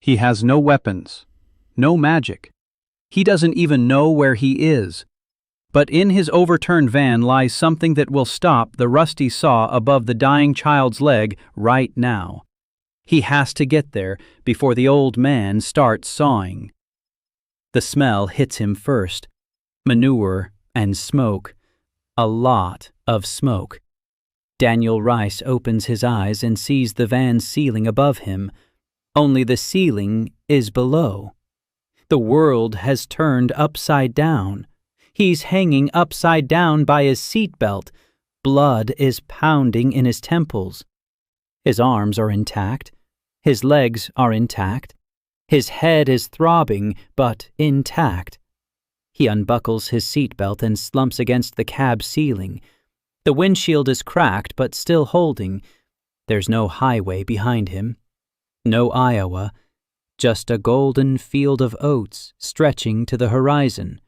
He has no weapons, no magic. He doesn't even know where he is. But in his overturned van lies something that will stop the rusty saw above the dying child's leg right now. He has to get there before the old man starts sawing. The smell hits him first. Manure and smoke. A lot of smoke. Daniel Rice opens his eyes and sees the van's ceiling above him. Only the ceiling is below. The world has turned upside down. He's hanging upside down by his seatbelt. Blood is pounding in his temples. His arms are intact. His legs are intact. His head is throbbing, but intact. He unbuckles his seatbelt and slumps against the cab ceiling. The windshield is cracked, but still holding. There's no highway behind him. No Iowa. Just a golden field of oats stretching to the horizon.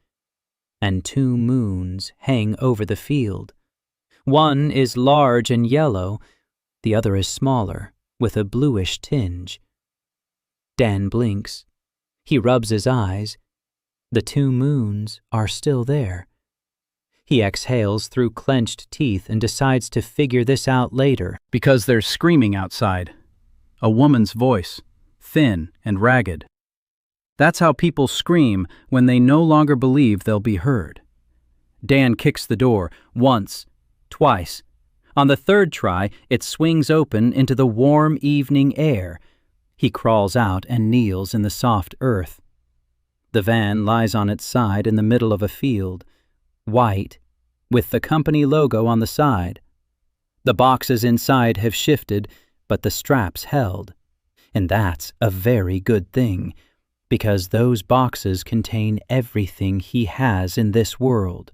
And 2 moons hang over the field. One is large and yellow. The other is smaller, with a bluish tinge. Dan blinks. He rubs his eyes. The 2 moons are still there. He exhales through clenched teeth and decides to figure this out later. Because there's screaming outside. A woman's voice, thin and ragged. That's how people scream when they no longer believe they'll be heard. Dan kicks the door, once, twice. On the 3rd try, it swings open into the warm evening air. He crawls out and kneels in the soft earth. The van lies on its side in the middle of a field, white, with the company logo on the side. The boxes inside have shifted, but the straps held. And that's a very good thing, because those boxes contain everything he has in this world,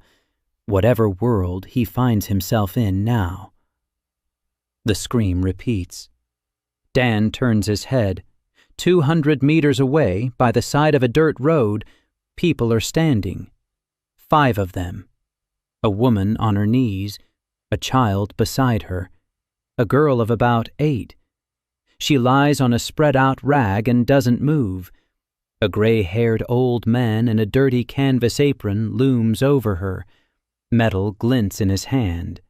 whatever world he finds himself in now. The scream repeats. Dan turns his head. 200 meters away, by the side of a dirt road, people are standing. 5 of them. A woman on her knees, a child beside her, a girl of about 8. She lies on a spread-out rag and doesn't move. A gray-haired old man in a dirty canvas apron looms over her. Metal glints in his hand.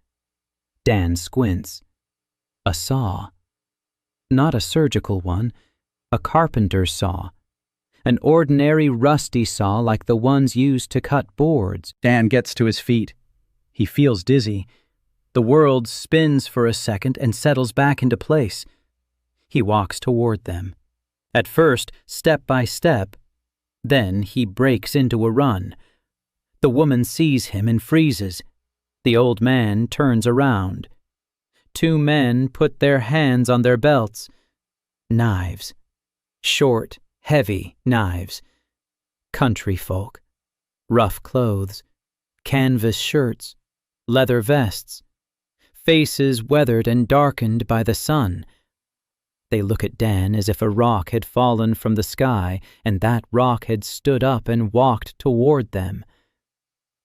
Dan squints. A saw. Not a surgical one, a carpenter's saw. An ordinary rusty saw like the ones used to cut boards. Dan gets to his feet. He feels dizzy. The world spins for a second and settles back into place. He walks toward them. At first, step by step. Then he breaks into a run. The woman sees him and freezes. The old man turns around. 2 men put their hands on their belts. Knives. Short, heavy knives. Country folk. Rough clothes. Canvas shirts. Leather vests. Faces weathered and darkened by the sun. They look at Dan as if a rock had fallen from the sky and that rock had stood up and walked toward them.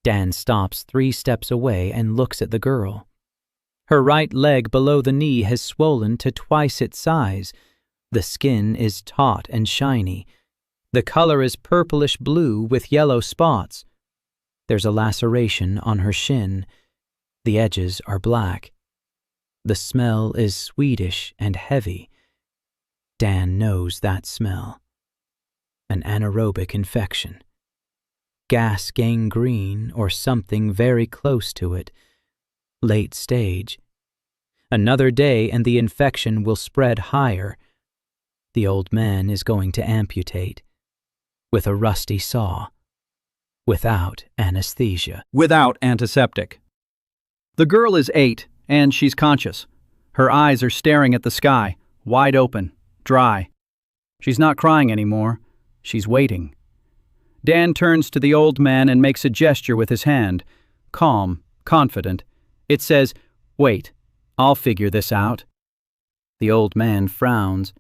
Dan stops 3 steps away and looks at the girl. Her right leg below the knee has swollen to twice its size. The skin is taut and shiny. The color is purplish blue with yellow spots. There's a laceration on her shin. The edges are black. The smell is Swedish and heavy. Dan knows that smell. An anaerobic infection. Gas gangrene or something very close to it. Late stage. Another day and the infection will spread higher. The old man is going to amputate. With a rusty saw. Without anesthesia. Without antiseptic. The girl is 8, and she's conscious. Her eyes are staring at the sky, wide open, dry. She's not crying anymore. She's waiting. Dan turns to the old man and makes a gesture with his hand. Calm, confident. It says, "Wait, I'll figure this out." The old man frowns.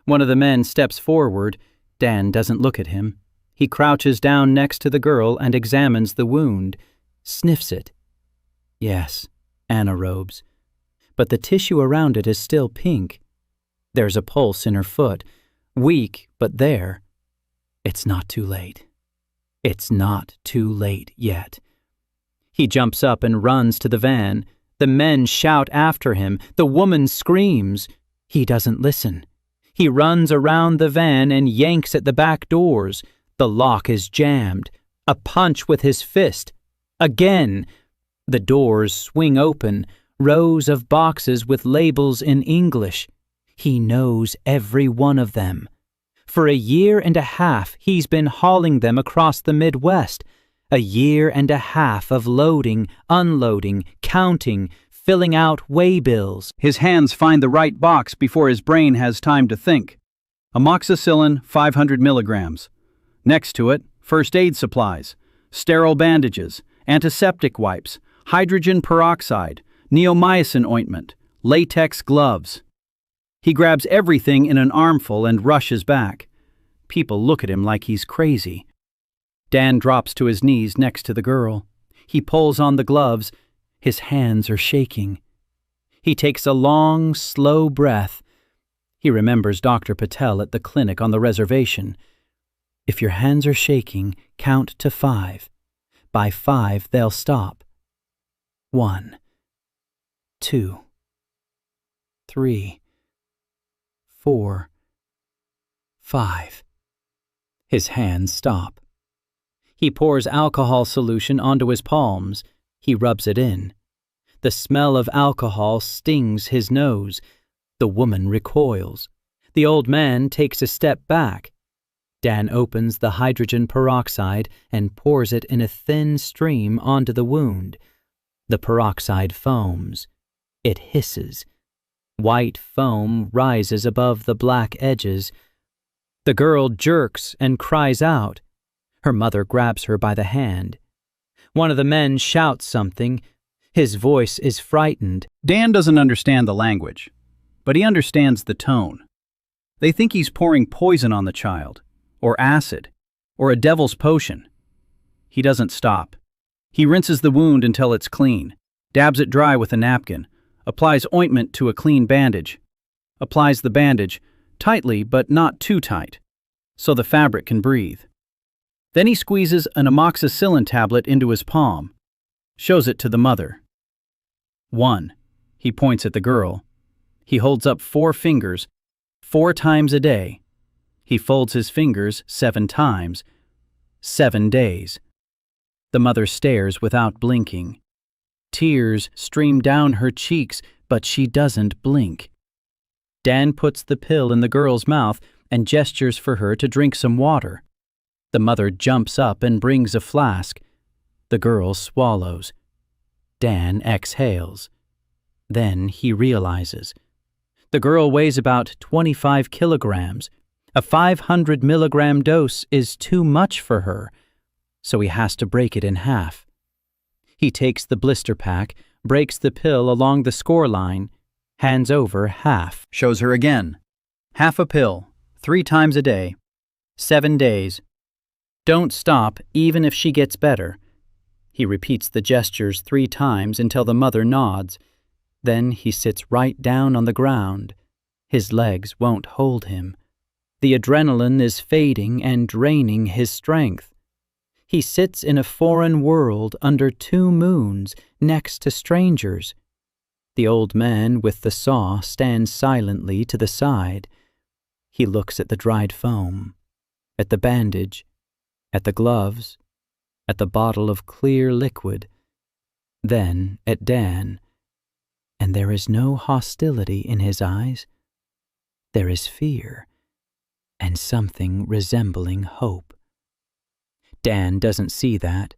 One of the men steps forward. Dan doesn't look at him. He crouches down next to the girl and examines the wound, sniffs it. Yes, anaerobes. But the tissue around it is still pink. There's a pulse in her foot, Weak, but there. It's not too late. It's not too late yet. He jumps up and runs to the van. The men shout after him. The woman screams. He doesn't listen. He runs around the van and yanks at the back doors. The lock is jammed. A punch with his fist. Again. The doors swing open. Rows of boxes with labels in English. He knows every one of them. For a year and a half, he's been hauling them across the Midwest. A year and a half of loading, unloading, counting, filling out waybills. His hands find the right box before his brain has time to think. Amoxicillin, 500 milligrams. Next to it, first aid supplies, sterile bandages, antiseptic wipes, hydrogen peroxide, neomycin ointment, latex gloves. He grabs everything in an armful and rushes back. People look at him like he's crazy. Dan drops to his knees next to the girl. He pulls on the gloves. His hands are shaking. He takes a long, slow breath. He remembers Dr. Patel at the clinic on the reservation. If your hands are shaking, count to 5. By 5, they'll stop. 1, 2, 3, 4, 5. His hands stop. He pours alcohol solution onto his palms. He rubs it in. The smell of alcohol stings his nose. The woman recoils. The old man takes a step back. Dan opens the hydrogen peroxide and pours it in a thin stream onto the wound. The peroxide foams. It hisses. White foam rises above the black edges. The girl jerks and cries out. Her mother grabs her by the hand. One of the men shouts something. His voice is frightened. Dan doesn't understand the language, but he understands the tone. They think he's pouring poison on the child, or acid, or a devil's potion. He doesn't stop. He rinses the wound until it's clean, dabs it dry with a napkin, applies ointment to a clean bandage, applies the bandage tightly but not too tight, so the fabric can breathe. Then he squeezes an amoxicillin tablet into his palm, shows it to the mother. 1. He points at the girl. He holds up 4 fingers, 4 times a day. He folds his fingers 7 times, 7 days. The mother stares without blinking. Tears stream down her cheeks, but she doesn't blink. Dan puts the pill in the girl's mouth and gestures for her to drink some water. The mother jumps up and brings a flask. The girl swallows. Dan exhales. Then he realizes. The girl weighs about 25 kilograms. A 500 milligram dose is too much for her, so he has to break it in half. He takes the blister pack, breaks the pill along the score line, hands over half. Shows her again. Half a pill, 3 times a day, 7 days. Don't stop even if she gets better. He repeats the gestures 3 times until the mother nods. Then he sits right down on the ground. His legs won't hold him. The adrenaline is fading and draining his strength. He sits in a foreign world under 2 moons next to strangers. The old man with the saw stands silently to the side. He looks at the dried foam, at the bandage, at the gloves, at the bottle of clear liquid, then at Dan, and there is no hostility in his eyes. There is fear and something resembling hope. Dan doesn't see that.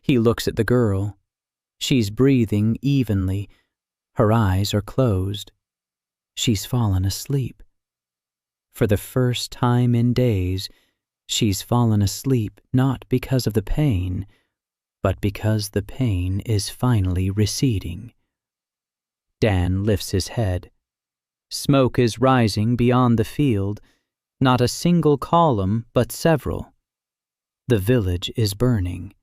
He looks at the girl. She's breathing evenly. Her eyes are closed. She's fallen asleep. For the first time in days, she's fallen asleep not because of the pain, but because the pain is finally receding. Dan lifts his head. Smoke is rising beyond the field, not a single column, but several. The village is burning.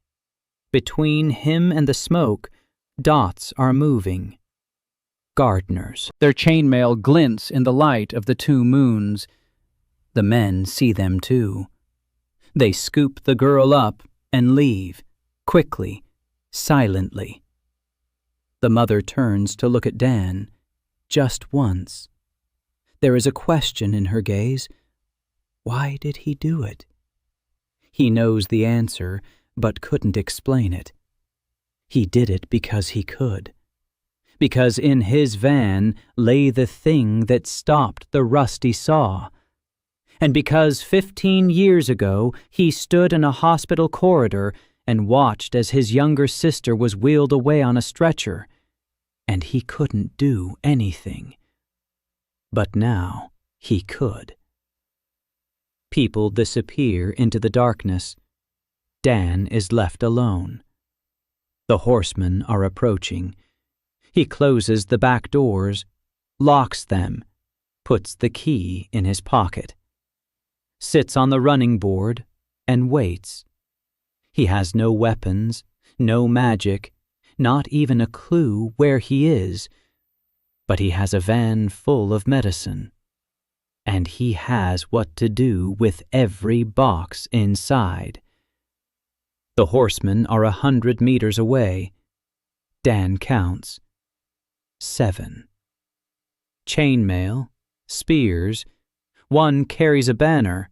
Between him and the smoke, dots are moving. Gardeners. Their chainmail glints in the light of the 2 moons. The men see them too. They scoop the girl up and leave, quickly, silently. The mother turns to look at Dan, just once. There is a question in her gaze. Why did he do it? He knows the answer, but couldn't explain it. He did it because he could. Because in his van lay the thing that stopped the rusty saw. And because 15 years ago he stood in a hospital corridor and watched as his younger sister was wheeled away on a stretcher, and he couldn't do anything. But now he could. People disappear into the darkness. Dan is left alone. The horsemen are approaching. He closes the back doors, locks them, puts the key in his pocket, sits on the running board, and waits. He has no weapons, no magic, not even a clue where he is, but he has a van full of medicine, and he has what to do with every box inside. The horsemen are 100 meters away. Dan counts. 7. Chainmail, spears. One carries a banner,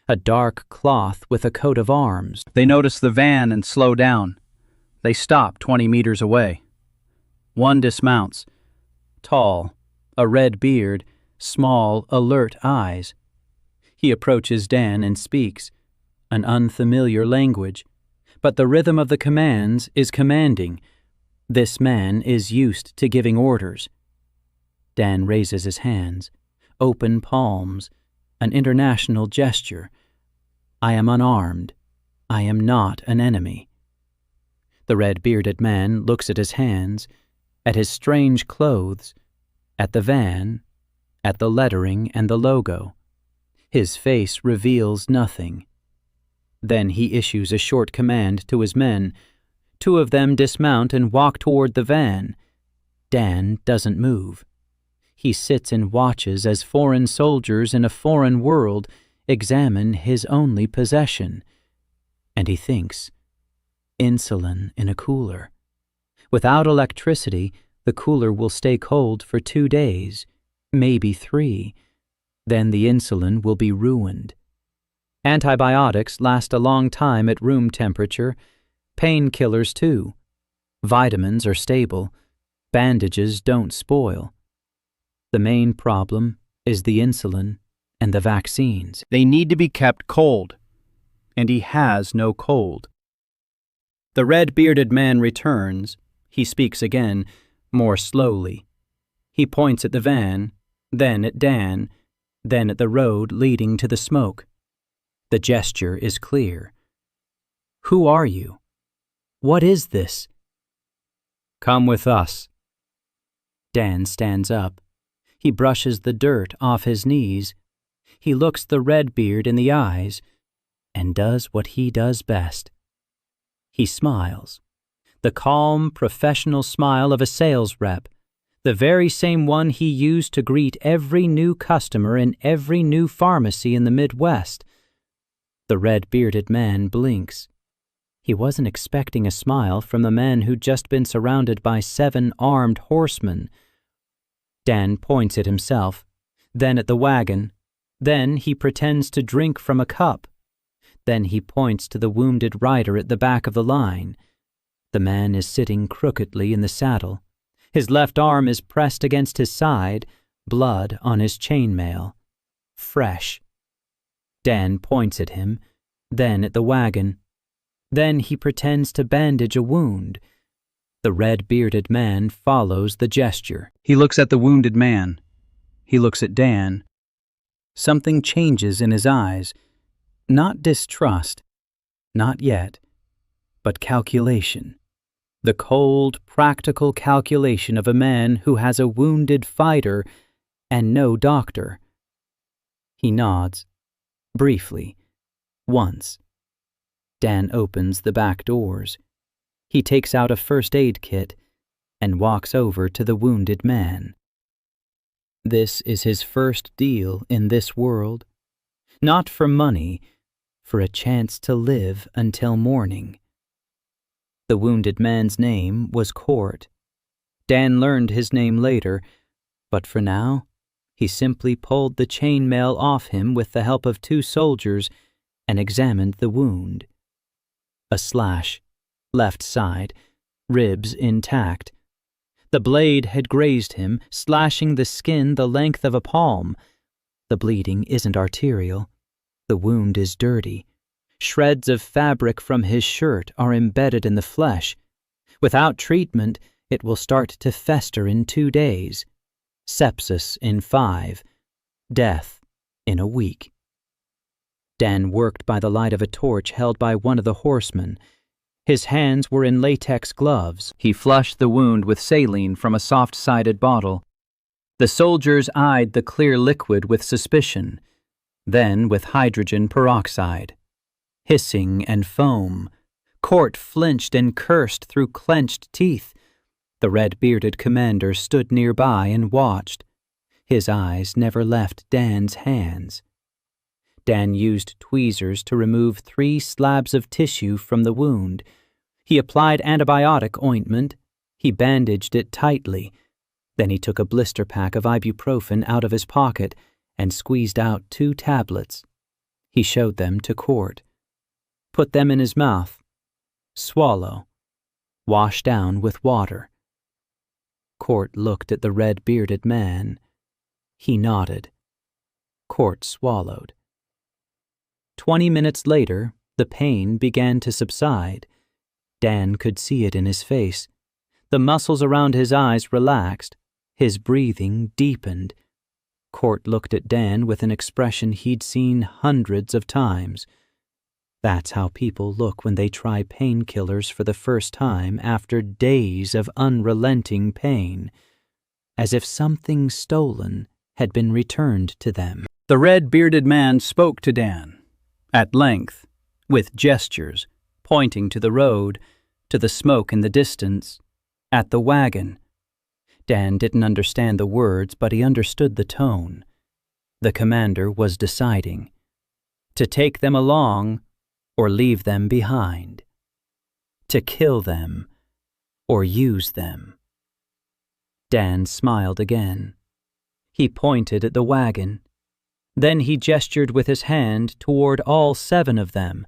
a dark cloth with a coat of arms. They notice the van and slow down. They stop 20 meters away. One dismounts. Tall, a red beard, small, alert eyes. He approaches Dan and speaks, an unfamiliar language, but the rhythm of the commands is commanding. This man is used to giving orders. Dan raises his hands, open palms, an international gesture. I am unarmed. I am not an enemy. The red-bearded man looks at his hands, at his strange clothes, at the van, at the lettering and the logo. His face reveals nothing. Then he issues a short command to his men. 2 of them dismount and walk toward the van. Dan doesn't move. He sits and watches as foreign soldiers in a foreign world examine his only possession. And he thinks, insulin in a cooler. Without electricity, the cooler will stay cold for 2 days, maybe 3. Then the insulin will be ruined. Antibiotics last a long time at room temperature. Painkillers too. Vitamins are stable. Bandages don't spoil. The main problem is the insulin and the vaccines. They need to be kept cold, and he has no cold. The red-bearded man returns. He speaks again, more slowly. He points at the van, then at Dan, then at the road leading to the smoke. The gesture is clear. Who are you? What is this? Come with us. Dan stands up. He brushes the dirt off his knees. He looks the Redbeard in the eyes and does what he does best. He smiles. The calm, professional smile of a sales rep, the very same one he used to greet every new customer in every new pharmacy in the Midwest. The red-bearded man blinks. He wasn't expecting a smile from the man who'd just been surrounded by 7 armed horsemen. Dan points at himself, then at the wagon. Then he pretends to drink from a cup. Then he points to the wounded rider at the back of the line. The man is sitting crookedly in the saddle. His left arm is pressed against his side, blood on his chainmail. Fresh. Dan points at him, then at the wagon. Then he pretends to bandage a wound. The red-bearded man follows the gesture. He looks at the wounded man. He looks at Dan. Something changes in his eyes. Not distrust, not yet, but calculation. The cold, practical calculation of a man who has a wounded fighter and no doctor. He nods, briefly, once. Dan opens the back doors. He takes out a first aid kit and walks over to the wounded man. This is his first deal in this world. Not for money, for a chance to live until morning. The wounded man's name was Court. Dan learned his name later, but for now, he simply pulled the chainmail off him with the help of 2 soldiers and examined the wound. A slash, left side, ribs intact. The blade had grazed him, slashing the skin the length of a palm. The bleeding isn't arterial. The wound is dirty. Shreds of fabric from his shirt are embedded in the flesh. Without treatment, it will start to fester in 2 days. Sepsis in 5. Death in a week. Dan worked by the light of a torch held by one of the horsemen. His hands were in latex gloves. He flushed the wound with saline from a soft-sided bottle. The soldiers eyed the clear liquid with suspicion, then with hydrogen peroxide. Hissing and foam. Court flinched and cursed through clenched teeth. The red-bearded commander stood nearby and watched. His eyes never left Dan's hands. Dan used tweezers to remove 3 slabs of tissue from the wound. He applied antibiotic ointment. He bandaged it tightly. Then he took a blister pack of ibuprofen out of his pocket and squeezed out 2 tablets. He showed them to Court. Put them in his mouth. Swallow. Wash down with water. Court looked at the red-bearded man. He nodded. Court swallowed. 20 minutes later, the pain began to subside. Dan could see it in his face. The muscles around his eyes relaxed. His breathing deepened. Court looked at Dan with an expression he'd seen hundreds of times. That's how people look when they try painkillers for the first time after days of unrelenting pain, as if something stolen had been returned to them. The red-bearded man spoke to Dan, at length, with gestures, pointing to the road, to the smoke in the distance, at the wagon. Dan didn't understand the words, but he understood the tone. The commander was deciding to take them along or leave them behind, to kill them or use them. Dan smiled again. He pointed at the wagon. Then he gestured with his hand toward all 7 of them.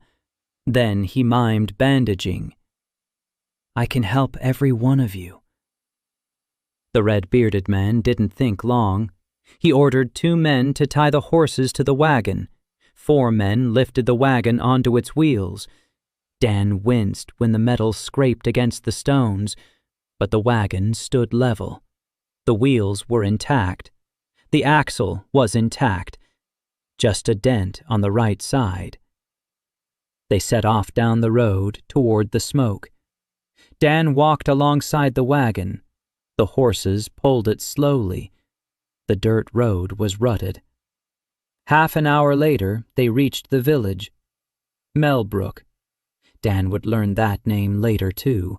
Then he mimed bandaging. "I can help every one of you." The red-bearded man didn't think long. He ordered 2 men to tie the horses to the wagon. 4 men lifted the wagon onto its wheels. Dan winced when the metal scraped against the stones, but the wagon stood level. The wheels were intact. The axle was intact. Just a dent on the right side. They set off down the road toward the smoke. Dan walked alongside the wagon. The horses pulled it slowly. The dirt road was rutted. Half an hour later, they reached the village. Mellbrook. Dan would learn that name later, too.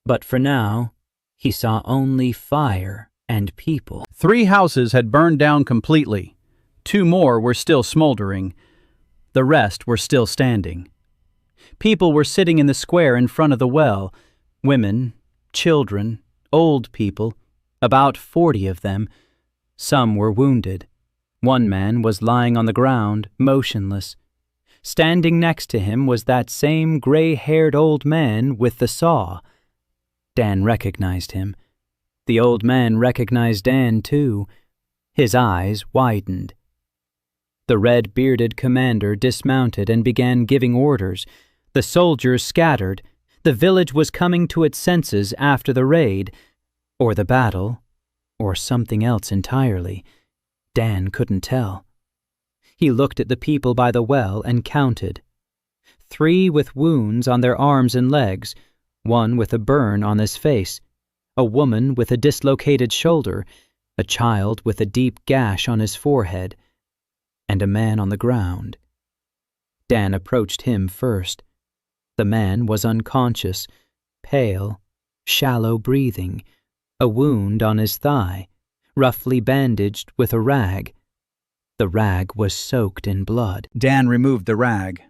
But for now, he saw only fire and people. 3 houses had burned down completely. 2 more were still smoldering. The rest were still standing. People were sitting in the square in front of the well. Women, children, old people, about 40 of them. Some were wounded. One man was lying on the ground, motionless. Standing next to him was that same gray-haired old man with the saw. Dan recognized him. The old man recognized Dan, too. His eyes widened. The red-bearded commander dismounted and began giving orders. The soldiers scattered. The village was coming to its senses after the raid, or the battle, or something else entirely. Dan couldn't tell. He looked at the people by the well and counted. 3 with wounds on their arms and legs, 1 with a burn on his face, a woman with a dislocated shoulder, a child with a deep gash on his forehead, and a man on the ground. Dan approached him first. The man was unconscious, pale, shallow breathing, a wound on his thigh, roughly bandaged with a rag. The rag was soaked in blood. Dan removed the rag.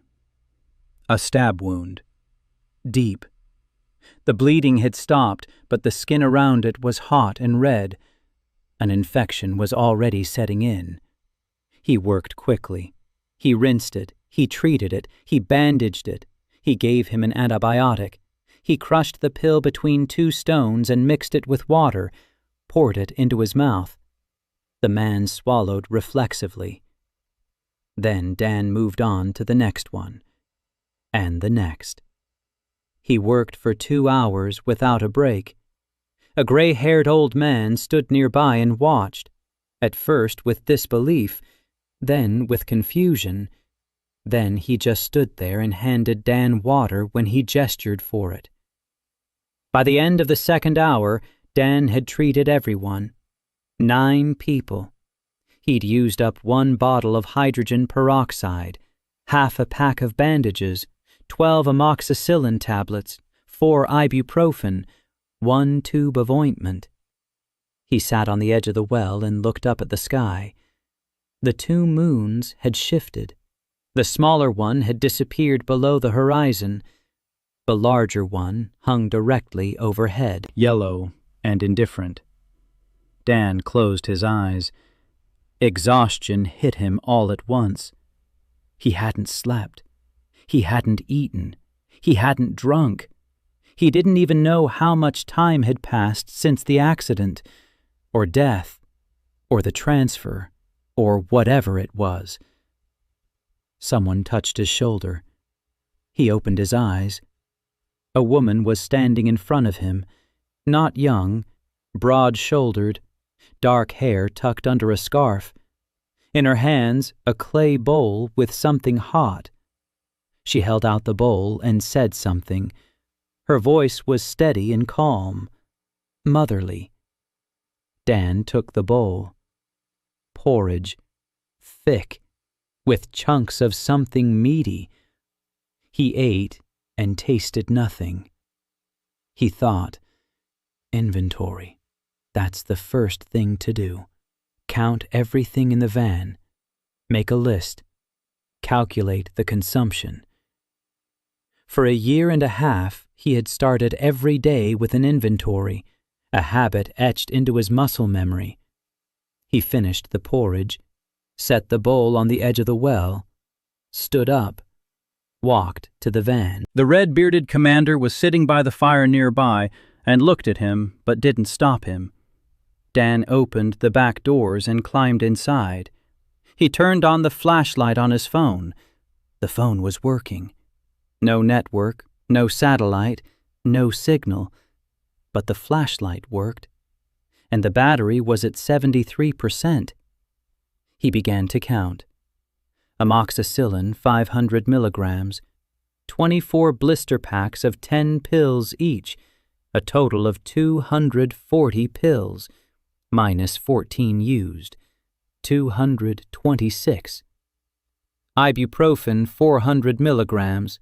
A stab wound. Deep. The bleeding had stopped, but the skin around it was hot and red. An infection was already setting in. He worked quickly. He rinsed it. He treated it. He bandaged it. He gave him an antibiotic. He crushed the pill between 2 stones and mixed it with water, poured it into his mouth. The man swallowed reflexively. Then Dan moved on to the next one, and the next. He worked for 2 hours without a break. A gray-haired old man stood nearby and watched, at first with disbelief, then with confusion. Then he just stood there and handed Dan water when he gestured for it. By the end of the 2nd hour, Dan had treated everyone. 9 people. He'd used up 1 bottle of hydrogen peroxide, half a pack of bandages, 12 amoxicillin tablets, 4 ibuprofen, 1 tube of ointment. He sat on the edge of the well and looked up at the sky. The 2 moons had shifted. The smaller one had disappeared below the horizon. The larger one hung directly overhead, yellow and indifferent. Dan closed his eyes. Exhaustion hit him all at once. He hadn't slept. He hadn't eaten. He hadn't drunk. He didn't even know how much time had passed since the accident, or death, or the transfer, or whatever it was. Someone touched his shoulder. He opened his eyes. A woman was standing in front of him, not young, broad-shouldered, dark hair tucked under a scarf. In her hands, a clay bowl with something hot. She held out the bowl and said something. Her voice was steady and calm, motherly. Dan took the bowl. Porridge, thick, with chunks of something meaty. He ate and tasted nothing. He thought, inventory. That's the first thing to do. Count everything in the van. Make a list. Calculate the consumption. For 1.5 years, he had started every day with an inventory, a habit etched into his muscle memory. He finished the porridge, set the bowl on the edge of the well, stood up, walked to the van. The red-bearded commander was sitting by the fire nearby and looked at him but didn't stop him. Dan opened the back doors and climbed inside. He turned on the flashlight on his phone. The phone was working. No network, no satellite, no signal. But the flashlight worked, and the battery was at 73%. He began to count. Amoxicillin 500 milligrams, 24 blister packs of 10 pills each, a total of 240 pills, minus 14 used, 226. Ibuprofen 400 milligrams,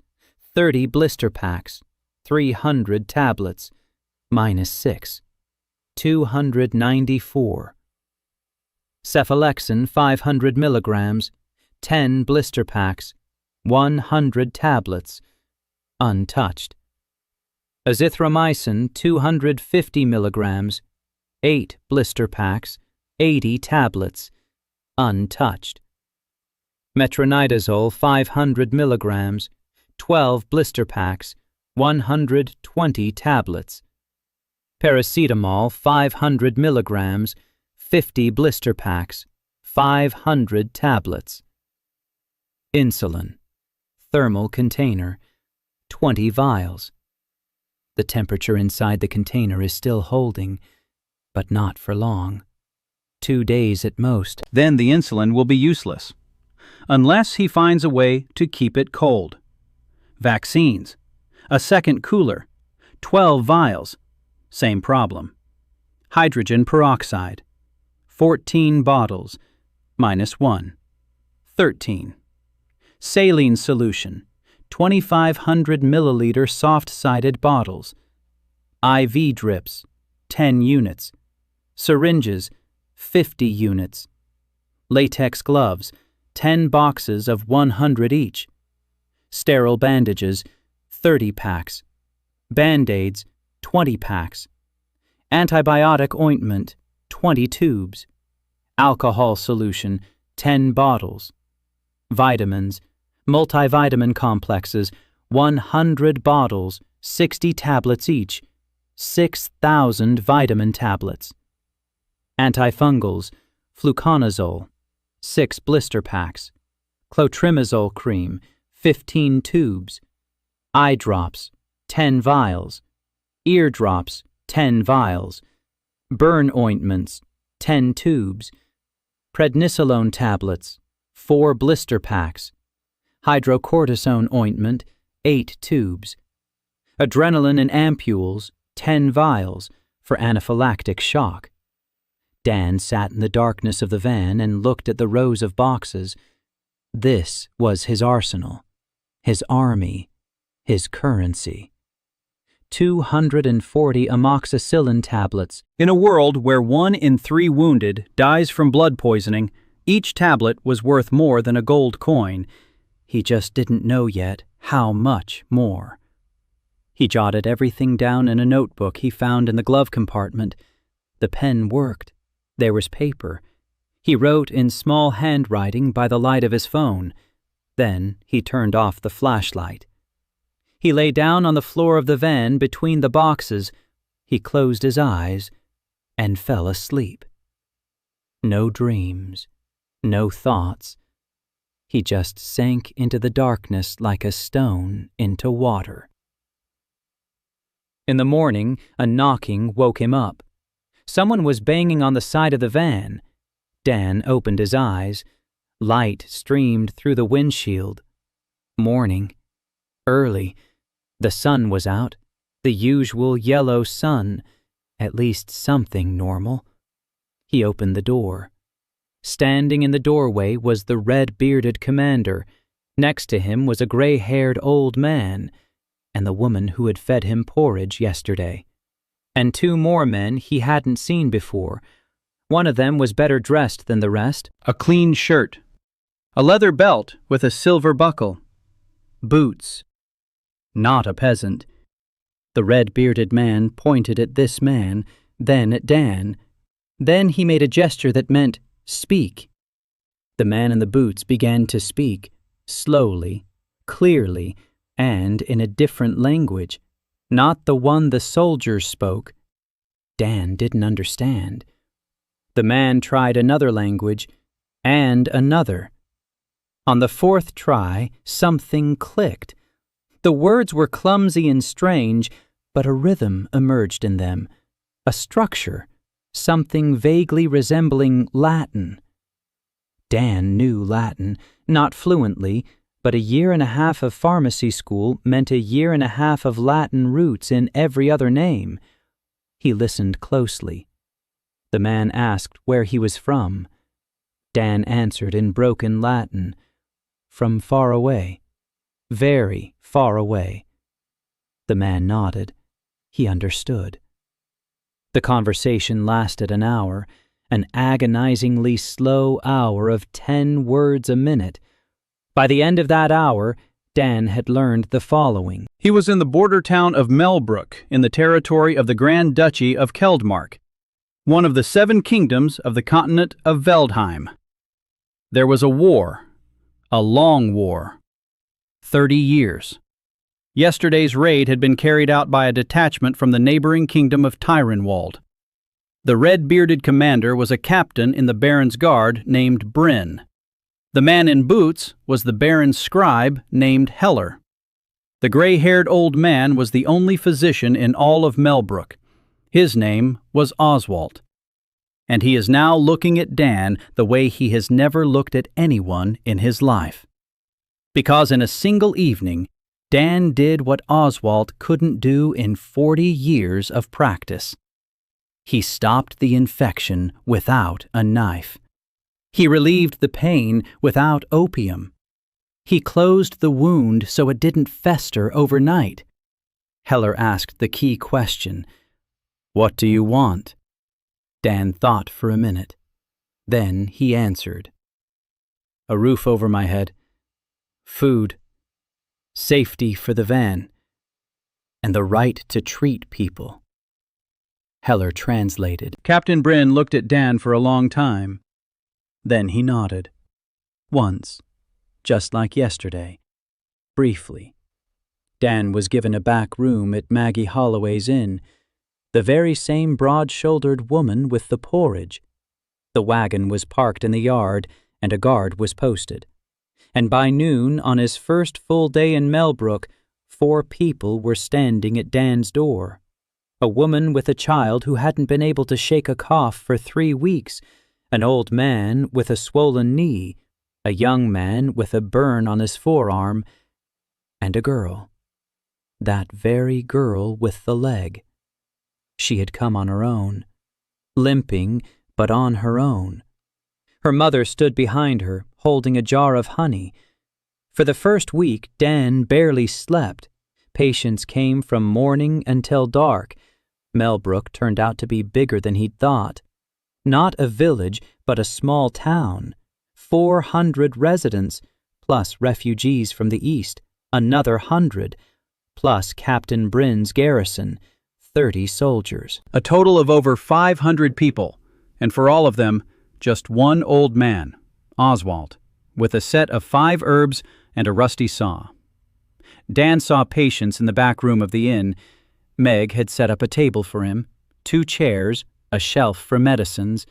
30 blister packs, 300 tablets, minus 6, 294. Cephalexin 500 milligrams, 10 blister packs, 100 tablets, untouched. Azithromycin 250 milligrams, 8 blister packs, 80 tablets, untouched. Metronidazole 500 milligrams, 12 blister packs, 120 tablets. Paracetamol 500 milligrams, 50 blister packs, 500 tablets. Insulin, thermal container, 20 vials. The temperature inside the container is still holding, but not for long. 2 days at most. Then the insulin will be useless, unless he finds a way to keep it cold. Vaccines, a second cooler, 12 vials, same problem. Hydrogen peroxide, 14 bottles, minus 1, 13. Saline solution, 2,500 milliliter soft-sided bottles. IV drips, 10 units. Syringes, 50 units. latex gloves, 10 boxes of 100 each, sterile bandages, 30 packs, Band-Aids, 20 packs, antibiotic ointment, 20 tubes, alcohol solution, 10 bottles, vitamins, multivitamin complexes, 100 bottles, 60 tablets each, 6,000 vitamin tablets, antifungals, fluconazole, 6 blister packs, clotrimazole cream, 15 tubes, eye drops, 10 vials, ear drops, 10 vials, burn ointments, 10 tubes, prednisolone tablets, 4 blister packs, hydrocortisone ointment, 8 tubes, adrenaline and ampules, 10 vials for anaphylactic shock. Dan sat in the darkness of the van and looked at the rows of boxes. This was his arsenal, his army, his currency. 240 amoxicillin tablets. In a world where 1 in 3 wounded dies from blood poisoning, each tablet was worth more than a gold coin. He just didn't know yet how much more. He jotted everything down in a notebook he found in the glove compartment. The pen worked. There was paper. He wrote in small handwriting by the light of his phone. Then he turned off the flashlight. He lay down on the floor of the van between the boxes. He closed his eyes and fell asleep. No dreams, no thoughts. He just sank into the darkness like a stone into water. In the morning, a knocking woke him up. Someone was banging on the side of the van. Dan opened his eyes. Light streamed through the windshield. Morning. Early. The sun was out. The usual yellow sun. At least something normal. He opened the door. Standing in the doorway was the red-bearded commander. Next to him was a gray-haired old man, and the woman who had fed him porridge yesterday. And 2 more men he hadn't seen before. One of them was better dressed than the rest. A clean shirt, a leather belt with a silver buckle, boots. Not a peasant. The red-bearded man pointed at this man, then at Dan. Then he made a gesture that meant, "Speak." The man in the boots began to speak, slowly, clearly, and in a different language, not the one the soldiers spoke. Dan didn't understand. The man tried another language, and another. On the 4th try, something clicked. The words were clumsy and strange, but a rhythm emerged in them, a structure, something vaguely resembling Latin. Dan knew Latin, not fluently, but 1.5 years of pharmacy school meant 1.5 years of Latin roots in every other name. He listened closely. The man asked where he was from. Dan answered in broken Latin, "From far away, very far away." The man nodded. He understood. The conversation lasted an hour, an agonizingly slow hour of 10 words a minute. By the end of that hour, Dan had learned the following. He was in the border town of Mellbrook, in the territory of the Grand Duchy of Keldmark, one of the 7 kingdoms of the continent of Veldheim. There was a war, a long war, 30 years. Yesterday's raid had been carried out by a detachment from the neighboring kingdom of Tyrenwald. The red-bearded commander was a captain in the Baron's guard named Bryn. The man in boots was the Baron's scribe named Heller. The gray-haired old man was the only physician in all of Mellbrook. His name was Oswald. And he is now looking at Dan the way he has never looked at anyone in his life. Because in a single evening, Dan did what Oswald couldn't do in 40 years of practice. He stopped the infection without a knife. He relieved the pain without opium. He closed the wound so it didn't fester overnight. Heller asked the key question, "What do you want?" Dan thought for a minute. Then he answered, a roof over my head, food, safety for the van, and the right to treat people. Heller translated. Captain Bryn looked at Dan for a long time. Then he nodded. Once, just like yesterday, briefly. Dan was given a back room at Maggie Holloway's inn, the very same broad-shouldered woman with the porridge. The wagon was parked in the yard, and a guard was posted. And by noon, on his first full day in Mellbrook, 4 people were standing at Dan's door. A woman with a child who hadn't been able to shake a cough for 3 weeks, an old man with a swollen knee, a young man with a burn on his forearm, and a girl. That very girl with the leg. She had come on her own, limping, but on her own. Her mother stood behind her, holding a jar of honey. For the first week, Dan barely slept. Patients came from morning until dark. Mellbrook turned out to be bigger than he'd thought. Not a village, but a small town. 400 residents, plus refugees from the east, another 100, plus Captain Bryn's garrison, 30 soldiers. A total of over 500 people, and for all of them, just one old man, Oswald, with a set of 5 herbs and a rusty saw. Dan saw patients in the back room of the inn. Meg had set up a table for him, 2 chairs, a shelf for medicines.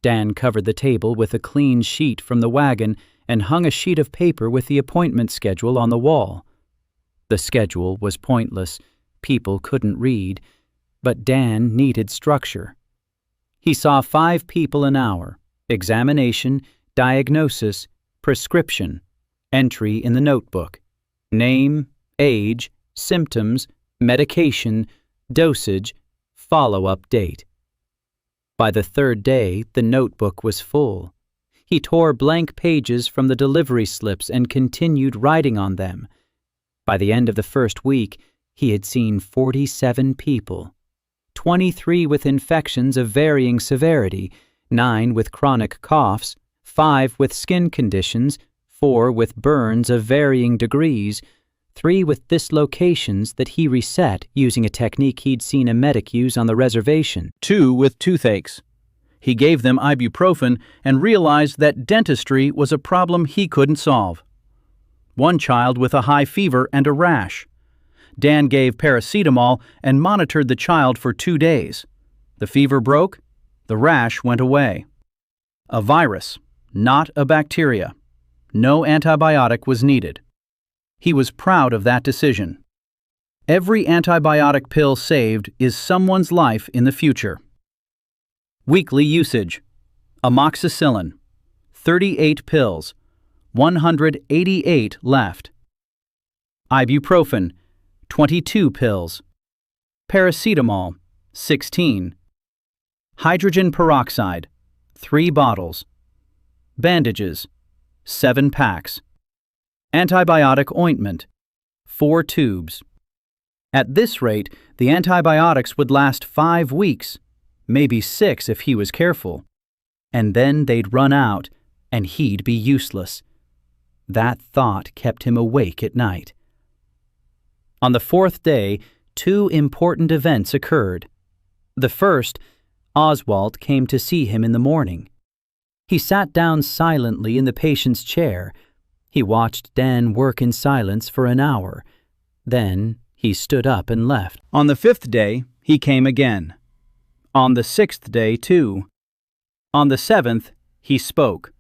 Dan covered the table with a clean sheet from the wagon and hung a sheet of paper with the appointment schedule on the wall. The schedule was pointless. People couldn't read, but Dan needed structure. He saw 5 people an hour: examination, diagnosis, prescription, entry in the notebook, name, age, symptoms, medication, dosage, follow-up date. By the 3rd day, the notebook was full. He tore blank pages from the delivery slips and continued writing on them. By the end of the first week, he had seen 47 people, 23 with infections of varying severity, 9 with chronic coughs, 5 with skin conditions, 4 with burns of varying degrees, 3 with dislocations that he reset using a technique he'd seen a medic use on the reservation, 2 with toothaches. He gave them ibuprofen and realized that dentistry was a problem he couldn't solve. 1 child with a high fever and a rash. Dan gave paracetamol and monitored the child for 2 days. The fever broke, the rash went away. A virus, not a bacteria. No antibiotic was needed. He was proud of that decision. Every antibiotic pill saved is someone's life in the future. Weekly usage: amoxicillin, 38 pills, 188 left. Ibuprofen, 22 pills. Paracetamol, 16. Hydrogen peroxide, 3 bottles. Bandages, 7 packs. Antibiotic ointment, 4 tubes. At this rate, the antibiotics would last 5 weeks, maybe 6 if he was careful. And then they'd run out, and he'd be useless. That thought kept him awake at night. On the 4th day, 2 important events occurred. The first, Oswald came to see him in the morning. He sat down silently in the patient's chair. He watched Dan work in silence for an hour. Then he stood up and left. On the 5th day, he came again. On the 6th day, too. On the 7th, he spoke.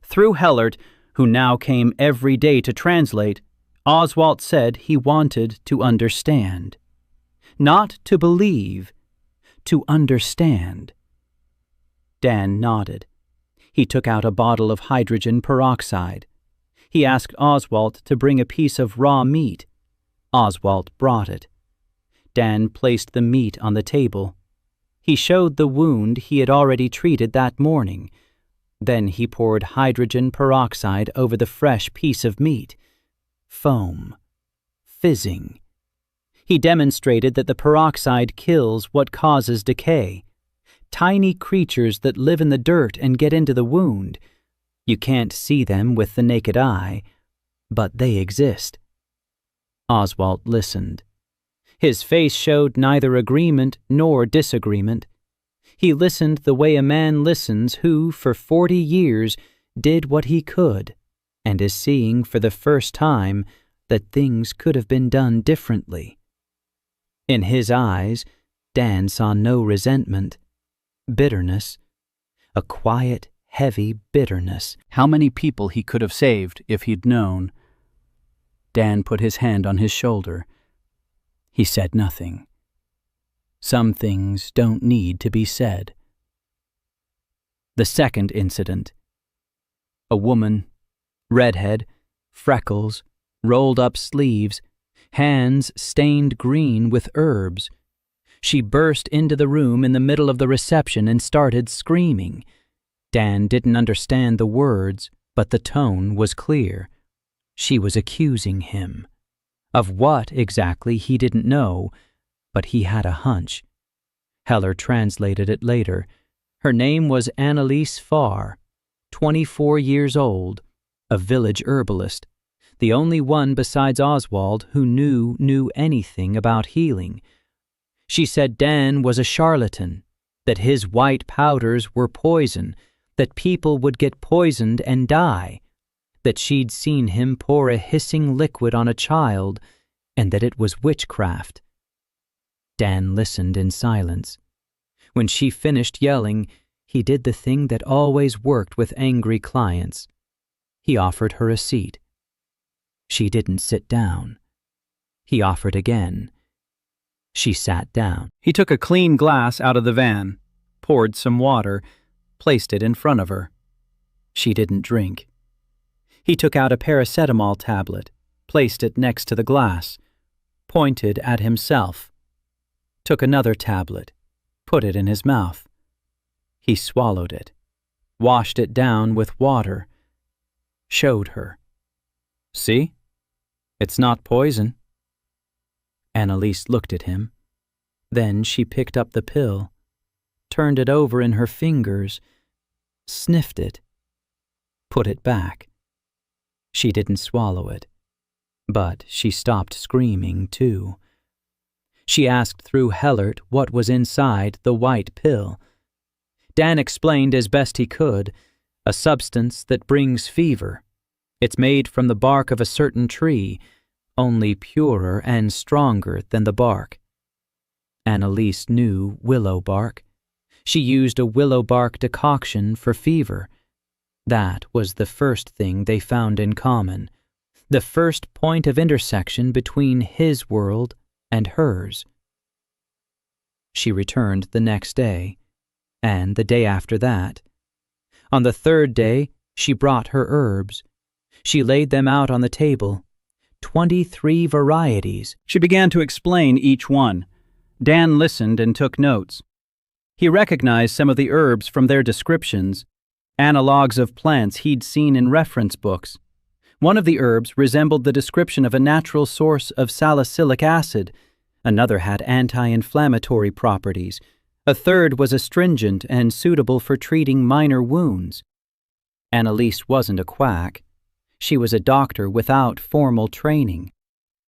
Through Hellert, who now came every day to translate, Oswald said he wanted to understand. Not to believe, to understand. Dan nodded. He took out a bottle of hydrogen peroxide. He asked Oswald to bring a piece of raw meat. Oswald brought it. Dan placed the meat on the table. He showed the wound he had already treated that morning. Then he poured hydrogen peroxide over the fresh piece of meat. Foam. Fizzing. He demonstrated that the peroxide kills what causes decay. Tiny creatures that live in the dirt and get into the wound. You can't see them with the naked eye, but they exist. Oswald listened. His face showed neither agreement nor disagreement. He listened the way a man listens who, for 40 years, did what he could, and is seeing for the first time that things could have been done differently. In his eyes, Dan saw no resentment, bitterness, a quiet, heavy bitterness. How many people he could have saved if he'd known. Dan put his hand on his shoulder. He said nothing. Some things don't need to be said. The second incident. A woman, redhead, freckles, rolled up sleeves, hands stained green with herbs. She burst into the room in the middle of the reception and started screaming. Dan didn't understand the words, but the tone was clear. She was accusing him. Of what exactly he didn't know, but he had a hunch. Heller translated it later. Her name was Annalise Farr, 24 years old, a village herbalist, the only one besides Oswald who knew anything about healing. She said Dan was a charlatan, that his white powders were poison, that people would get poisoned and die, that she'd seen him pour a hissing liquid on a child, and that it was witchcraft. Dan listened in silence. When she finished yelling, he did the thing that always worked with angry clients. He offered her a seat. She didn't sit down. He offered again. She sat down. He took a clean glass out of the van, poured some water, placed it in front of her. She didn't drink. He took out a paracetamol tablet, placed it next to the glass, pointed at himself, took another tablet, put it in his mouth. He swallowed it, washed it down with water, showed her. See? It's not poison. Annalise looked at him. Then she picked up the pill, turned it over in her fingers, sniffed it, put it back. She didn't swallow it, but she stopped screaming, too. She asked through Hellert what was inside the white pill. Dan explained as best he could, a substance that brings fever. It's made from the bark of a certain tree, only purer and stronger than the bark. Annalise knew willow bark. She used a willow bark decoction for fever. That was the first thing they found in common, the first point of intersection between his world and hers. She returned the next day, and the day after that. On the third day, she brought her herbs. She laid them out on the table, 23 varieties. She began to explain each one. Dan listened and took notes. He recognized some of the herbs from their descriptions, analogues of plants he'd seen in reference books. One of the herbs resembled the description of a natural source of salicylic acid. Another had anti-inflammatory properties. A third was astringent and suitable for treating minor wounds. Annalise wasn't a quack. She was a doctor without formal training,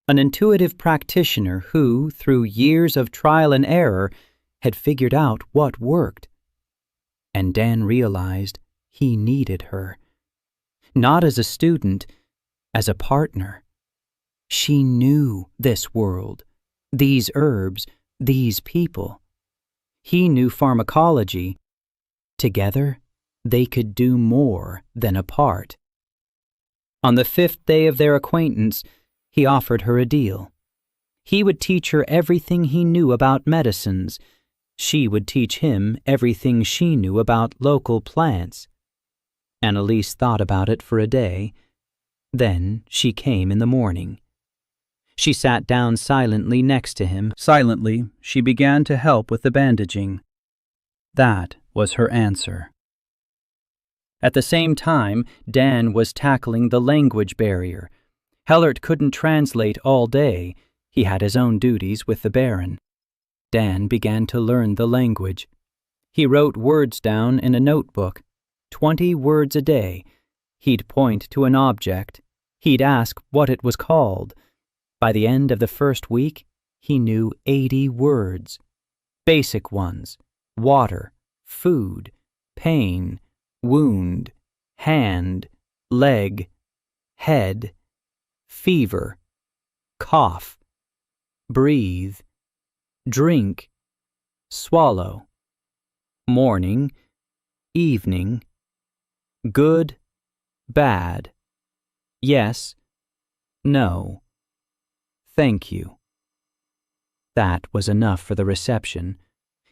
an intuitive practitioner who, through years of trial and error, had figured out what worked. And Dan realized he needed her. Not as a student, as a partner. She knew this world, these herbs, these people. He knew pharmacology. Together, they could do more than apart. On the 5th day of their acquaintance, he offered her a deal. He would teach her everything he knew about medicines. She would teach him everything she knew about local plants. Annalise thought about it for a day. Then she came in the morning. She sat down silently next to him. Silently, she began to help with the bandaging. That was her answer. At the same time, Dan was tackling the language barrier. Hellert couldn't translate all day. He had his own duties with the Baron. Dan began to learn the language. He wrote words down in a notebook, 20 words a day, He'd point to an object. He'd ask what it was called. By the end of the first week, he knew 80 words. Basic ones: water, food, pain, wound, hand, leg, head, fever, cough, breathe, drink, swallow, morning, evening, good, bad, yes, no, thank you. That was enough for the reception.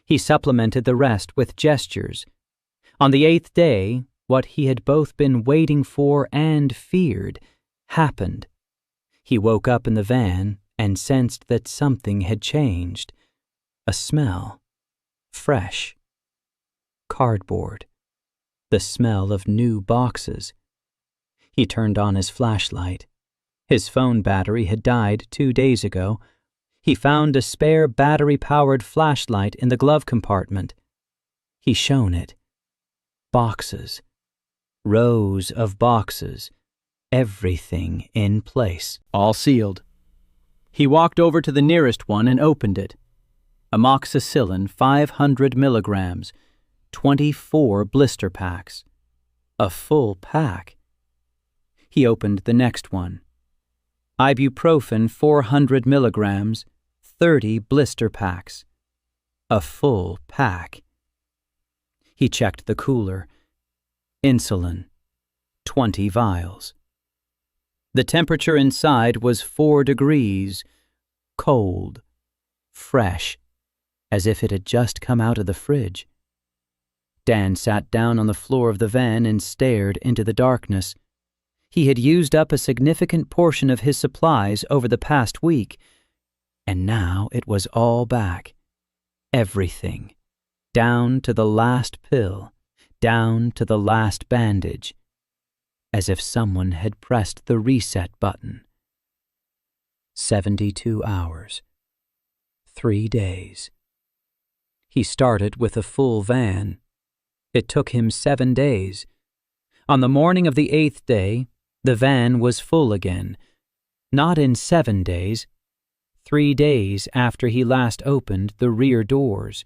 He supplemented the rest with gestures. On the 8th day, what he had both been waiting for and feared happened. He woke up in the van and sensed that something had changed. A smell. Fresh. Cardboard. The smell of new boxes. He turned on his flashlight. His phone battery had died 2 days ago. He found a spare battery-powered flashlight in the glove compartment. He shone it. Boxes. Rows of boxes. Everything in place. All sealed. He walked over to the nearest one and opened it. Amoxicillin 500 milligrams. 24 blister packs. A full pack. He opened the next one. Ibuprofen 400 milligrams, 30 blister packs. A full pack. He checked the cooler. Insulin, 20 vials. The temperature inside was 4 degrees, cold, fresh, as if it had just come out of the fridge. Dan sat down on the floor of the van and stared into the darkness. He had used up a significant portion of his supplies over the past week, and now it was all back. Everything. Down to the last pill, down to the last bandage. As if someone had pressed the reset button. 72 hours. 3 days. He started with a full van. It took him 7 days. On the morning of the 8th day, the van was full again. Not in 7 days. 3 days after he last opened the rear doors.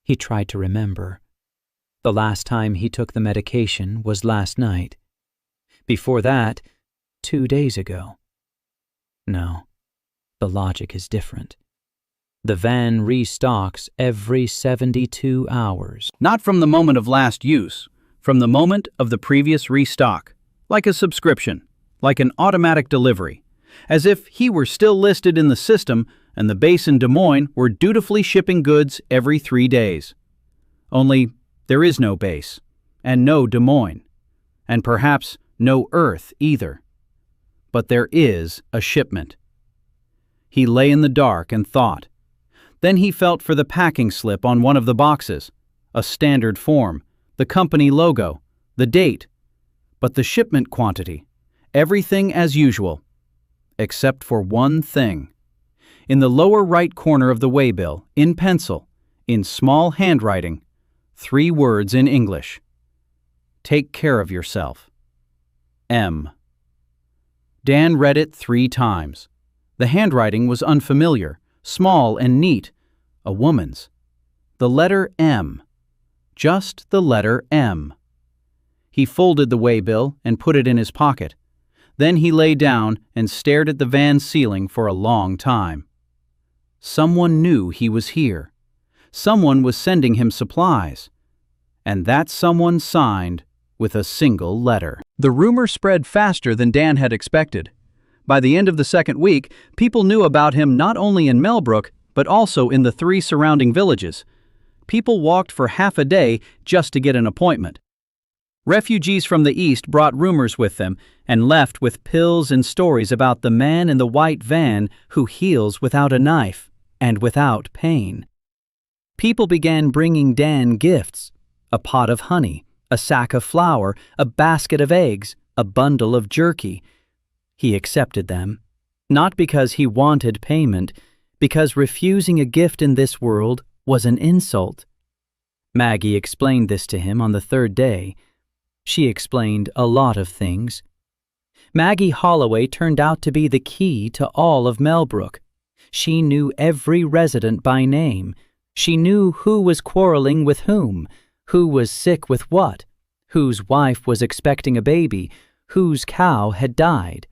He tried to remember. The last time he took the medication was last night. Before that, 2 days ago. No, the logic is different. The van restocks every 72 hours. Not from the moment of last use, from the moment of the previous restock. Like a subscription, like an automatic delivery. As if he were still listed in the system and the base in Des Moines were dutifully shipping goods every 3 days. Only there is no base, and no Des Moines, and perhaps no Earth either. But there is a shipment. He lay in the dark and thought. Then he felt for the packing slip on one of the boxes, a standard form, the company logo, the date, but the shipment quantity, everything as usual, except for one thing. In the lower right corner of the waybill, in pencil, in small handwriting, 3 words in English. Take care of yourself. M. Dan read it 3 times. The handwriting was unfamiliar, small and neat, a woman's. The letter M. Just the letter M. He folded the waybill and put it in his pocket. Then he lay down and stared at the van ceiling for a long time. Someone knew he was here. Someone was sending him supplies. And that someone signed with a single letter. The rumor spread faster than Dan had expected. By the end of the 2nd week, people knew about him not only in Mellbrook, but also in the 3 surrounding villages. People walked for half a day just to get an appointment. Refugees from the east brought rumors with them and left with pills and stories about the man in the white van who heals without a knife and without pain. People began bringing Dan gifts, a pot of honey, a sack of flour, a basket of eggs, a bundle of jerky. He accepted them, not because he wanted payment, because refusing a gift in this world was an insult. Maggie explained this to him on the 3rd day. She explained a lot of things. Maggie Holloway turned out to be the key to all of Mellbrook. She knew every resident by name. She knew who was quarreling with whom, who was sick with what, whose wife was expecting a baby, whose cow had died.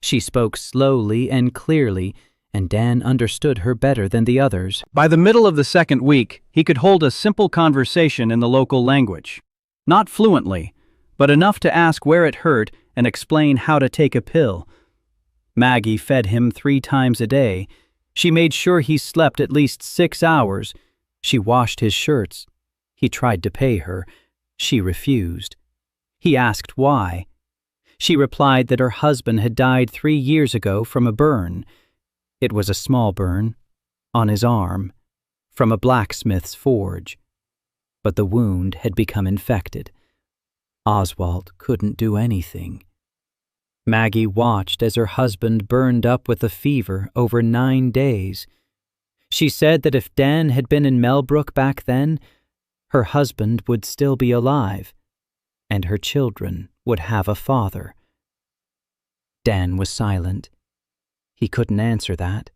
She spoke slowly and clearly, and Dan understood her better than the others. By the middle of the second week, he could hold a simple conversation in the local language. Not fluently, but enough to ask where it hurt and explain how to take a pill. Maggie fed him 3 times a day. She made sure he slept at least 6 hours. She washed his shirts. He tried to pay her. She refused. He asked why. She replied that her husband had died 3 years ago from a burn. It was a small burn, on his arm, from a blacksmith's forge. But the wound had become infected. Oswald couldn't do anything. Maggie watched as her husband burned up with a fever over 9 days. She said that if Dan had been in Mellbrook back then, her husband would still be alive, and her children would have a father. Dan was silent. He couldn't answer that.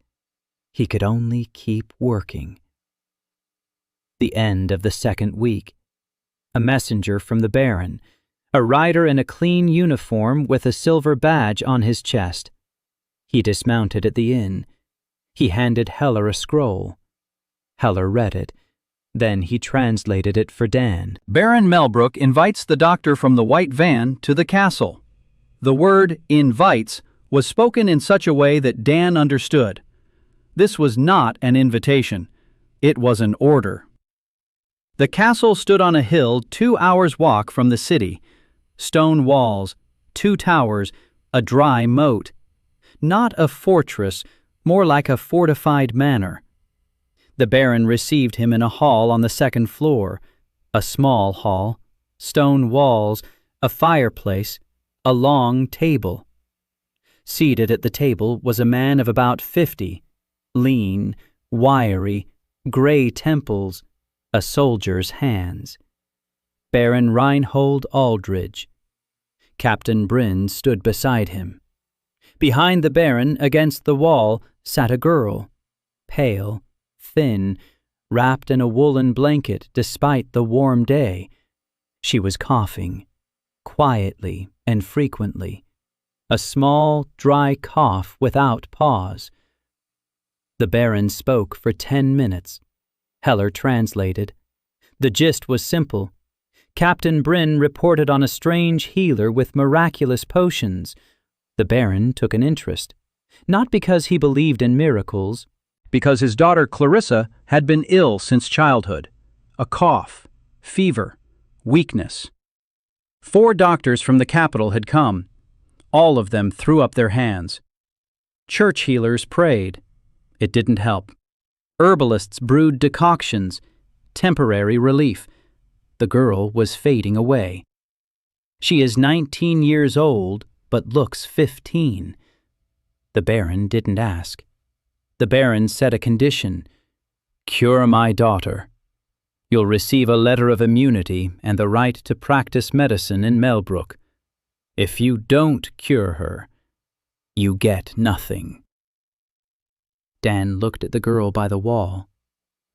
He could only keep working. The end of the second week. A messenger from the Baron, a rider in a clean uniform with a silver badge on his chest. He dismounted at the inn. He handed Heller a scroll. Heller read it. Then he translated it for Dan. Baron Mellbrook invites the doctor from the white van to the castle. The word invites was spoken in such a way that Dan understood. This was not an invitation. It was an order. The castle stood on a hill 2 hours' walk from the city. Stone walls, 2 towers, a dry moat. Not a fortress, more like a fortified manor. The Baron received him in a hall on the 2nd floor, a small hall, stone walls, a fireplace, a long table. Seated at the table was a man of about 50, lean, wiry, gray temples, a soldier's hands. Baron Reinhold Aldridge. Captain Bryn stood beside him. Behind the Baron, against the wall, sat a girl, pale, thin, wrapped in a woolen blanket despite the warm day. She was coughing, quietly and frequently, a small, dry cough without pause. The Baron spoke for 10 minutes. Heller translated. The gist was simple. Captain Bryn reported on a strange healer with miraculous potions. The Baron took an interest, not because he believed in miracles, because his daughter Clarissa had been ill since childhood. A cough, fever, weakness. 4 doctors from the capital had come. All of them threw up their hands. Church healers prayed. It didn't help. Herbalists brewed decoctions. Temporary relief. The girl was fading away. She is 19 years old, but looks 15. The Baron didn't ask. The Baron set a condition. Cure my daughter. You'll receive a letter of immunity and the right to practice medicine in Mellbrook. If you don't cure her, you get nothing. Dan looked at the girl by the wall.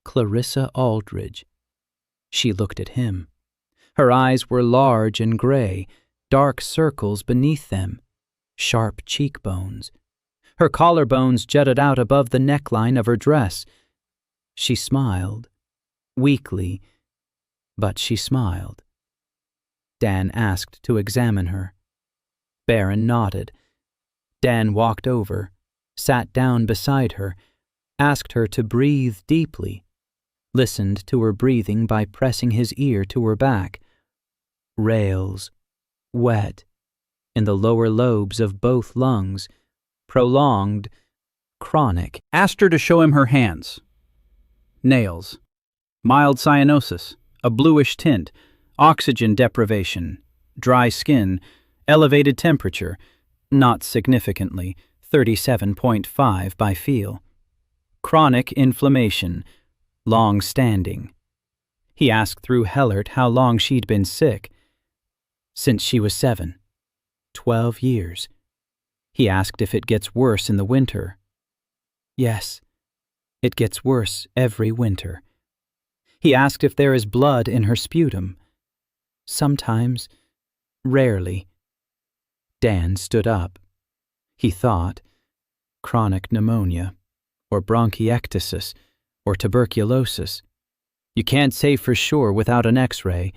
Clarissa Aldridge. She looked at him. Her eyes were large and gray, dark circles beneath them, sharp cheekbones. Her collarbones jutted out above the neckline of her dress. She smiled, weakly, but she smiled. Dan asked to examine her. Baron nodded. Dan walked over, sat down beside her, asked her to breathe deeply, listened to her breathing by pressing his ear to her back. Rails, wet, in the lower lobes of both lungs, prolonged, chronic. Asked her to show him her hands. Nails. Mild cyanosis, a bluish tint, oxygen deprivation, dry skin, elevated temperature, not significantly, 37.5 by feel. Chronic inflammation, long-standing. He asked through Hellert how long she'd been sick. Since she was 7. 12 years. He asked if it gets worse in the winter. Yes, it gets worse every winter. He asked if there is blood in her sputum. Sometimes, rarely. Dan stood up. He thought, chronic pneumonia, or bronchiectasis, or tuberculosis. You can't say for sure without an X-ray,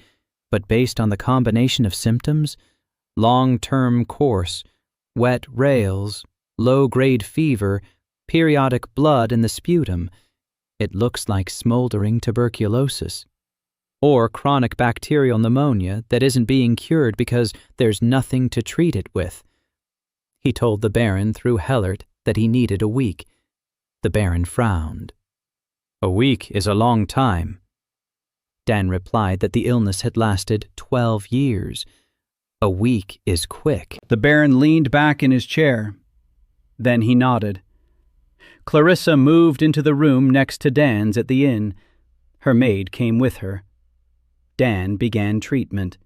but based on the combination of symptoms, long-term course, wet rails, low-grade fever, periodic blood in the sputum, it looks like smoldering tuberculosis. Or chronic bacterial pneumonia that isn't being cured because there's nothing to treat it with. He told the Baron through Hellert that he needed a week. The Baron frowned. A week is a long time. Dan replied that the illness had lasted 12 years. A week is quick. The Baron leaned back in his chair. Then he nodded. Clarissa moved into the room next to Dan's at the inn. Her maid came with her. Dan began treatment.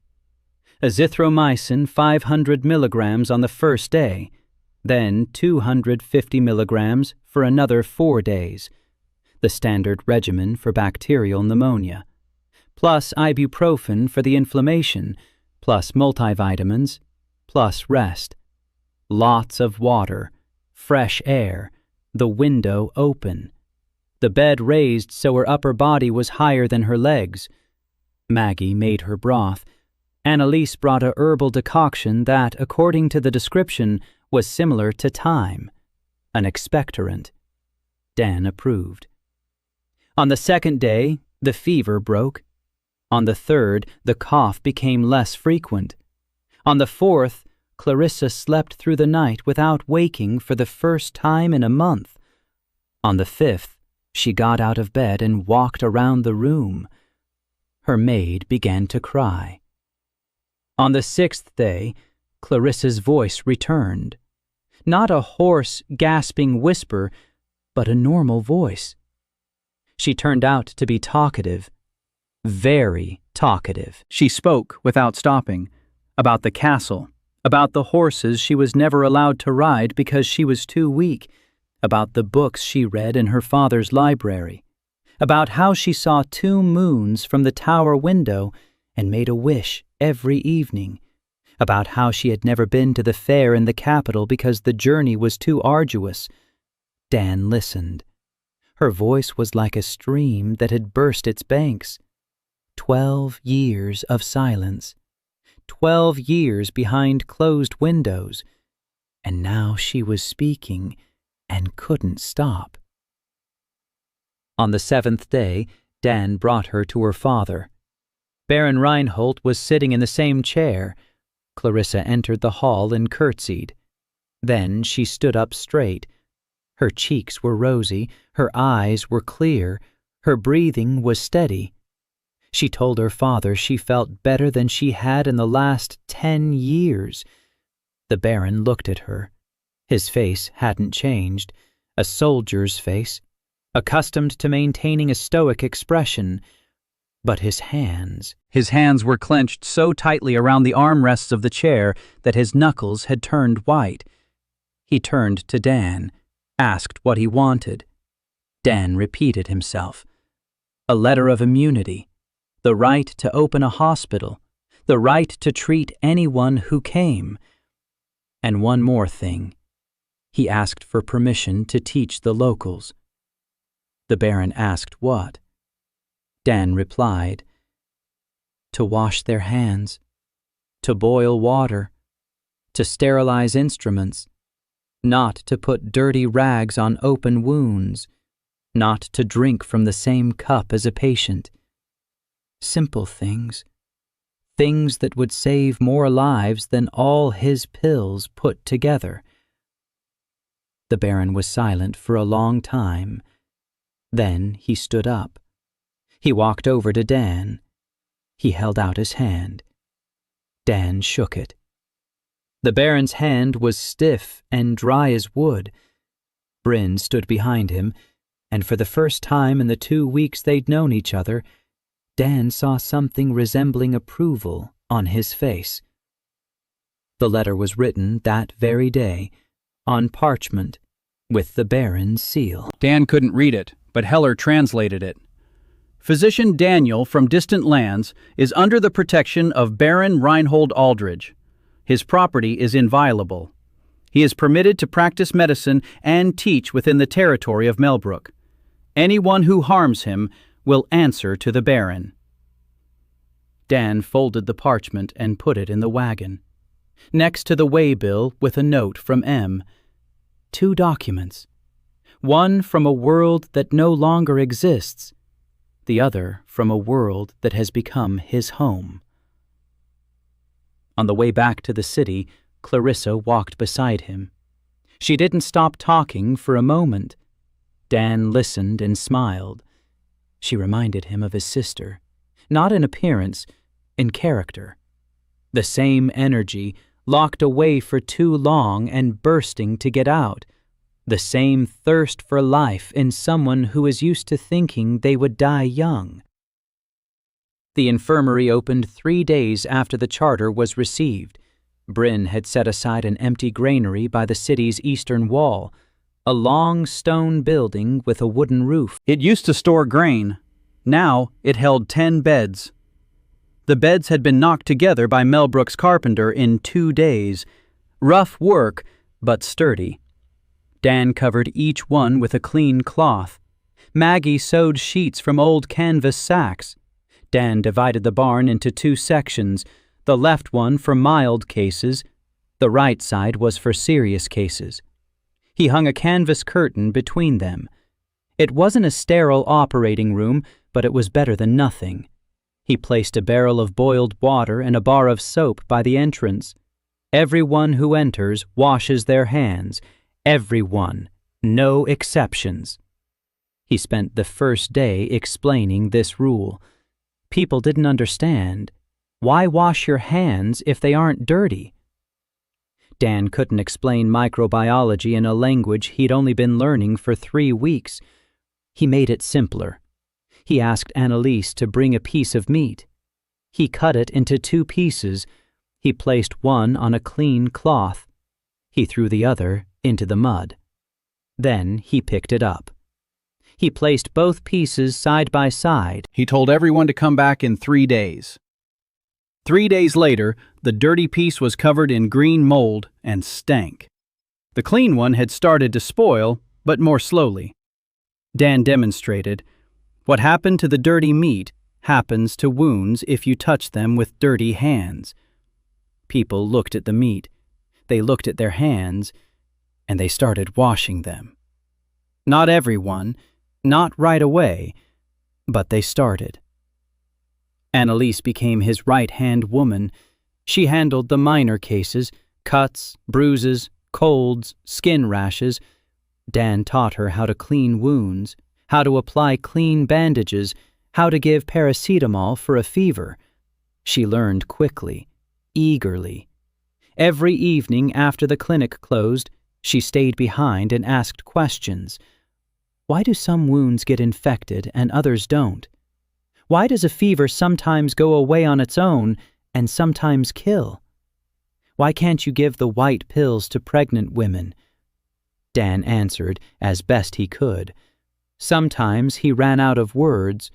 Azithromycin 500 milligrams on the first day, then 250 milligrams for another 4 days, the standard regimen for bacterial pneumonia, plus ibuprofen for the inflammation, plus multivitamins, plus rest. Lots of water, fresh air, the window open. The bed raised so her upper body was higher than her legs. Maggie made her broth. Annalise brought a herbal decoction that, according to the description, was similar to thyme, an expectorant. Dan approved. On the second day, the fever broke. On the third, the cough became less frequent. On the fourth, Clarissa slept through the night without waking for the first time in a month. On the fifth, she got out of bed and walked around the room. Her maid began to cry. On the sixth day, Clarissa's voice returned. Not a hoarse, gasping whisper, but a normal voice. She turned out to be talkative. Very talkative. She spoke without stopping, about the castle, about the horses she was never allowed to ride because she was too weak, about the books she read in her father's library, about how she saw 2 moons from the tower window and made a wish every evening, about how she had never been to the fair in the capital because the journey was too arduous. Dan listened. Her voice was like a stream that had burst its banks. 12 years of silence. 12 years behind closed windows. And now she was speaking and couldn't stop. On the 7th day, Dan brought her to her father. Baron Reinhold was sitting in the same chair. Clarissa entered the hall and curtsied. Then she stood up straight. Her cheeks were rosy, her eyes were clear, her breathing was steady. She told her father she felt better than she had in the last 10 years. The Baron looked at her. His face hadn't changed, a soldier's face, accustomed to maintaining a stoic expression. But his hands were clenched so tightly around the armrests of the chair that his knuckles had turned white. He turned to Dan, asked what he wanted. Dan repeated himself. A letter of immunity, the right to open a hospital, the right to treat anyone who came. And one more thing. He asked for permission to teach the locals. The Baron asked what. Dan replied, to wash their hands, to boil water, to sterilize instruments, not to put dirty rags on open wounds, not to drink from the same cup as a patient. Simple things, things that would save more lives than all his pills put together. The Baron was silent for a long time. Then he stood up. He walked over to Dan. He held out his hand. Dan shook it. The Baron's hand was stiff and dry as wood. Bryn stood behind him, and for the first time in the 2 weeks they'd known each other, Dan saw something resembling approval on his face. The letter was written that very day, on parchment, with the Baron's seal. Dan couldn't read it, but Heller translated it. Physician Daniel from distant lands is under the protection of Baron Reinhold Aldridge. His property is inviolable. He is permitted to practice medicine and teach within the territory of Mellbrook. Anyone who harms him will answer to the Baron. Dan folded the parchment and put it in the wagon, next to the waybill with a note from M. 2 documents. One from a world that no longer exists, the other from a world that has become his home. On the way back to the city, Clarissa walked beside him. She didn't stop talking for a moment. Dan listened and smiled. She reminded him of his sister, not in appearance, in character. The same energy, locked away for too long and bursting to get out. The same thirst for life in someone who is used to thinking they would die young. The infirmary opened 3 days after the charter was received. Bryn had set aside an empty granary by the city's eastern wall, a long stone building with a wooden roof. It used to store grain. Now it held 10 beds. The beds had been knocked together by Mellbrook's carpenter in 2 days. Rough work, but sturdy. Dan covered each one with a clean cloth. Maggie sewed sheets from old canvas sacks. Dan divided the barn into 2 sections, the left one for mild cases, the right side was for serious cases. He hung a canvas curtain between them. It wasn't a sterile operating room, but it was better than nothing. He placed a barrel of boiled water and a bar of soap by the entrance. Everyone who enters washes their hands. Everyone, no exceptions. He spent the first day explaining this rule. People didn't understand. Why wash your hands if they aren't dirty? Dan couldn't explain microbiology in a language he'd only been learning for 3 weeks. He made it simpler. He asked Annalise to bring a piece of meat. He cut it into 2 pieces. He placed one on a clean cloth. He threw the other into the mud. Then he picked it up. He placed both pieces side by side. He told everyone to come back in 3 days. 3 days later, the dirty piece was covered in green mold and stank. The clean one had started to spoil, but more slowly. Dan demonstrated, what happened to the dirty meat happens to wounds if you touch them with dirty hands. People looked at the meat, they looked at their hands, and they started washing them. Not everyone, not right away, but they started. Annalise became his right-hand woman. She handled the minor cases, cuts, bruises, colds, skin rashes. Dan taught her how to clean wounds, how to apply clean bandages, how to give paracetamol for a fever. She learned quickly, eagerly. Every evening after the clinic closed, she stayed behind and asked questions. Why do some wounds get infected and others don't? Why does a fever sometimes go away on its own and sometimes kill? Why can't you give the white pills to pregnant women? Dan answered as best he could. Sometimes he ran out of words,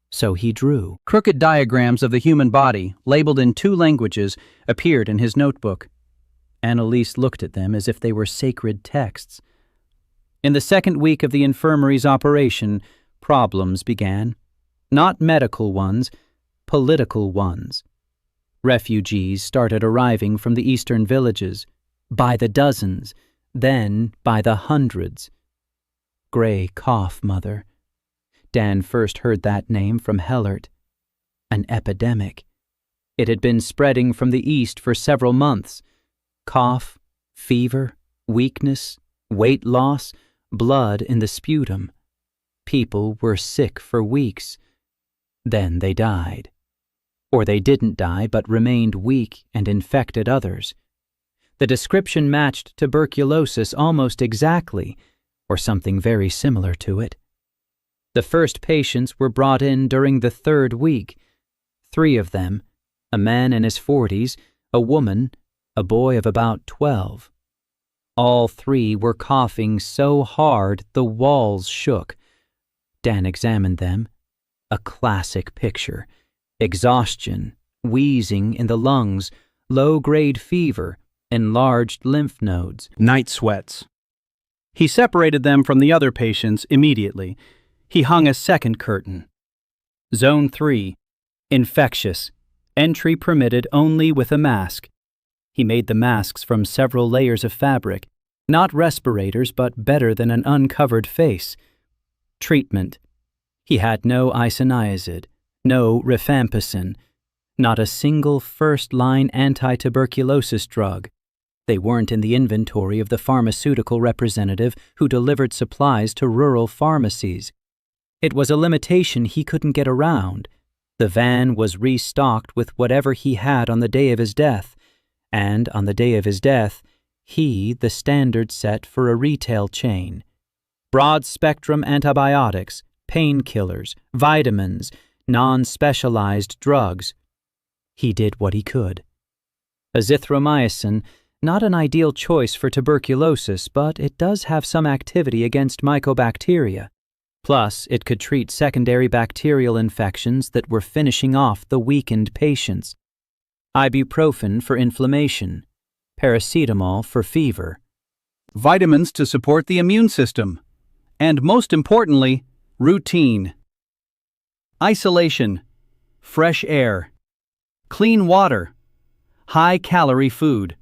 so he drew. Crooked diagrams of the human body, labeled in 2 languages, appeared in his notebook. Annalise looked at them as if they were sacred texts. In the 2nd week of the infirmary's operation, problems began. Not medical ones, political ones. Refugees started arriving from the eastern villages, by the dozens, then by the hundreds. Gray cough, mother. Dan first heard that name from Hellert. An epidemic. It had been spreading from the east for several months. Cough, fever, weakness, weight loss, blood in the sputum. People were sick for weeks. Then they died. Or they didn't die but remained weak and infected others. The description matched tuberculosis almost exactly, or something very similar to it. The first patients were brought in during the 3rd week. 3 of them, a man in his 40s, a woman, a boy of about 12. All three were coughing so hard the walls shook. Dan examined them. A classic picture. Exhaustion, wheezing in the lungs, low-grade fever, enlarged lymph nodes. Night sweats. He separated them from the other patients immediately. He hung a second curtain. Zone 3. Infectious. Entry permitted only with a mask. He made the masks from several layers of fabric, not respirators but better than an uncovered face. Treatment. He had no isoniazid, no rifampicin, not a single first-line anti-tuberculosis drug. They weren't in the inventory of the pharmaceutical representative who delivered supplies to rural pharmacies. It was a limitation he couldn't get around. The van was restocked with whatever he had on the day of his death, and on the day of his death, he the standard set for a retail chain. Broad-spectrum antibiotics, painkillers, vitamins, non-specialized drugs. He did what he could. Azithromycin, not an ideal choice for tuberculosis, but it does have some activity against mycobacteria. Plus, it could treat secondary bacterial infections that were finishing off the weakened patients. Ibuprofen for inflammation, paracetamol for fever. Vitamins to support the immune system. And most importantly, routine. Isolation, fresh air, clean water, high-calorie food.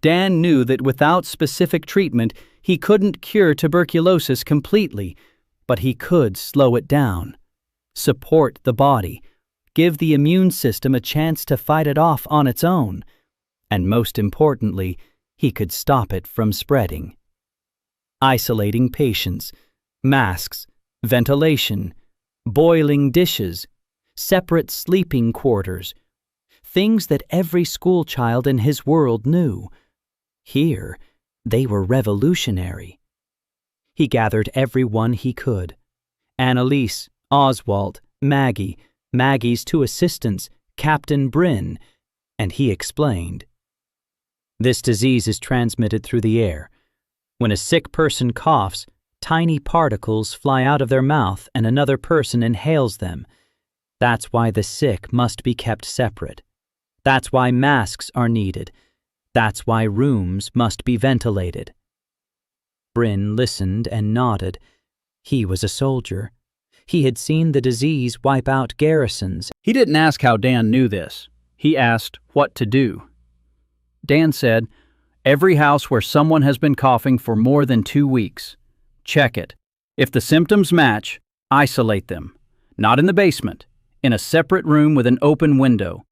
Dan knew that without specific treatment, he couldn't cure tuberculosis completely, but he could slow it down, support the body, give the immune system a chance to fight it off on its own, and most importantly, he could stop it from spreading. Isolating patients, masks, ventilation, boiling dishes, separate sleeping quarters, things that every school child in his world knew. Here, they were revolutionary. He gathered everyone he could. Annalise, Oswald, Maggie, Maggie's two assistants, Captain Bryn, and he explained. This disease is transmitted through the air. When a sick person coughs, tiny particles fly out of their mouth and another person inhales them. That's why the sick must be kept separate. That's why masks are needed. That's why rooms must be ventilated. Bryn listened and nodded. He was a soldier. He had seen the disease wipe out garrisons. He didn't ask how Dan knew this. He asked what to do. Dan said, "Every house where someone has been coughing for more than 2 weeks. Check it. If the symptoms match, isolate them. Not in the basement. In a separate room with an open window.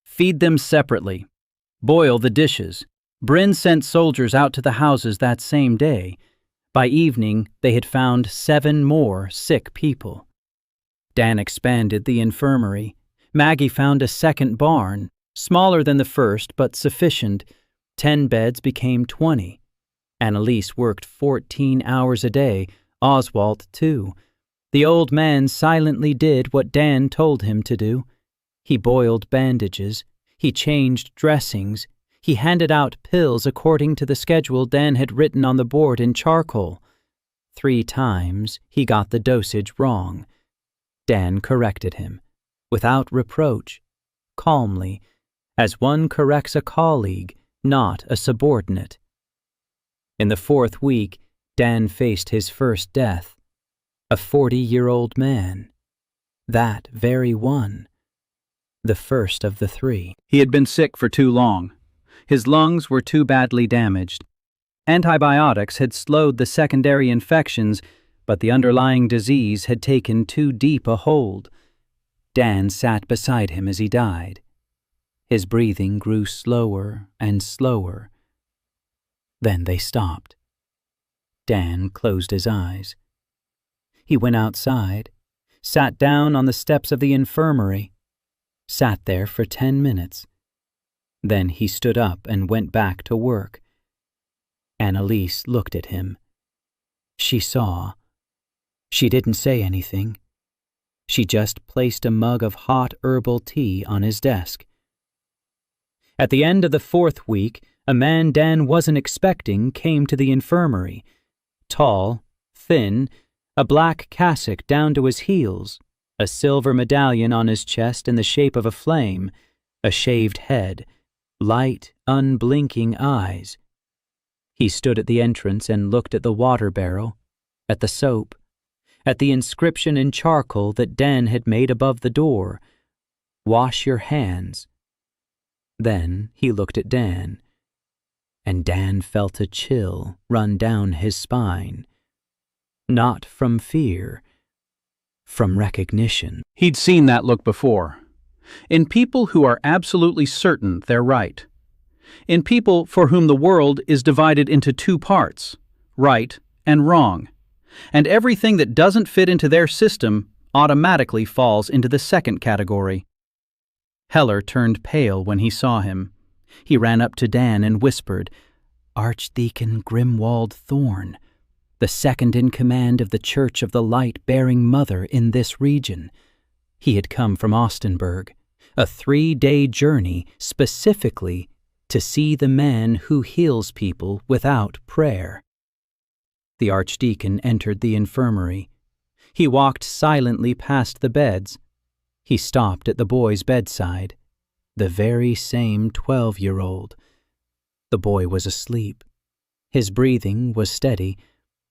Feed them separately. Boil the dishes." Bryn sent soldiers out to the houses that same day. By evening, they had found 7 more sick people. Dan expanded the infirmary. Maggie found a second barn, smaller than the first but sufficient. 10 beds became 20. Annalise worked 14 hours a day, Oswald too. The old man silently did what Dan told him to do. He boiled bandages. He changed dressings. He handed out pills according to the schedule Dan had written on the board in charcoal. 3 times he got the dosage wrong. Dan corrected him, without reproach, calmly, as one corrects a colleague, not a subordinate. In the 4th week, Dan faced his first death. A 40-year-old man. That very one. The first of the 3. He had been sick for too long. His lungs were too badly damaged. Antibiotics had slowed the secondary infections, but the underlying disease had taken too deep a hold. Dan sat beside him as he died. His breathing grew slower and slower. Then they stopped. Dan closed his eyes. He went outside, sat down on the steps of the infirmary, sat there for 10 minutes. Then he stood up and went back to work. Annalise looked at him. She saw. She didn't say anything. She just placed a mug of hot herbal tea on his desk. At the end of the 4th week, a man Dan wasn't expecting came to the infirmary. Tall, thin, a black cassock down to his heels, a silver medallion on his chest in the shape of a flame, a shaved head, light, unblinking eyes. He stood at the entrance and looked at the water barrel, at the soap, at the inscription in charcoal that Dan had made above the door, "Wash your hands." Then he looked at Dan, and Dan felt a chill run down his spine. Not from fear, from recognition. He'd seen that look before. In people who are absolutely certain they're right. In people for whom the world is divided into two parts, right and wrong. And everything that doesn't fit into their system automatically falls into the second category. Heller turned pale when he saw him. He ran up to Dan and whispered, "Archdeacon Grimwald Thorne, the second in command of the Church of the Light-Bearing Mother in this region." He had come from Austenburg, a 3-day journey specifically to see the man who heals people without prayer. The archdeacon entered the infirmary. He walked silently past the beds. He stopped at the boy's bedside, the very same 12-year-old. The boy was asleep. His breathing was steady.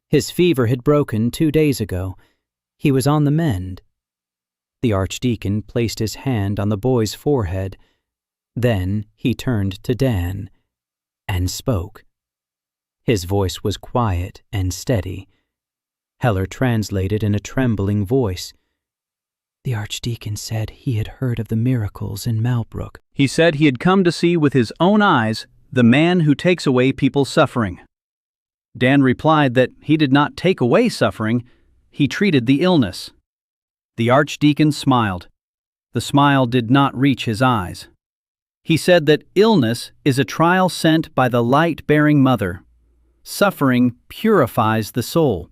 His fever had broken 2 days ago. He was on the mend. The archdeacon placed his hand on the boy's forehead. Then he turned to Dan and spoke. His voice was quiet and steady. Heller translated in a trembling voice. The archdeacon said he had heard of the miracles in Mellbrook. He said he had come to see with his own eyes the man who takes away people's suffering. Dan replied that he did not take away suffering, he treated the illness. The archdeacon smiled. The smile did not reach his eyes. He said that illness is a trial sent by the light-bearing mother. Suffering purifies the soul.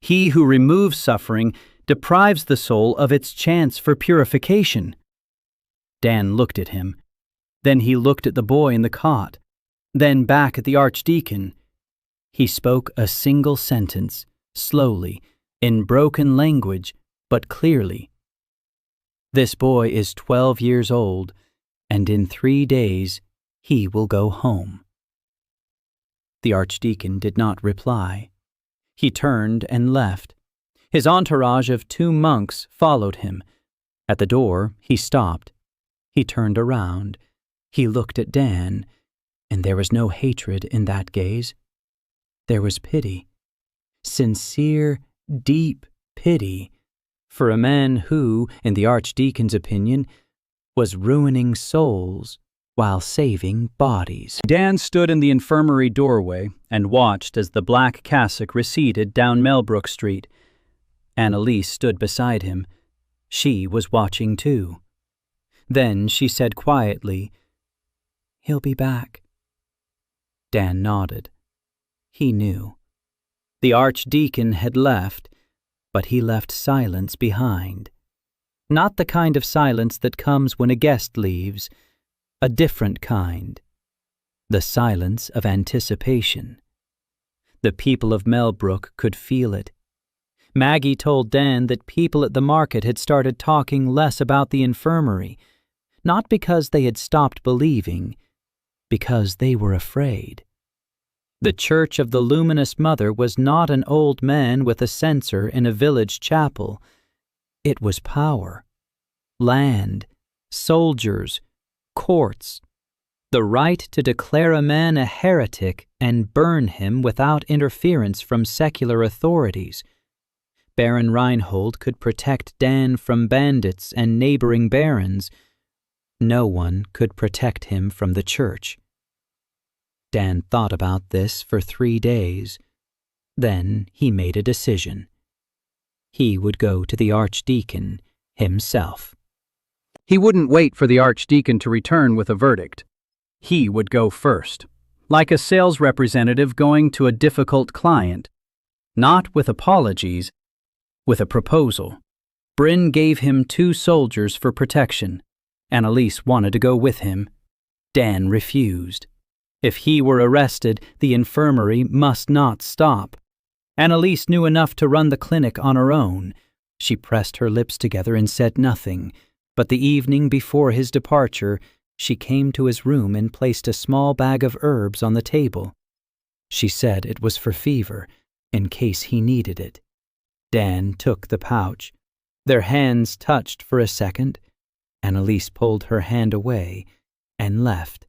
He who removes suffering deprives the soul of its chance for purification. Dan looked at him. Then he looked at the boy in the cot. Then back at the archdeacon. He spoke a single sentence, slowly, in broken language, but clearly. This boy is 12 years old, and in 3 days he will go home. The archdeacon did not reply. He turned and left. His entourage of 2 monks followed him. At the door, he stopped. He turned around. He looked at Dan, and there was no hatred in that gaze. There was pity. Sincere, deep pity for a man who, in the archdeacon's opinion, was ruining souls while saving bodies. Dan stood in the infirmary doorway and watched as the black cassock receded down Mellbrook Street. Annalise stood beside him. She was watching too. Then she said quietly, "He'll be back." Dan nodded. He knew. The archdeacon had left, but he left silence behind. Not the kind of silence that comes when a guest leaves, a different kind. The silence of anticipation. The people of Mellbrook could feel it. Maggie told Dan that people at the market had started talking less about the infirmary, not because they had stopped believing, because they were afraid. The Church of the Luminous Mother was not an old man with a censer in a village chapel. It was power, land, soldiers, courts, the right to declare a man a heretic and burn him without interference from secular authorities. Baron Reinhold could protect Dan from bandits and neighboring barons. No one could protect him from the church. Dan thought about this for 3 days. Then he made a decision. He would go to the archdeacon himself. He wouldn't wait for the archdeacon to return with a verdict. He would go first, like a sales representative going to a difficult client. Not with apologies, with a proposal. Bryn gave him 2 soldiers for protection. Annalise wanted to go with him. Dan refused. If he were arrested, the infirmary must not stop. Annalise knew enough to run the clinic on her own. She pressed her lips together and said nothing, but the evening before his departure, she came to his room and placed a small bag of herbs on the table. She said it was for fever, in case he needed it. Dan took the pouch. Their hands touched for a second. Annalise pulled her hand away and left.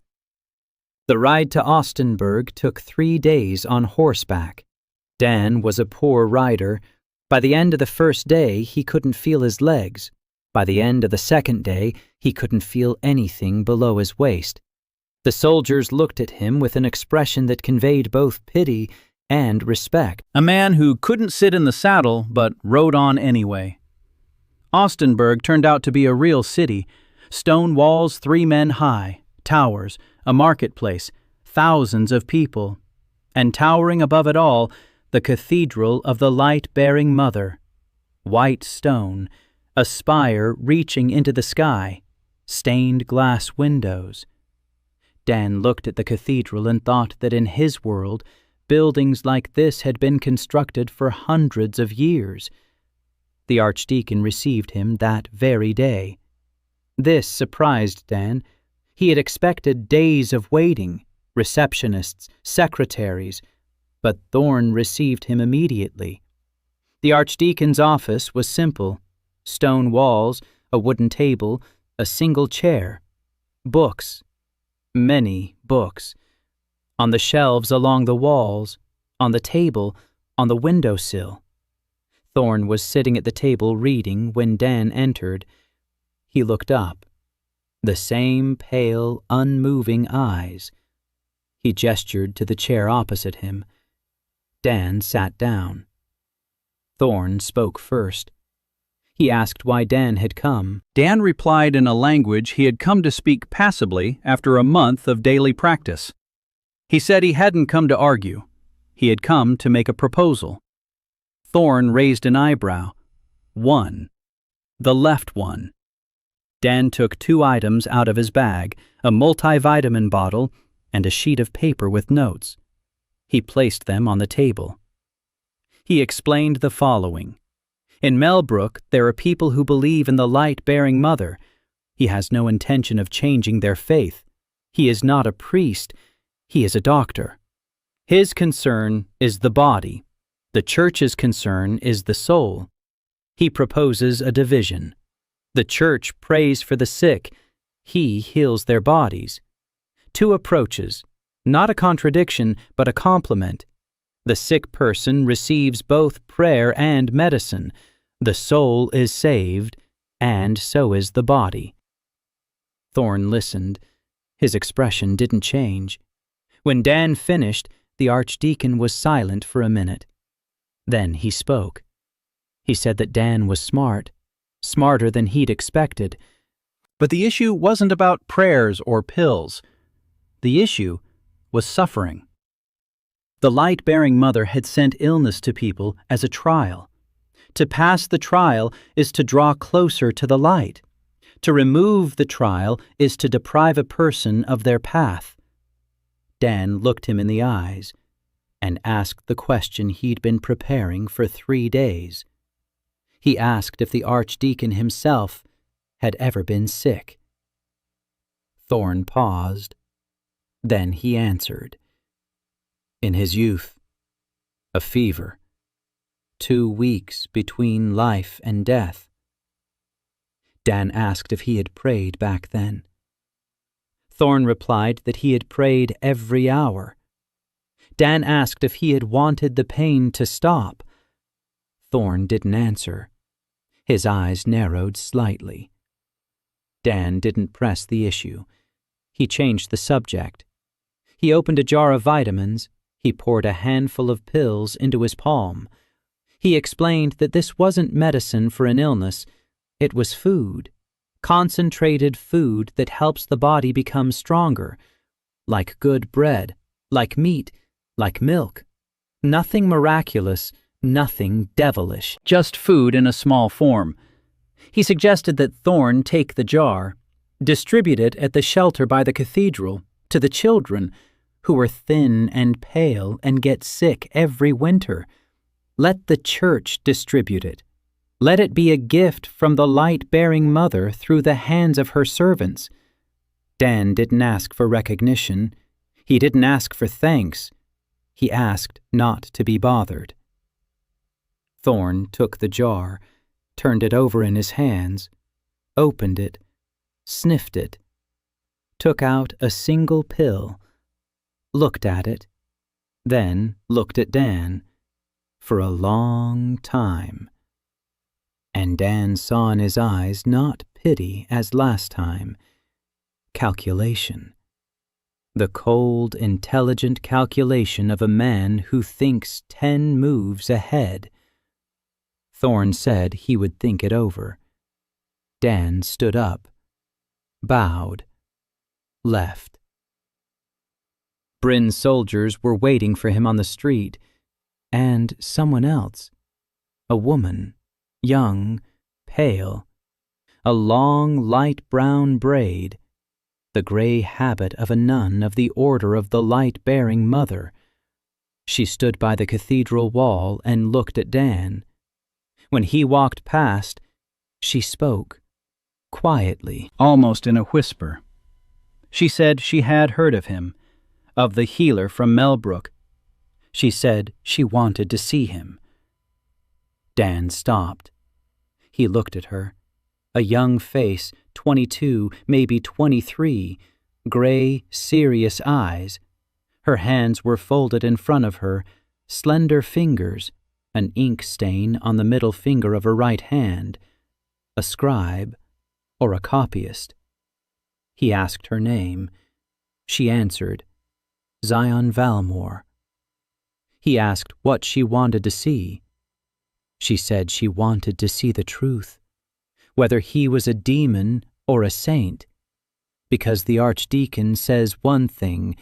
The ride to Austenburg took 3 days on horseback. Dan was a poor rider. By the end of the first day, he couldn't feel his legs. By the end of the second day, he couldn't feel anything below his waist. The soldiers looked at him with an expression that conveyed both pity and respect. A man who couldn't sit in the saddle but rode on anyway. Austenburg turned out to be a real city. Stone walls 3 men high, towers, a marketplace, thousands of people. And towering above it all, the Cathedral of the Light-Bearing Mother. White stone, a spire reaching into the sky, stained glass windows. Dan looked at the cathedral and thought that in his world, buildings like this had been constructed for hundreds of years. The archdeacon received him that very day. This surprised Dan. He had expected days of waiting, receptionists, secretaries, but Thorne received him immediately. The archdeacon's office was simple: stone walls, a wooden table, a single chair, books, many books, on the shelves along the walls, on the table, on the windowsill. Thorne was sitting at the table reading when Dan entered. He looked up. The same pale, unmoving eyes. He gestured to the chair opposite him. Dan sat down. Thorne spoke first. He asked why Dan had come. Dan replied in a language he had come to speak passably after a month of daily practice. He said he hadn't come to argue. He had come to make a proposal. Thorne raised an eyebrow. One. The left one. Dan took 2 items out of his bag, a multivitamin bottle and a sheet of paper with notes. He placed them on the table. He explained the following. In Mellbrook, there are people who believe in the light-bearing mother. He has no intention of changing their faith. He is not a priest. He is a doctor. His concern is the body. The church's concern is the soul. He proposes a division. The church prays for the sick. He heals their bodies. 2 approaches, not a contradiction, but a complement. The sick person receives both prayer and medicine. The soul is saved, and so is the body. Thorne listened. His expression didn't change. When Dan finished, the archdeacon was silent for a minute. Then he spoke. He said that Dan was smart, smarter than he'd expected. But the issue wasn't about prayers or pills. The issue was suffering. The light-bearing mother had sent illness to people as a trial. To pass the trial is to draw closer to the light. To remove the trial is to deprive a person of their path. Dan looked him in the eyes and asked the question he'd been preparing for 3 days. He asked if the archdeacon himself had ever been sick. Thorne paused. Then he answered. In his youth, a fever. 2 weeks between life and death. Dan asked if he had prayed back then. Thorne replied that he had prayed every hour. Dan asked if he had wanted the pain to stop. Thorne didn't answer. His eyes narrowed slightly. Dan didn't press the issue. He changed the subject. He opened a jar of vitamins. He poured a handful of pills into his palm. He explained that this wasn't medicine for an illness. It was food. Concentrated food that helps the body become stronger. Like good bread, like meat, like milk. Nothing miraculous, nothing devilish. Just food in a small form. He suggested that Thorne take the jar. Distribute it at the shelter by the cathedral to the children who are thin and pale and get sick every winter. Let the church distribute it. Let it be a gift from the light-bearing mother through the hands of her servants. Dan didn't ask for recognition. He didn't ask for thanks. He asked not to be bothered. Thorne took the jar, turned it over in his hands, opened it, sniffed it, took out a single pill, looked at it, then looked at Dan for a long time. And Dan saw in his eyes not pity as last time, calculation. The cold, intelligent calculation of a man who thinks 10 moves ahead. Thorne said he would think it over. Dan stood up, bowed, left. Bryn's soldiers were waiting for him on the street, and someone else, a woman, young, pale, a long light brown braid, the gray habit of a nun of the Order of the Light-Bearing Mother. She stood by the cathedral wall and looked at Dan. When he walked past, she spoke, quietly, almost in a whisper. She said she had heard of him, of the healer from Mellbrook. She said she wanted to see him. Dan stopped. He looked at her. A young face, 22, maybe 23, gray, serious eyes. Her hands were folded in front of her, slender fingers, an ink stain on the middle finger of her right hand. A scribe or a copyist. He asked her name. She answered, Zion Valmore. He asked what she wanted to see. She said she wanted to see the truth, whether he was a demon or a saint, because the archdeacon says one thing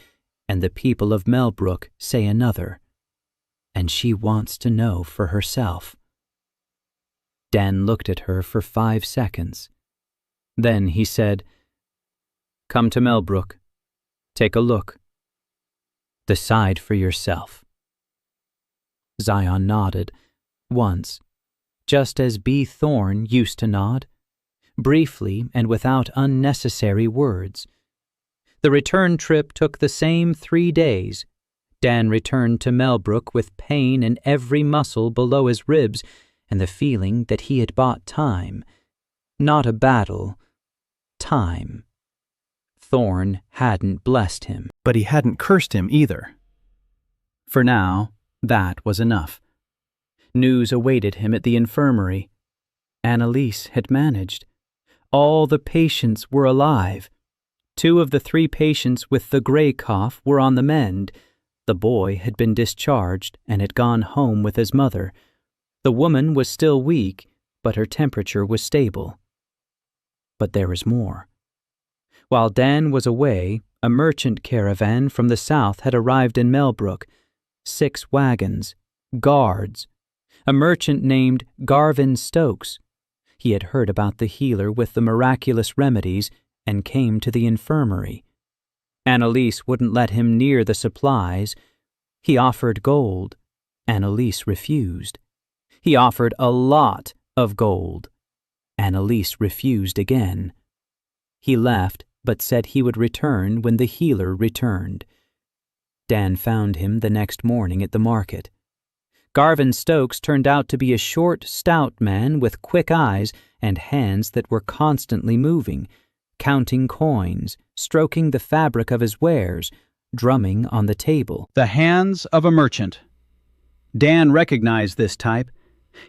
and the people of Mellbrook say another, and she wants to know for herself. Dan looked at her for 5 seconds. Then he said, "Come to Mellbrook. Take a look. Decide for yourself." Zion nodded, once, just as B. Thorne used to nod, briefly and without unnecessary words. The return trip took the same 3 days. Dan returned to Mellbrook with pain in every muscle below his ribs and the feeling that he had bought time. Not a battle, time. Thorne hadn't blessed him. But he hadn't cursed him either. For now, that was enough. News awaited him at the infirmary. Annalise had managed. All the patients were alive. 2 of the 3 patients with the gray cough were on the mend. The boy had been discharged and had gone home with his mother. The woman was still weak, but her temperature was stable. But there was more. While Dan was away, a merchant caravan from the south had arrived in Mellbrook. 6 wagons, guards. A merchant named Garvin Stokes. He had heard about the healer with the miraculous remedies and came to the infirmary. Annalise wouldn't let him near the supplies. He offered gold. Annalise refused. He offered a lot of gold. Annalise refused again. He left, but said he would return when the healer returned. Dan found him the next morning at the market. Garvin Stokes turned out to be a short, stout man with quick eyes and hands that were constantly moving, counting coins, stroking the fabric of his wares, drumming on the table. The hands of a merchant. Dan recognized this type.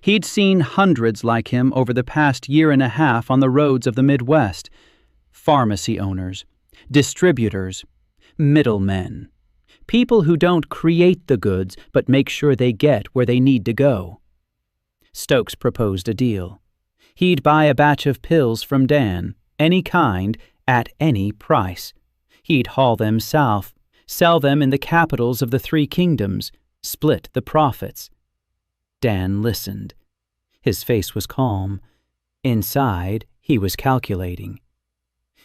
He'd seen hundreds like him over the past 1.5 years on the roads of the Midwest. Pharmacy owners, distributors, middlemen. People who don't create the goods but make sure they get where they need to go. Stokes proposed a deal. He'd buy a batch of pills from Dan, any kind, at any price. He'd haul them south, sell them in the capitals of the 3 kingdoms, split the profits. Dan listened. His face was calm. Inside, he was calculating.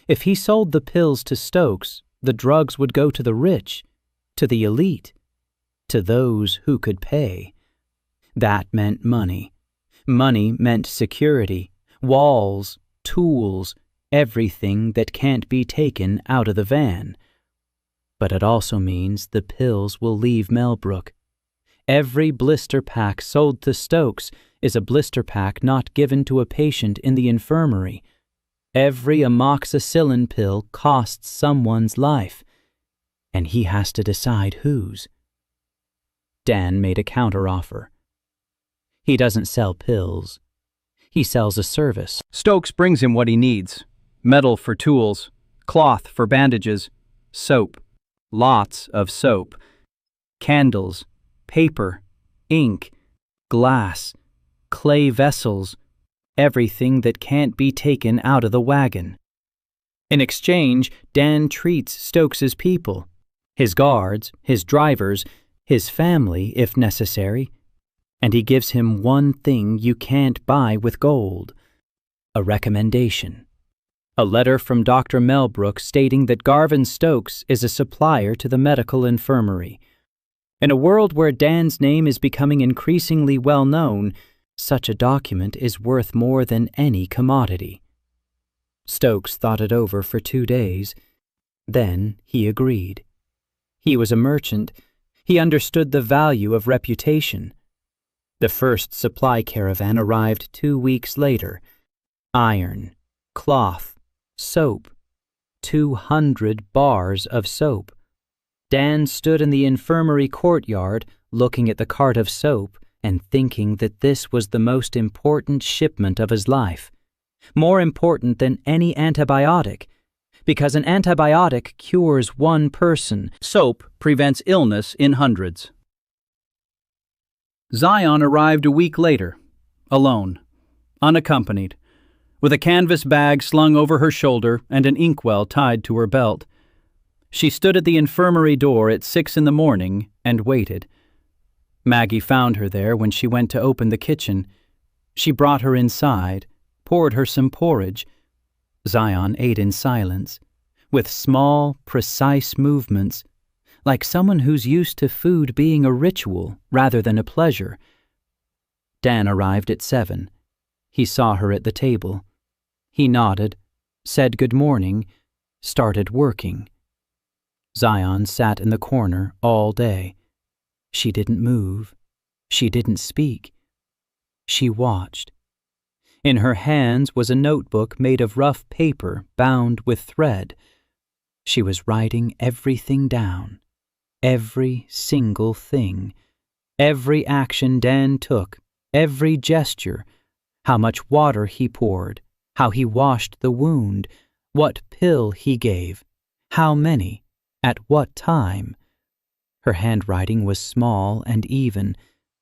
If he sold the pills to Stokes, the drugs would go to the rich, to the elite, to those who could pay. That meant money. Money meant security, walls, tools, everything that can't be taken out of the van. But it also means the pills will leave Mellbrook. Every blister pack sold to Stokes is a blister pack not given to a patient in the infirmary. Every amoxicillin pill costs someone's life, and he has to decide whose. Dan made a counteroffer. He doesn't sell pills. He sells a service. Stokes brings him what he needs: metal for tools, cloth for bandages, soap, lots of soap, candles, paper, ink, glass, clay vessels, everything that can't be taken out of the wagon. In exchange, Dan treats Stokes's people, his guards, his drivers, his family if necessary, and he gives him one thing you can't buy with gold: a recommendation. A letter from Dr. Mellbrook stating that Garvin Stokes is a supplier to the medical infirmary. In a world where Dan's name is becoming increasingly well known, such a document is worth more than any commodity. Stokes thought it over for 2 days. Then he agreed. He was a merchant. He understood the value of reputation. The first supply caravan arrived 2 weeks later. Iron, cloth, soap, 200 bars of soap. Dan stood in the infirmary courtyard looking at the cart of soap and thinking that this was the most important shipment of his life. More important than any antibiotic, because an antibiotic cures one person. Soap prevents illness in hundreds. Zion arrived a week later, alone, unaccompanied, with a canvas bag slung over her shoulder and an inkwell tied to her belt. She stood at the infirmary door at 6 a.m. and waited. Maggie found her there when she went to open the kitchen. She brought her inside, poured her some porridge. Zion ate in silence, with small, precise movements, like someone who's used to food being a ritual rather than a pleasure. Dan arrived at 7. He saw her at the table. He nodded, said good morning, started working. Zion sat in the corner all day. She didn't move. She didn't speak. She watched. In her hands was a notebook made of rough paper bound with thread. She was writing everything down. Every single thing. Every action Dan took. Every gesture. How much water he poured. How he washed the wound. What pill he gave. How many. At what time. Her handwriting was small and even,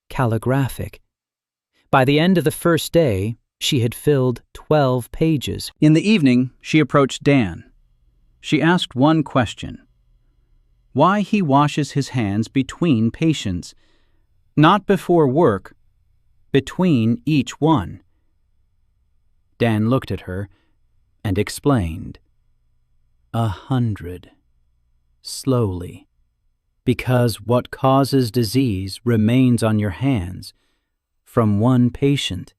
calligraphic. By the end of the first day, she had filled 12 pages. In the evening, she approached Dan. She asked one question: why he washes his hands between patients, not before work, between each one. Dan looked at her and explained. 100. Slowly. Because what causes disease remains on your hands, from one patient.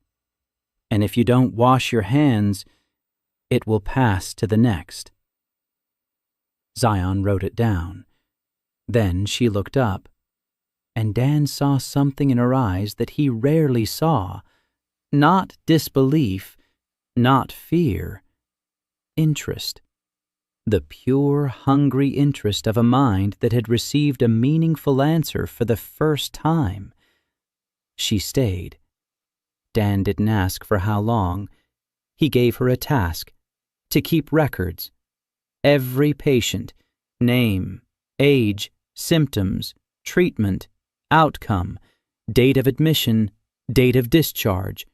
And if you don't wash your hands, it will pass to the next. Zion wrote it down. Then she looked up, and Dan saw something in her eyes that he rarely saw. Not disbelief, not fear. Interest. The pure, hungry interest of a mind that had received a meaningful answer for the first time. She stayed. Dan didn't ask for how long. He gave her a task, to keep records. Every patient, name, age, symptoms, treatment, outcome, date of admission, date of discharge.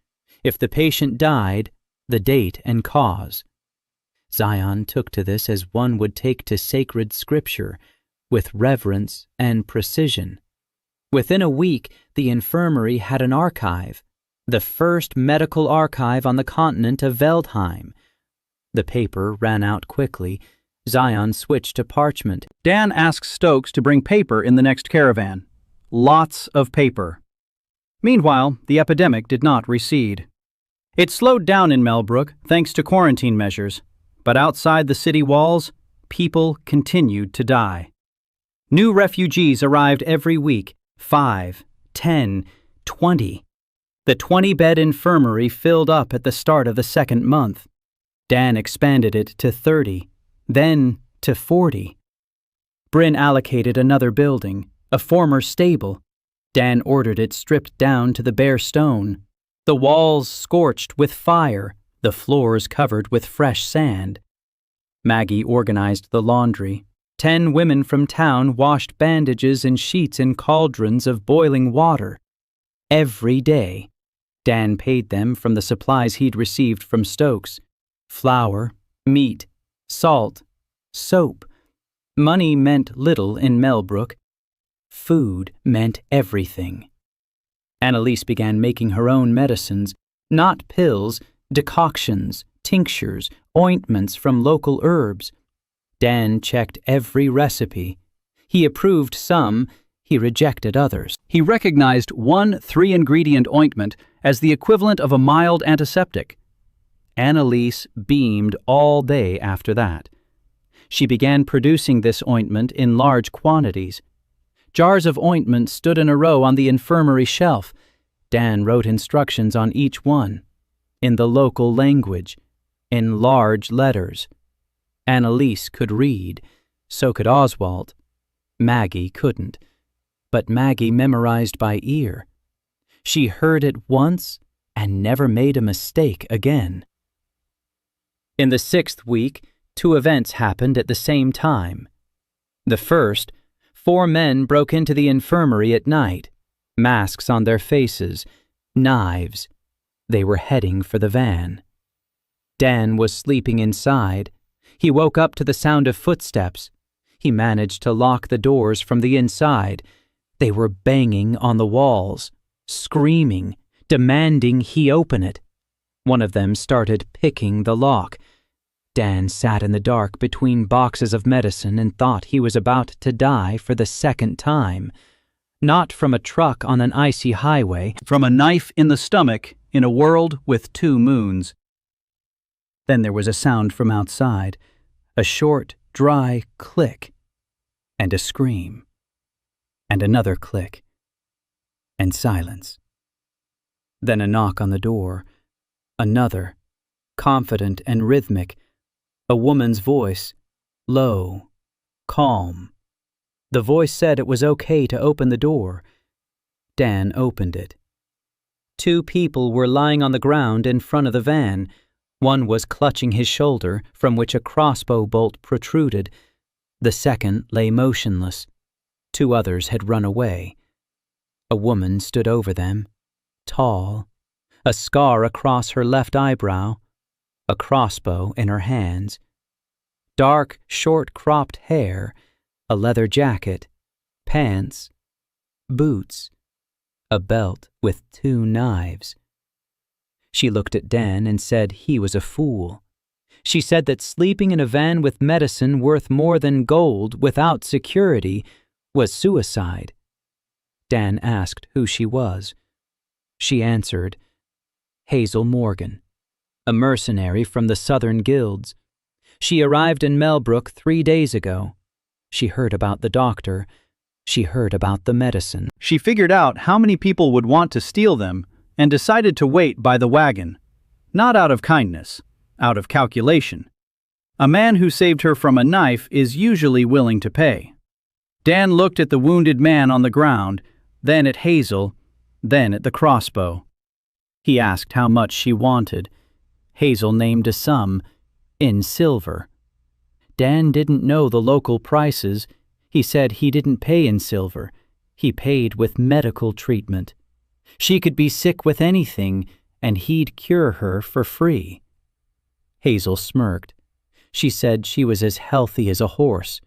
If the patient died, the date and cause. Zion took to this as one would take to sacred scripture, with reverence and precision. Within a week, the infirmary had an archive, the first medical archive on the continent of Veldheim. The paper ran out quickly. Zion switched to parchment. Dan asked Stokes to bring paper in the next caravan. Lots of paper. Meanwhile, the epidemic did not recede. It slowed down in Mellbrook thanks to quarantine measures, but outside the city walls, people continued to die. New refugees arrived every week, 5, 10, 20. The 20-bed infirmary filled up at the start of the second month. Dan expanded it to 30, then to 40. Bryn allocated another building, a former stable. Dan ordered it stripped down to the bare stone, the walls scorched with fire, the floors covered with fresh sand. Maggie organized the laundry. 10 women from town washed bandages and sheets in cauldrons of boiling water. Every day. Dan paid them from the supplies he'd received from Stokes. Flour, meat, salt, soap. Money meant little in Mellbrook. Food meant everything. Annalise began making her own medicines, not pills, decoctions, tinctures, ointments from local herbs. Dan checked every recipe. He approved some, he rejected others. He recognized one 3-ingredient ointment as the equivalent of a mild antiseptic. Annalise beamed all day after that. She began producing this ointment in large quantities. Jars of ointment stood in a row on the infirmary shelf. Dan wrote instructions on each one, in the local language, in large letters. Annalise could read, so could Oswald. Maggie couldn't, but Maggie memorized by ear. She heard it once and never made a mistake again. In the 6th week, 2 events happened at the same time. The first, 4 men broke into the infirmary at night, masks on their faces, knives. They were heading for the van. Dan was sleeping inside. He woke up to the sound of footsteps. He managed to lock the doors from the inside. They were banging on the walls, screaming, demanding he open it. One of them started picking the lock. Dan sat in the dark between boxes of medicine and thought he was about to die for the 2nd time. Not from a truck on an icy highway, From a knife in the stomach in a world with 2 moons. Then there was a sound from outside, a short, dry click, and a scream, and another click, and silence. Then a knock on the door, another, confident and rhythmic, a woman's voice, low, calm. The voice said it was okay to open the door. Dan opened it. 2 people were lying on the ground in front of the van. One was clutching his shoulder, from which a crossbow bolt protruded. The second lay motionless. 2 others had run away. A woman stood over them, tall, a scar across her left eyebrow, a crossbow in her hands. Dark, short-cropped hair, a leather jacket, pants, boots, a belt with 2 knives. She looked at Dan and said he was a fool. She said that sleeping in a van with medicine worth more than gold without security was suicide. Dan asked who she was. She answered, Hazel Morgan, a mercenary from the Southern Guilds. She arrived in Mellbrook 3 days ago. She heard about the doctor. She heard about the medicine. She figured out how many people would want to steal them and decided to wait by the wagon. Not out of kindness, out of calculation. A man who saved her from a knife is usually willing to pay. Dan looked at the wounded man on the ground, then at Hazel, then at the crossbow. He asked how much she wanted. Hazel named a sum, in silver. Dan didn't know the local prices. He said he didn't pay in silver. He paid with medical treatment. She could be sick with anything, and he'd cure her for free. Hazel smirked. She said she was as healthy as a horse.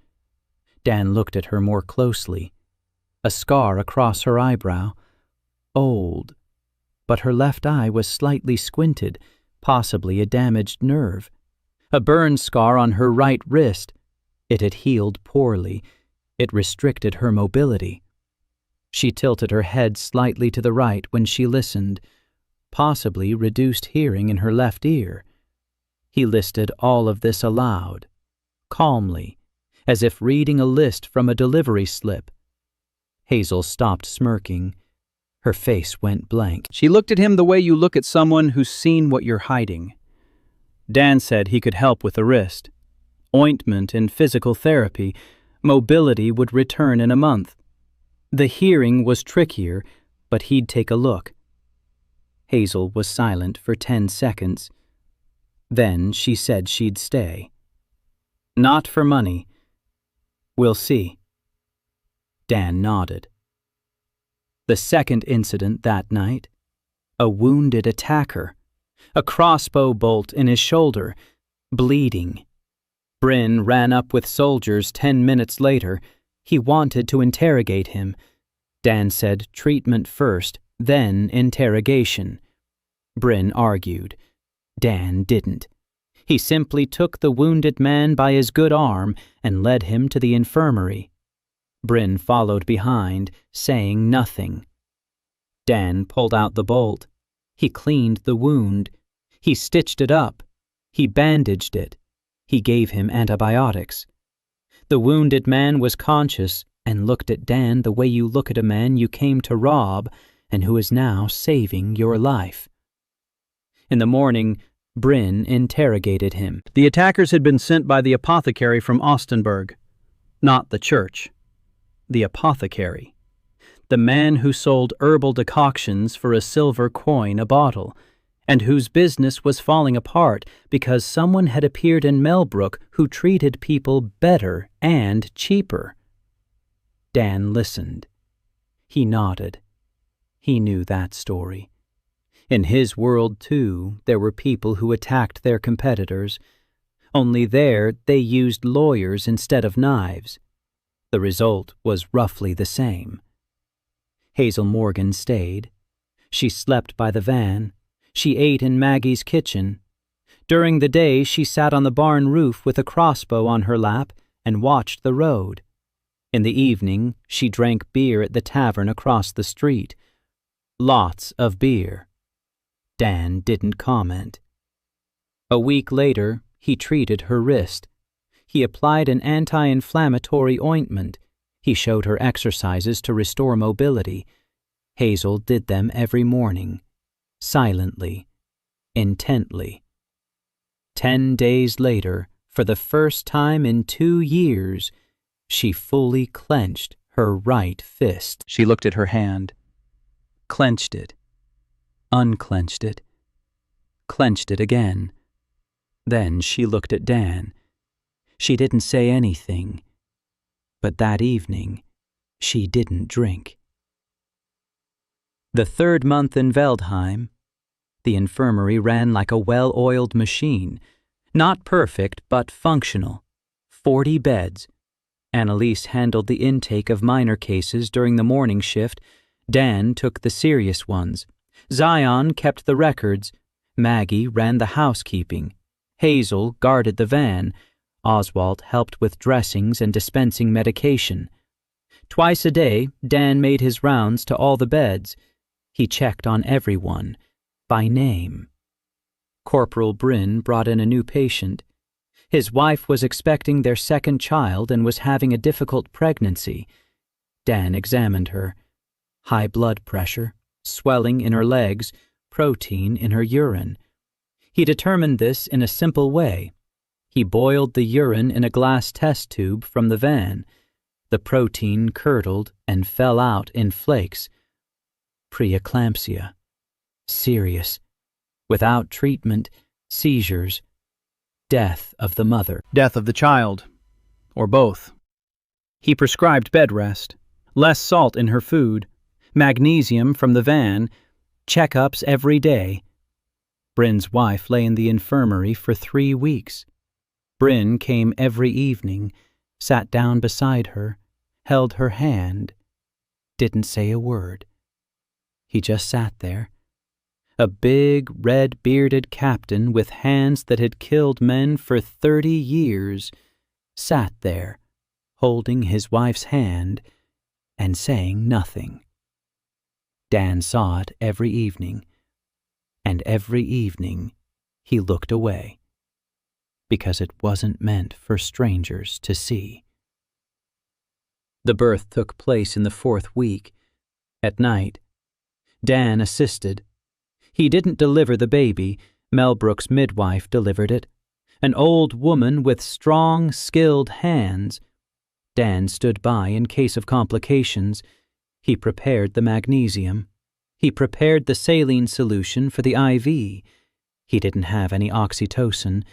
Dan looked at her more closely. A scar across her eyebrow. Old. But her left eye was slightly squinted, possibly a damaged nerve. A burn scar on her right wrist. It had healed poorly. It restricted her mobility. She tilted her head slightly to the right when she listened, possibly reduced hearing in her left ear. He listed all of this aloud, calmly, as if reading a list from a delivery slip. Hazel stopped smirking. Her face went blank. She looked at him the way you look at someone who's seen what you're hiding. Dan said he could help with the wrist. Ointment and physical therapy. Mobility would return in a month. The hearing was trickier, but he'd take a look. Hazel was silent for 10 seconds. Then she said she'd stay. Not for money. We'll see. Dan nodded. The second incident that night. A wounded attacker. A crossbow bolt in his shoulder. Bleeding. Bryn ran up with soldiers 10 minutes later. He wanted to interrogate him. Dan said treatment first, then interrogation. Bryn argued. Dan didn't. He simply took the wounded man by his good arm and led him to the infirmary. Bryn followed behind, saying nothing. Dan pulled out the bolt. He cleaned the wound. He stitched it up. He bandaged it. He gave him antibiotics. The wounded man was conscious and looked at Dan the way you look at a man you came to rob and who is now saving your life. In the morning, Bryn interrogated him. The attackers had been sent by the apothecary from Austenburg. Not the church. The apothecary. The man who sold herbal decoctions for a silver coin a bottle, and whose business was falling apart because someone had appeared in Mellbrook who treated people better and cheaper. Dan listened. He nodded. He knew that story. In his world, too, there were people who attacked their competitors. Only there they used lawyers instead of knives. The result was roughly the same. Hazel Morgan stayed. She slept by the van. She ate in Maggie's kitchen. During the day, she sat on the barn roof with a crossbow on her lap and watched the road. In the evening, she drank beer at the tavern across the street. Lots of beer. Dan didn't comment. A week later, he treated her wrist. He applied an anti-inflammatory ointment. He showed her exercises to restore mobility. Hazel did them every morning. Silently, intently. 10 days later, for the first time in 2 years, she fully clenched her right fist. She looked at her hand, clenched it, unclenched it, clenched it again. Then she looked at Dan. She didn't say anything, but that evening, she didn't drink. The 3rd month in Veldheim, the infirmary ran like a well-oiled machine. Not perfect, but functional. 40 beds. Annalise handled the intake of minor cases during the morning shift. Dan took the serious ones. Zion kept the records. Maggie ran the housekeeping. Hazel guarded the van. Oswald helped with dressings and dispensing medication. Twice a day, Dan made his rounds to all the beds. He checked on everyone, by name. Corporal Bryn brought in a new patient. His wife was expecting their 2nd child and was having a difficult pregnancy. Dan examined her. High blood pressure, swelling in her legs, protein in her urine. He determined this in a simple way. He boiled the urine in a glass test tube from the van. The protein curdled and fell out in flakes. Preeclampsia. Serious. Without treatment, seizures. Death of the mother. Death of the child. Or both. He prescribed bed rest, less salt in her food, magnesium from the van, checkups every day. Bryn's wife lay in the infirmary for 3 weeks. Bryn came every evening, sat down beside her, held her hand, didn't say a word. He just sat there. A big, red-bearded captain with hands that had killed men for 30 years, sat there, holding his wife's hand and saying nothing. Dan saw it every evening, and every evening he looked away, because it wasn't meant for strangers to see. The birth took place in the 4th week, at night. Dan assisted. He didn't deliver the baby. Mellbrook's midwife delivered it, an old woman with strong, skilled hands. Dan stood by in case of complications. He prepared the magnesium. He prepared the saline solution for the IV. He didn't have any oxytocin,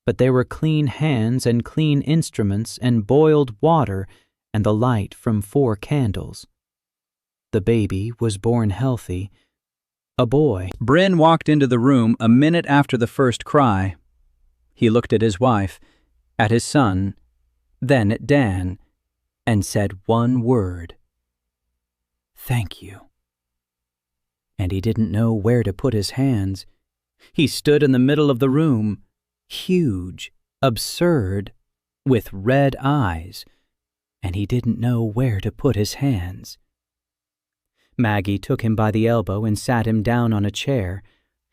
but there were clean hands and clean instruments and boiled water and the light from 4 candles. The baby was born healthy. A boy. Bryn walked into the room a minute after the first cry. He looked at his wife, at his son, then at Dan, and said one word. "Thank you." And he didn't know where to put his hands. He stood in the middle of the room, huge, absurd, with red eyes, and he didn't know where to put his hands. Maggie took him by the elbow and sat him down on a chair.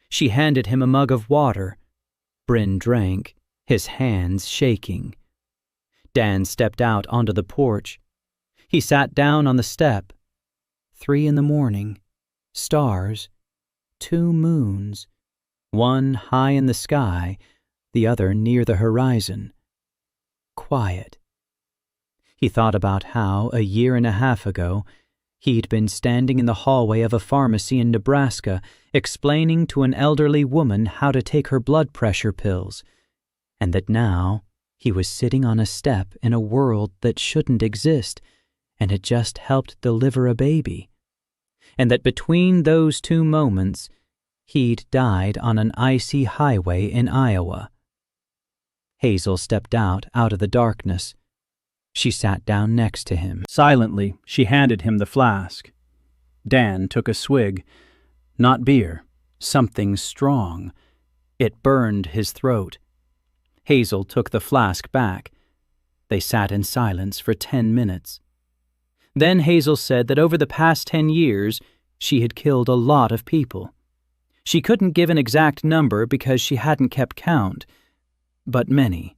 She handed him a mug of water. Bryn drank, his hands shaking. Dan stepped out onto the porch. He sat down on the step. 3 a.m, stars, 2 moons, one high in the sky, the other near the horizon. Quiet. He thought about how, 1.5 years ago, he'd been standing in the hallway of a pharmacy in Nebraska explaining to an elderly woman how to take her blood pressure pills, and that now he was sitting on a step in a world that shouldn't exist and had just helped deliver a baby, and that between those 2 moments he'd died on an icy highway in Iowa. Hazel stepped out of the darkness. She sat down next to him. Silently, she handed him the flask. Dan took a swig. Not beer, something strong. It burned his throat. Hazel took the flask back. They sat in silence for 10 minutes. Then Hazel said that over the past 10 years, she had killed a lot of people. She couldn't give an exact number because she hadn't kept count, but many.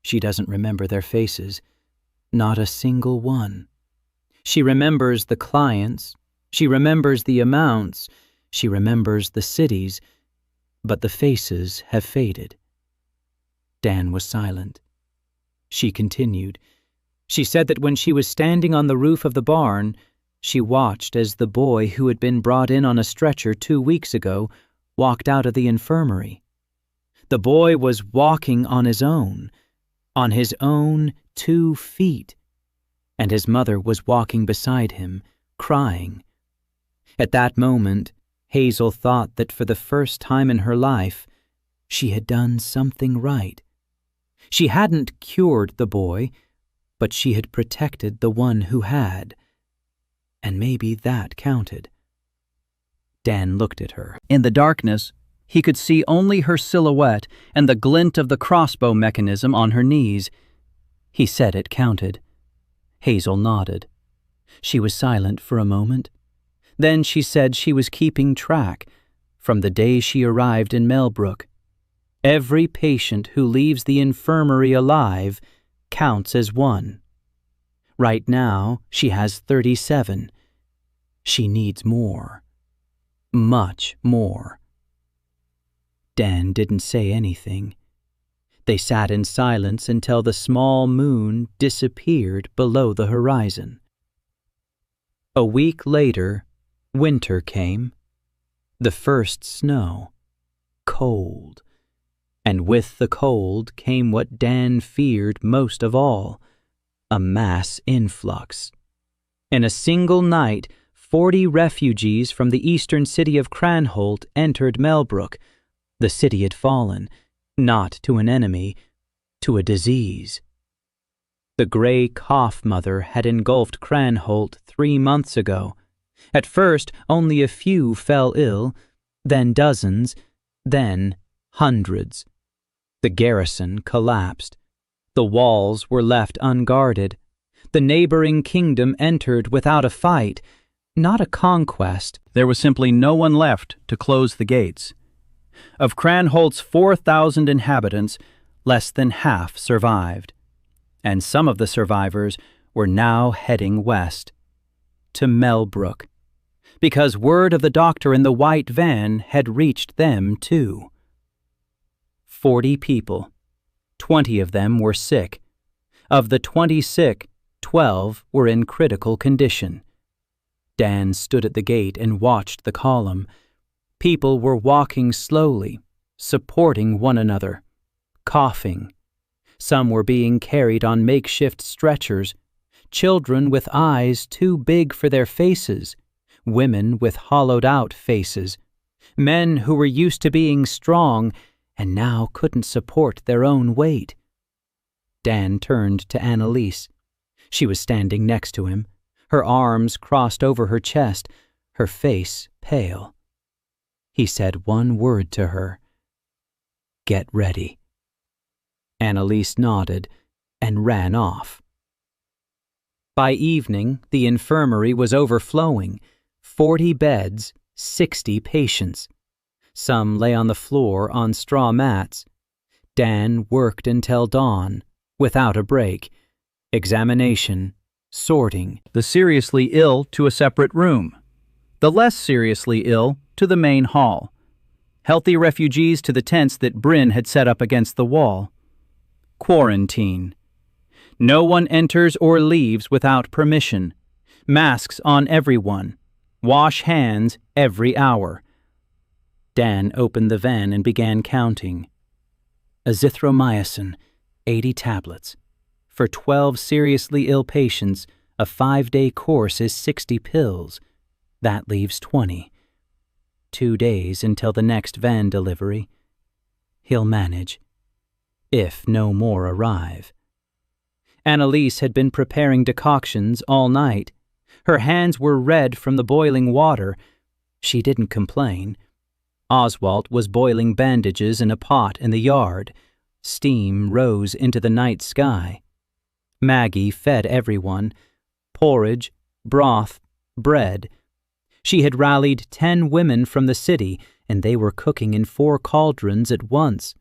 She doesn't remember their faces. Not a single one. She remembers the clients, she remembers the amounts, she remembers the cities, but the faces have faded. Dan was silent. She continued. She said that when she was standing on the roof of the barn, she watched as the boy who had been brought in on a stretcher 2 weeks ago walked out of the infirmary. The boy was walking on his own 2 feet, and his mother was walking beside him, crying. At that moment, Hazel thought that for the first time in her life, she had done something right. She hadn't cured the boy, but she had protected the one who had, and maybe that counted. Dan looked at her. In the darkness, he could see only her silhouette and the glint of the crossbow mechanism on her knees. He said it counted. Hazel nodded. She was silent for a moment. Then she said she was keeping track from the day she arrived in Mellbrook. Every patient who leaves the infirmary alive counts as 1. Right now, she has 37. She needs more. Much more. Dan didn't say anything. They sat in silence until the small moon disappeared below the horizon. A week later, winter came. The first snow. Cold. And with the cold came what Dan feared most of all, a mass influx. In a single night, 40 refugees from the eastern city of Cranholt entered Mellbrook. The city had fallen, not to an enemy, to a disease. The gray cough mother had engulfed Cranholt 3 months ago. At first, only a few fell ill, then dozens, then hundreds. The garrison collapsed. The walls were left unguarded. The neighboring kingdom entered without a fight, not a conquest. There was simply no one left to close the gates. Of Cranholt's 4,000 inhabitants, less than half survived. And some of the survivors were now heading west, to Mellbrook, because word of the doctor in the white van had reached them too. 40 people. 20 of them were sick. Of the 20 sick, 12 were in critical condition. Dan stood at the gate and watched the column. People were walking slowly, supporting one another, coughing. Some were being carried on makeshift stretchers, children with eyes too big for their faces, women with hollowed-out faces, men who were used to being strong and now couldn't support their own weight. Dan turned to Annalise. She was standing next to him, her arms crossed over her chest, her face pale. He said one word to her. "Get ready." Annalise nodded and ran off. By evening, the infirmary was overflowing. 40 beds, 60 patients. Some lay on the floor on straw mats. Dan worked until dawn, without a break. Examination, sorting. The seriously ill to a separate room. The less seriously ill to the main hall. Healthy refugees to the tents that Bryn had set up against the wall. Quarantine. No one enters or leaves without permission. Masks on everyone. Wash hands every hour. Dan opened the van and began counting. Azithromycin, 80 tablets. For 12 seriously ill patients, a 5-day course is 60 pills. That leaves 20. 2 days until the next van delivery. He'll manage, if no more arrive. Annalise had been preparing decoctions all night. Her hands were red from the boiling water. She didn't complain. Oswald was boiling bandages in a pot in the yard. Steam rose into the night sky. Maggie fed everyone. Porridge, broth, bread. She had rallied 10 women from the city, and they were cooking in 4 cauldrons at once.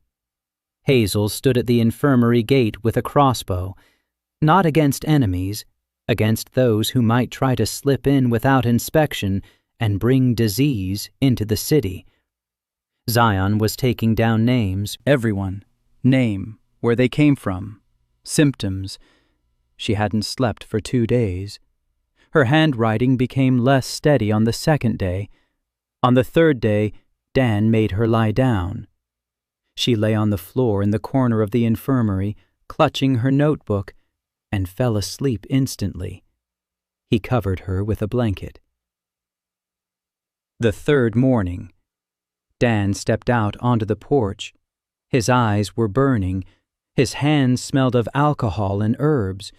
Hazel stood at the infirmary gate with a crossbow, not against enemies, against those who might try to slip in without inspection and bring disease into the city. Zion was taking down names. Everyone. Name, where they came from. Symptoms. She hadn't slept for 2 days. Her handwriting became less steady on the 2nd day. On the 3rd day, Dan made her lie down. She lay on the floor in the corner of the infirmary, clutching her notebook, and fell asleep instantly. He covered her with a blanket. The 3rd morning, Dan stepped out onto the porch. His eyes were burning. His hands smelled of alcohol and herbs.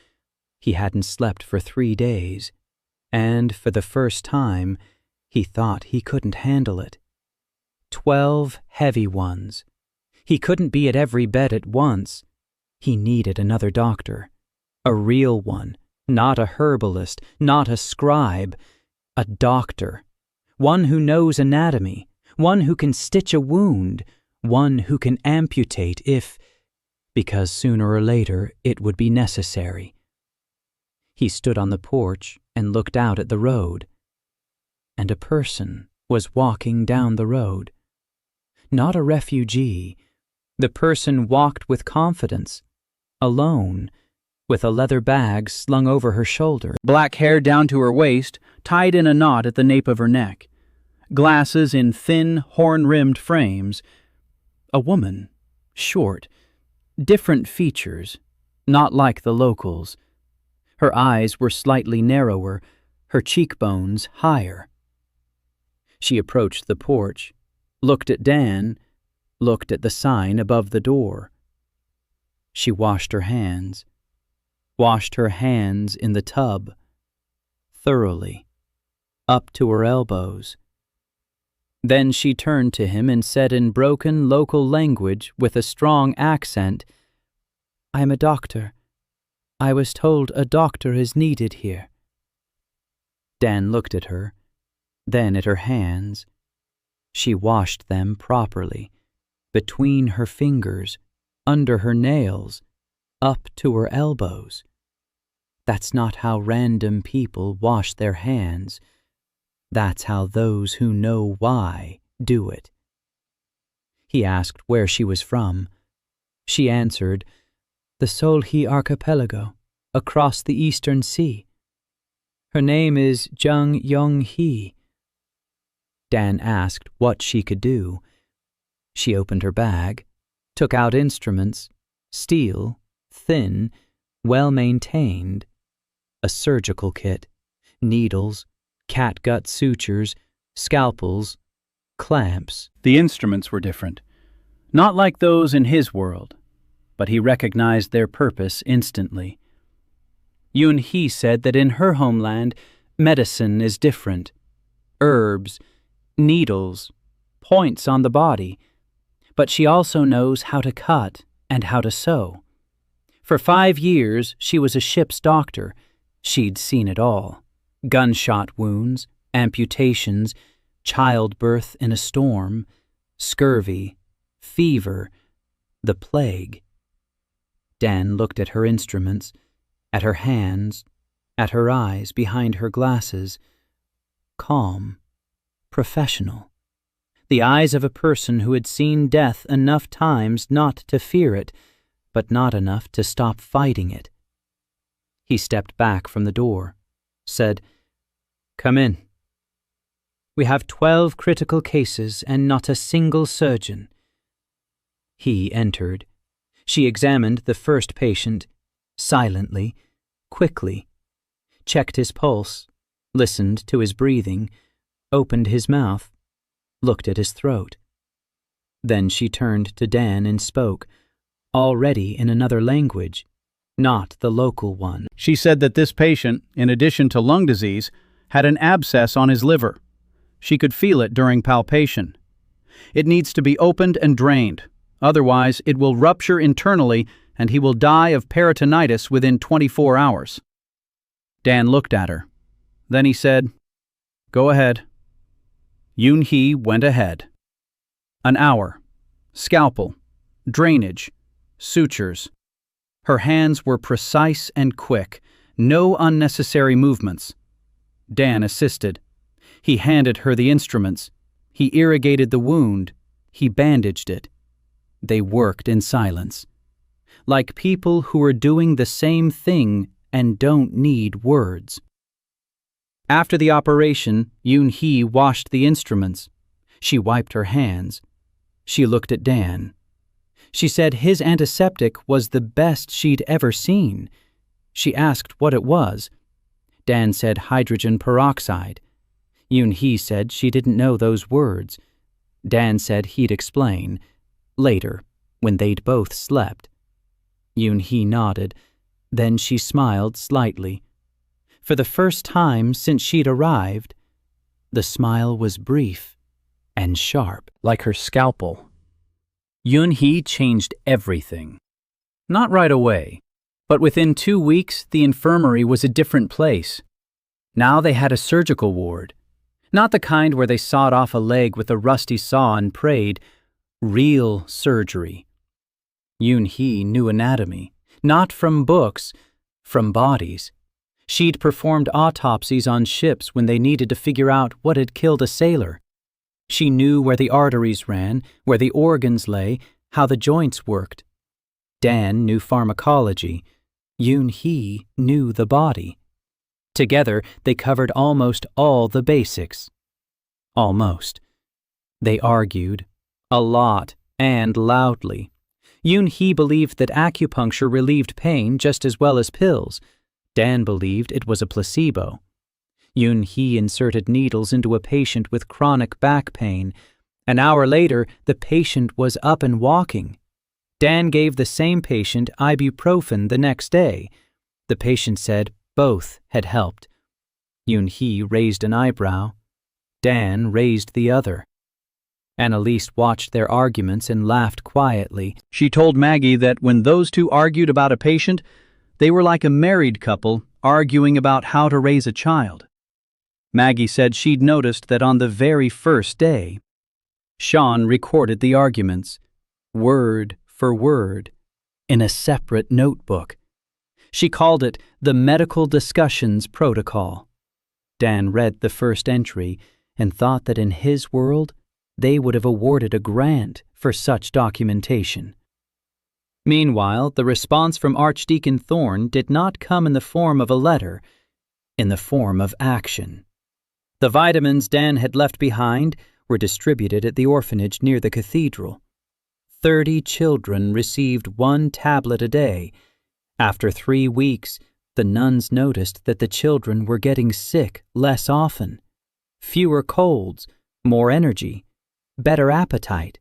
He hadn't slept for 3 days, and for the first time, he thought he couldn't handle it. 12 heavy ones. He couldn't be at every bed at once. He needed another doctor. A real one, not a herbalist, not a scribe. A doctor. One who knows anatomy. One who can stitch a wound. One who can amputate because sooner or later it would be necessary. He stood on the porch and looked out at the road. And a person was walking down the road. Not a refugee. The person walked with confidence, alone, with a leather bag slung over her shoulder. Black hair down to her waist, tied in a knot at the nape of her neck. Glasses in thin, horn-rimmed frames. A woman, short, different features, not like the locals. Her eyes were slightly narrower, her cheekbones higher. She approached the porch, looked at Dan, looked at the sign above the door. She washed her hands in the tub, thoroughly, up to her elbows. Then she turned to him and said in broken local language with a strong accent, "I'm a doctor. I was told a doctor is needed here." Dan looked at her, then at her hands. She washed them properly, between her fingers, under her nails, up to her elbows. That's not how random people wash their hands. That's how those who know why do it. He asked where she was from. She answered, "The Solhi Archipelago, across the Eastern Sea. Her name is Jung Yong Hee." Dan asked what she could do. She opened her bag, took out instruments, steel, thin, well-maintained, a surgical kit, needles, catgut sutures, scalpels, clamps. The instruments were different, not like those in his world, but he recognized their purpose instantly. Yun Hee said that in her homeland, medicine is different. Herbs, needles, points on the body. But she also knows how to cut and how to sew. For 5 years, she was a ship's doctor. She'd seen it all. Gunshot wounds, amputations, childbirth in a storm, scurvy, fever, the plague. Dan looked at her instruments, at her hands, at her eyes behind her glasses. Calm, professional. The eyes of a person who had seen death enough times not to fear it, but not enough to stop fighting it. He stepped back from the door, said, "Come in. We have 12 critical cases and not a single surgeon." He entered. She examined the first patient, silently, quickly, checked his pulse, listened to his breathing, opened his mouth, looked at his throat. Then she turned to Dan and spoke, already in another language, not the local one. She said that this patient, in addition to lung disease, had an abscess on his liver. She could feel it during palpation. It needs to be opened and drained. Otherwise, it will rupture internally and he will die of peritonitis within 24 hours. Dan looked at her. Then he said, "Go ahead." Yun Hee went ahead. An hour. Scalpel. Drainage. Sutures. Her hands were precise and quick. No unnecessary movements. Dan assisted. He handed her the instruments. He irrigated the wound. He bandaged it. They worked in silence, like people who are doing the same thing and don't need words. After the operation, Yun Hee washed the instruments. She wiped her hands. She looked at Dan. She said his antiseptic was the best she'd ever seen. She asked what it was. Dan said hydrogen peroxide. Yun Hee said she didn't know those words. Dan said he'd explain, later, when they'd both slept. Yun Hee nodded. Then she smiled slightly. For the first time since she'd arrived, the smile was brief and sharp, like her scalpel. Yun Hee changed everything. Not right away, but within 2 weeks the infirmary was a different place. Now they had a surgical ward. Not the kind where they sawed off a leg with a rusty saw and prayed. Real surgery. Yun Hee knew anatomy, not from books, from bodies. She'd performed autopsies on ships when they needed to figure out what had killed a sailor. She knew where the arteries ran, where the organs lay, how the joints worked. Dan knew pharmacology. Yun Hee knew the body. Together, they covered almost all the basics. Almost. They argued, a lot and loudly. Yun Hee believed that acupuncture relieved pain just as well as pills. Dan believed it was a placebo. Yun Hee inserted needles into a patient with chronic back pain. An hour later, the patient was up and walking. Dan gave the same patient ibuprofen the next day. The patient said both had helped. Yun Hee raised an eyebrow. Dan raised the other. Annalise watched their arguments and laughed quietly. She told Maggie that when those two argued about a patient, they were like a married couple arguing about how to raise a child. Maggie said she'd noticed that on the very first day, Sean recorded the arguments, word for word, in a separate notebook. She called it the Medical Discussions Protocol. Dan read the first entry and thought that in his world, they would have awarded a grant for such documentation. Meanwhile, the response from Archdeacon Thorne did not come in the form of a letter, in the form of action. The vitamins Dan had left behind were distributed at the orphanage near the cathedral. 30 children received 1 tablet a day. After 3 weeks, the nuns noticed that the children were getting sick less often. Fewer colds, more energy, better appetite.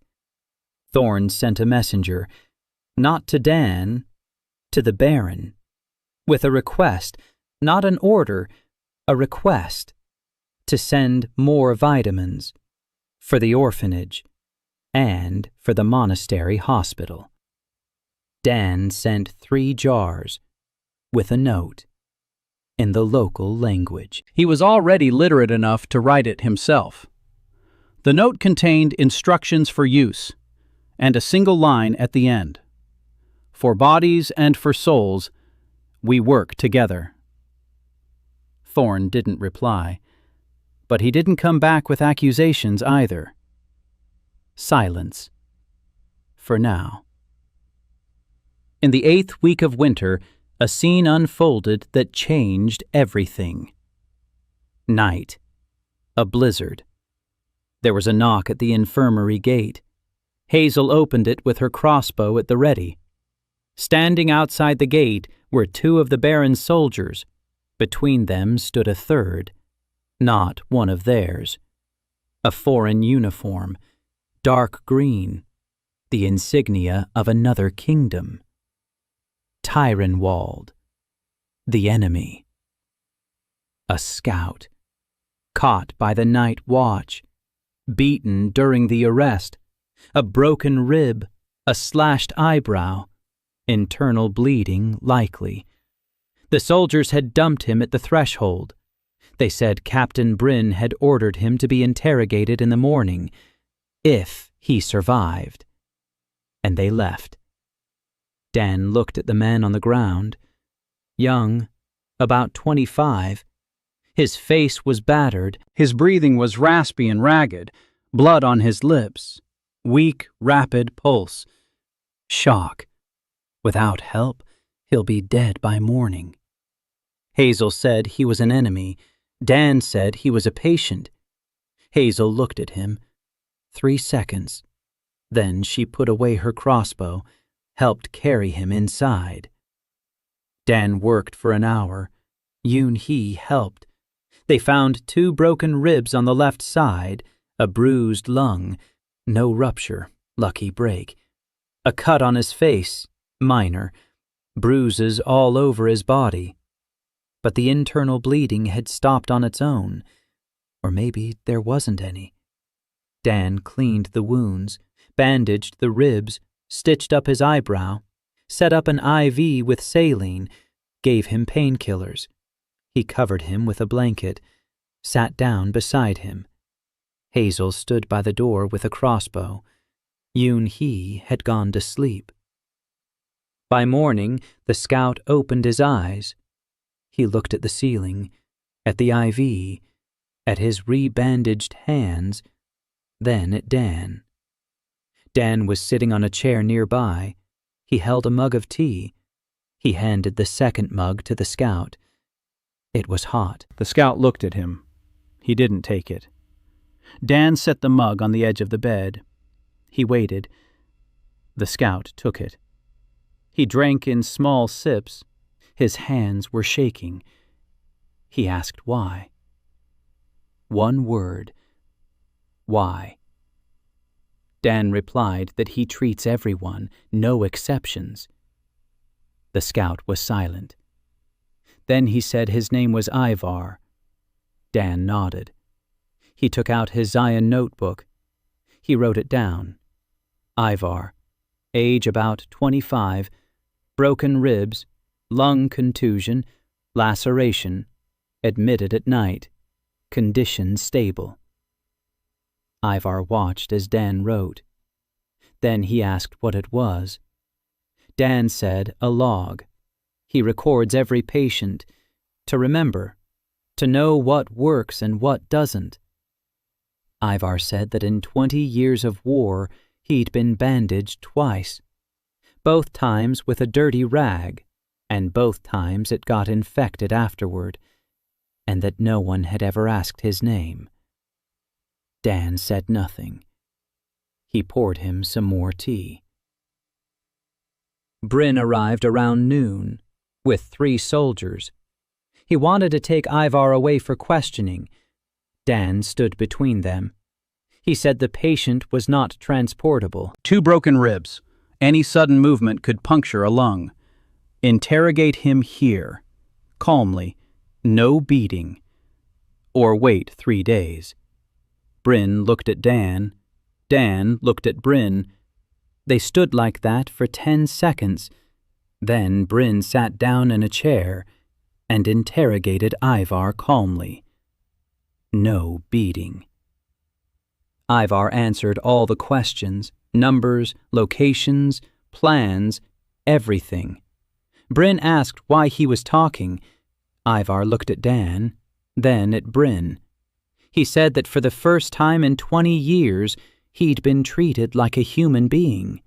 Thorne sent a messenger, not to Dan, to the Baron, with a request, not an order, a request, to send more vitamins for the orphanage and for the monastery hospital. Dan sent 3 jars with a note in the local language. He was already literate enough to write it himself. The note contained instructions for use, and a single line at the end. For bodies and for souls, we work together. Thorne didn't reply, but he didn't come back with accusations either. Silence. For now. In the 8th week of winter, a scene unfolded that changed everything. Night. A blizzard. There was a knock at the infirmary gate. Hazel opened it with her crossbow at the ready. Standing outside the gate were 2 of the Baron's soldiers. Between them stood a third, not one of theirs. A foreign uniform, dark green, the insignia of another kingdom. Tyrenwald, the enemy. A scout, caught by the night watch, beaten during the arrest, a broken rib, a slashed eyebrow, internal bleeding likely. The soldiers had dumped him at the threshold. They said Captain Bryn had ordered him to be interrogated in the morning, if he survived. And they left. Dan looked at the man on the ground. Young, about 25. His face was battered. His breathing was raspy and ragged, blood on his lips, weak, rapid pulse. Shock. Without help, he'll be dead by morning. Hazel said he was an enemy. Dan said he was a patient. Hazel looked at him. 3 seconds. Then she put away her crossbow, helped carry him inside. Dan worked for an hour. Yoon-hee helped. They found 2 broken ribs on the left side, a bruised lung, no rupture, lucky break. A cut on his face, minor, bruises all over his body. But the internal bleeding had stopped on its own, or maybe there wasn't any. Dan cleaned the wounds, bandaged the ribs, stitched up his eyebrow, set up an IV with saline, gave him painkillers. He covered him with a blanket, sat down beside him. Hazel stood by the door with a crossbow. Yoon-hee had gone to sleep. By morning, the scout opened his eyes. He looked at the ceiling, at the IV, at his rebandaged hands, then at Dan. Dan was sitting on a chair nearby. He held a mug of tea. He handed the second mug to the scout. It was hot. The scout looked at him. He didn't take it. Dan set the mug on the edge of the bed. He waited. The scout took it. He drank in small sips. His hands were shaking. He asked why. One word. Why? Dan replied that he treats everyone, no exceptions. The scout was silent. Then he said his name was Ivar. Dan nodded. He took out his Zion notebook. He wrote it down. Ivar, age about 25, broken ribs, lung contusion, laceration, admitted at night, condition stable. Ivar watched as Dan wrote. Then he asked what it was. Dan said a log. He records every patient, to remember, to know what works and what doesn't. Ivar said that in 20 years of war, he'd been bandaged twice, both times with a dirty rag, and both times it got infected afterward, and that no one had ever asked his name. Dan said nothing. He poured him some more tea. Bryn arrived around noon, with 3 soldiers. He wanted to take Ivar away for questioning. Dan stood between them. He said the patient was not transportable. 2 broken ribs. Any sudden movement could puncture a lung. Interrogate him here. Calmly. No beating. Or wait 3 days. Bryn looked at Dan. Dan looked at Bryn. They stood like that for 10 seconds. Then Bryn sat down in a chair and interrogated Ivar calmly. No beating. Ivar answered all the questions, numbers, locations, plans, everything. Bryn asked why he was talking. Ivar looked at Dan, then at Bryn. He said that for the first time in 20 years, he'd been treated like a human being,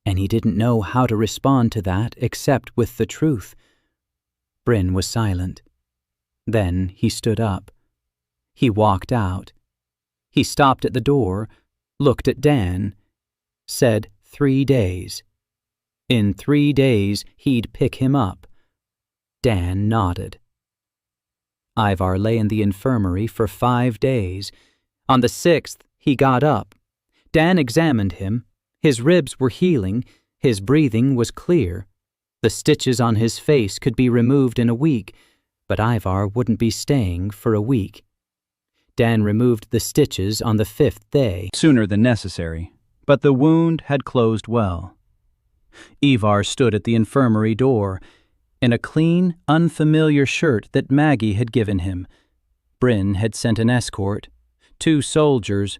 and he didn't know how to respond to that except with the truth. Bryn was silent. Then he stood up. He walked out. He stopped at the door, looked at Dan, said 3 days. In 3 days, he'd pick him up. Dan nodded. Ivar lay in the infirmary for 5 days. On the 6th, he got up. Dan examined him. His ribs were healing. His breathing was clear. The stitches on his face could be removed in a week, but Ivar wouldn't be staying for a week. Dan removed the stitches on the 5th day. Sooner than necessary, but the wound had closed well. Ivar stood at the infirmary door, in a clean, unfamiliar shirt that Maggie had given him. Bryn had sent an escort, 2 soldiers.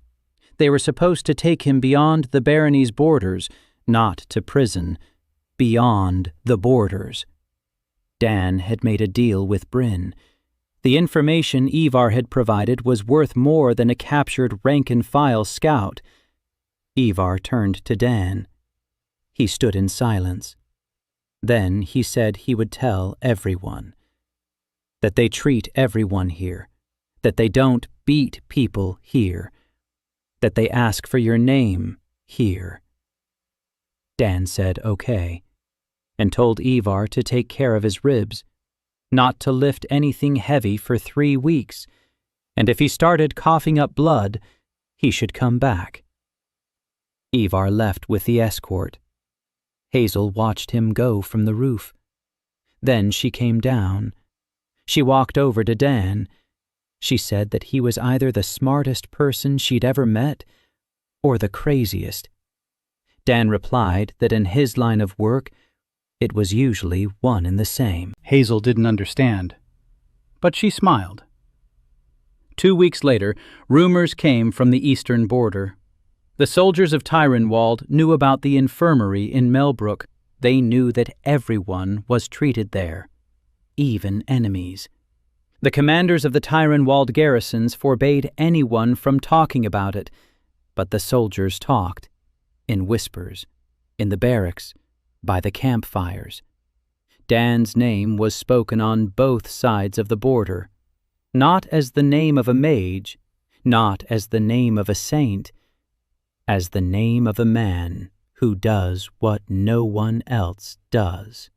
They were supposed to take him beyond the barony's borders, not to prison, beyond the borders. Dan had made a deal with Bryn. The information Ivar had provided was worth more than a captured rank-and-file scout. Ivar turned to Dan. He stood in silence. Then he said he would tell everyone. That they treat everyone here. That they don't beat people here. That they ask for your name here. Dan said okay, and told Ivar to take care of his ribs, not to lift anything heavy for 3 weeks, and if he started coughing up blood, he should come back. Ivar left with the escort. Hazel watched him go from the roof. Then she came down. She walked over to Dan. She said that he was either the smartest person she'd ever met or the craziest. Dan replied that in his line of work, it was usually one and the same. Hazel didn't understand, but she smiled. 2 weeks later, rumors came from the eastern border. The soldiers of Tyrannwald knew about the infirmary in Mellbrook. They knew that everyone was treated there, even enemies. The commanders of the Tyrannwald garrisons forbade anyone from talking about it, but the soldiers talked, in whispers, in the barracks, by the campfires. Dan's name was spoken on both sides of the border, not as the name of a mage, not as the name of a saint, as the name of a man who does what no one else does.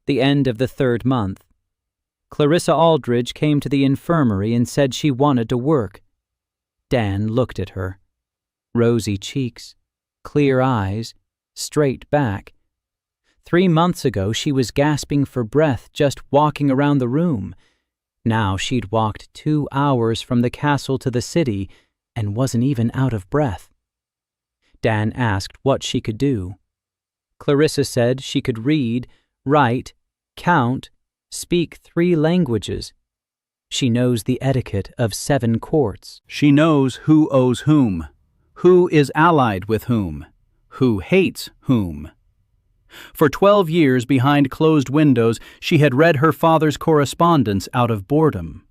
The end of the 3rd month. Clarissa Aldridge came to the infirmary and said she wanted to work. Dan looked at her. Rosy cheeks, clear eyes, straight back. 3 months ago she was gasping for breath just walking around the room. Now she'd walked 2 hours from the castle to the city, and wasn't even out of breath. Dan asked what she could do. Clarissa said she could read, write, count, speak 3 languages. She knows the etiquette of 7 courts. She knows who owes whom, who is allied with whom, who hates whom. For 12 years behind closed windows, she had read her father's correspondence out of boredom.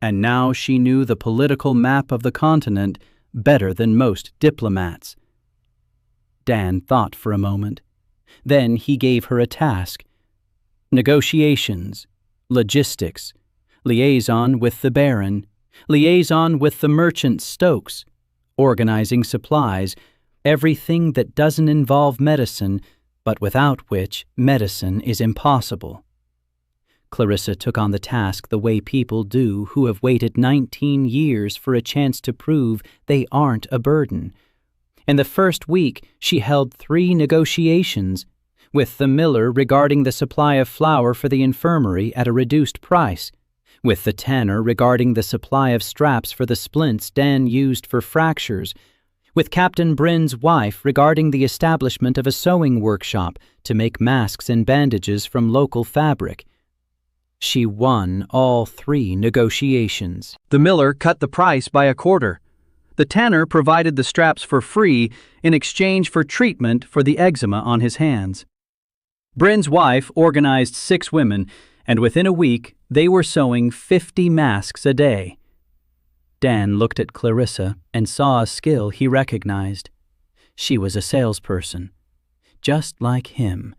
And now she knew the political map of the continent better than most diplomats. Dan thought for a moment. Then he gave her a task: negotiations, logistics, liaison with the Baron, liaison with the merchant Stokes, organizing supplies, everything that doesn't involve medicine, but without which medicine is impossible. Clarissa took on the task the way people do who have waited 19 years for a chance to prove they aren't a burden. In the first week, she held 3 negotiations, with the miller regarding the supply of flour for the infirmary at a reduced price, with the tanner regarding the supply of straps for the splints Dan used for fractures, with Captain Bryn's wife regarding the establishment of a sewing workshop to make masks and bandages from local fabric. She won all 3 negotiations. The miller cut the price by a quarter. The tanner provided the straps for free in exchange for treatment for the eczema on his hands. Bryn's wife organized 6 women, and within a week they were sewing 50 masks a day. Dan looked at Clarissa and saw a skill he recognized. She was a salesperson, just like him,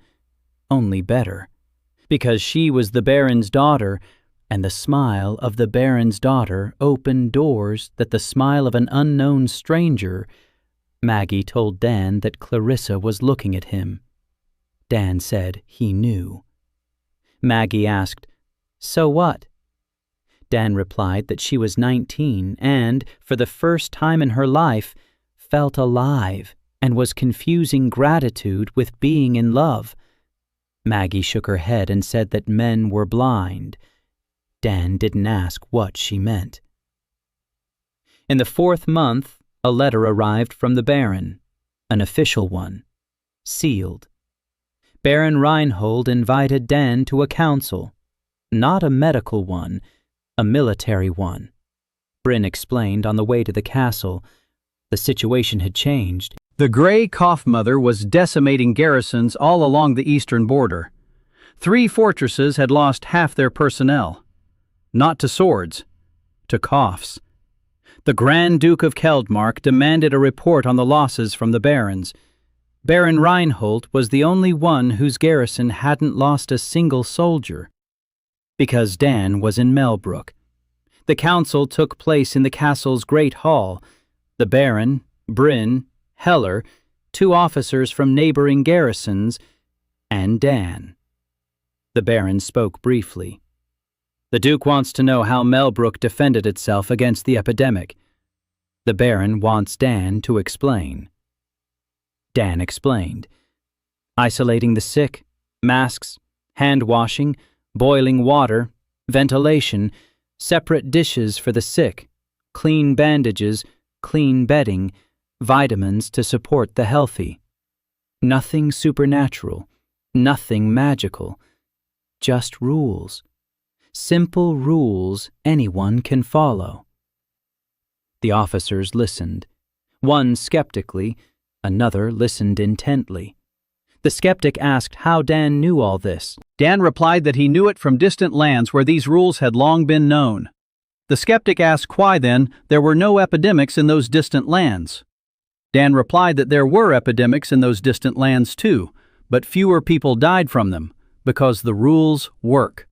only better, because she was the Baron's daughter, and the smile of the Baron's daughter opened doors that the smile of an unknown stranger. Maggie told Dan that Clarissa was looking at him. Dan said he knew. Maggie asked, "So what?" Dan replied that she was 19 and, for the first time in her life, felt alive and was confusing gratitude with being in love. Maggie shook her head and said that men were blind. Dan didn't ask what she meant. In the 4th month, a letter arrived from the Baron, an official one, sealed. Baron Reinhold invited Dan to a council, not a medical one, a military one. Bryn explained on the way to the castle. The situation had changed. The Grey Cough Mother was decimating garrisons all along the eastern border. 3 fortresses had lost half their personnel. Not to swords, to coughs. The Grand Duke of Keldmark demanded a report on the losses from the barons. Baron Reinhold was the only one whose garrison hadn't lost a single soldier, because Dan was in Mellbrook. The council took place in the castle's great hall. The Baron, Bryn, Heller, 2 officers from neighboring garrisons, and Dan. The Baron spoke briefly. The Duke wants to know how Mellbrook defended itself against the epidemic. The Baron wants Dan to explain. Dan explained. Isolating the sick, masks, hand-washing, boiling water, ventilation, separate dishes for the sick, clean bandages, clean bedding, vitamins to support the healthy. Nothing supernatural, nothing magical, just rules. Simple rules anyone can follow. The officers listened, one skeptically, another listened intently. The skeptic asked how Dan knew all this. Dan replied that he knew it from distant lands where these rules had long been known. The skeptic asked why, then, there were no epidemics in those distant lands. Dan replied that there were epidemics in those distant lands too, but fewer people died from them, because the rules work.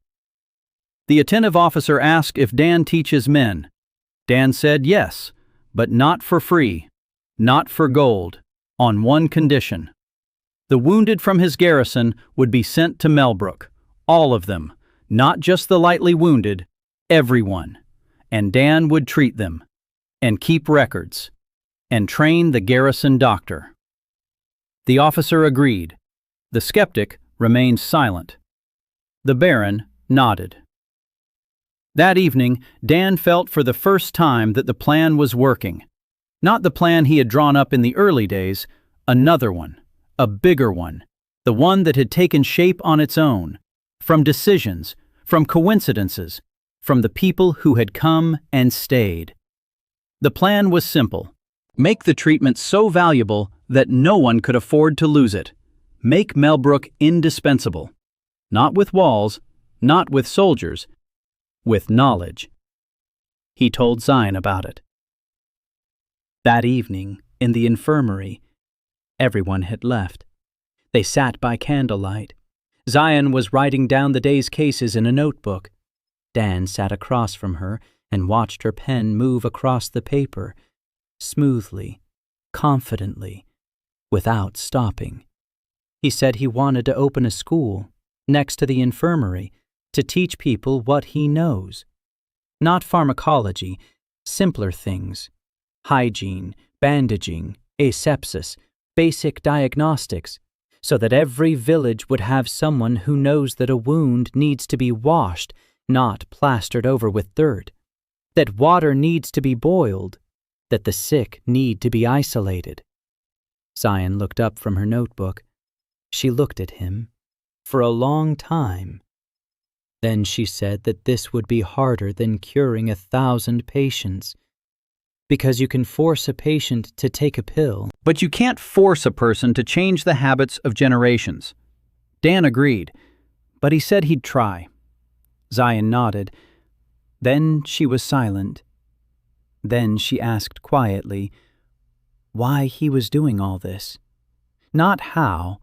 The attentive officer asked if Dan teaches men. Dan said yes, but not for free, not for gold, on one condition. The wounded from his garrison would be sent to Mellbrook, all of them, not just the lightly wounded, everyone, and Dan would treat them, and keep records, and train the garrison doctor. The officer agreed. The skeptic remained silent. The Baron nodded. That evening, Dan felt for the first time that the plan was working. Not the plan he had drawn up in the early days, another one, a bigger one, the one that had taken shape on its own, from decisions, from coincidences, from the people who had come and stayed. The plan was simple. Make the treatment so valuable that no one could afford to lose it. Make Mellbrook indispensable. Not with walls, not with soldiers, with knowledge. He told Zion about it. That evening, in the infirmary, everyone had left. They sat by candlelight. Zion was writing down the day's cases in a notebook. Dan sat across from her and watched her pen move across the paper, smoothly, confidently, without stopping. He said he wanted to open a school next to the infirmary to teach people what he knows. Not pharmacology, simpler things. Hygiene, bandaging, asepsis, basic diagnostics, so that every village would have someone who knows that a wound needs to be washed, not plastered over with dirt, that water needs to be boiled, that the sick need to be isolated. Zion looked up from her notebook. She looked at him for a long time. Then she said that this would be harder than curing 1,000 patients, because you can force a patient to take a pill, But you can't force a person to change the habits of generations. Dan agreed, but he said he'd try. Zion nodded. Then she was silent. Then she asked quietly why he was doing all this. Not how,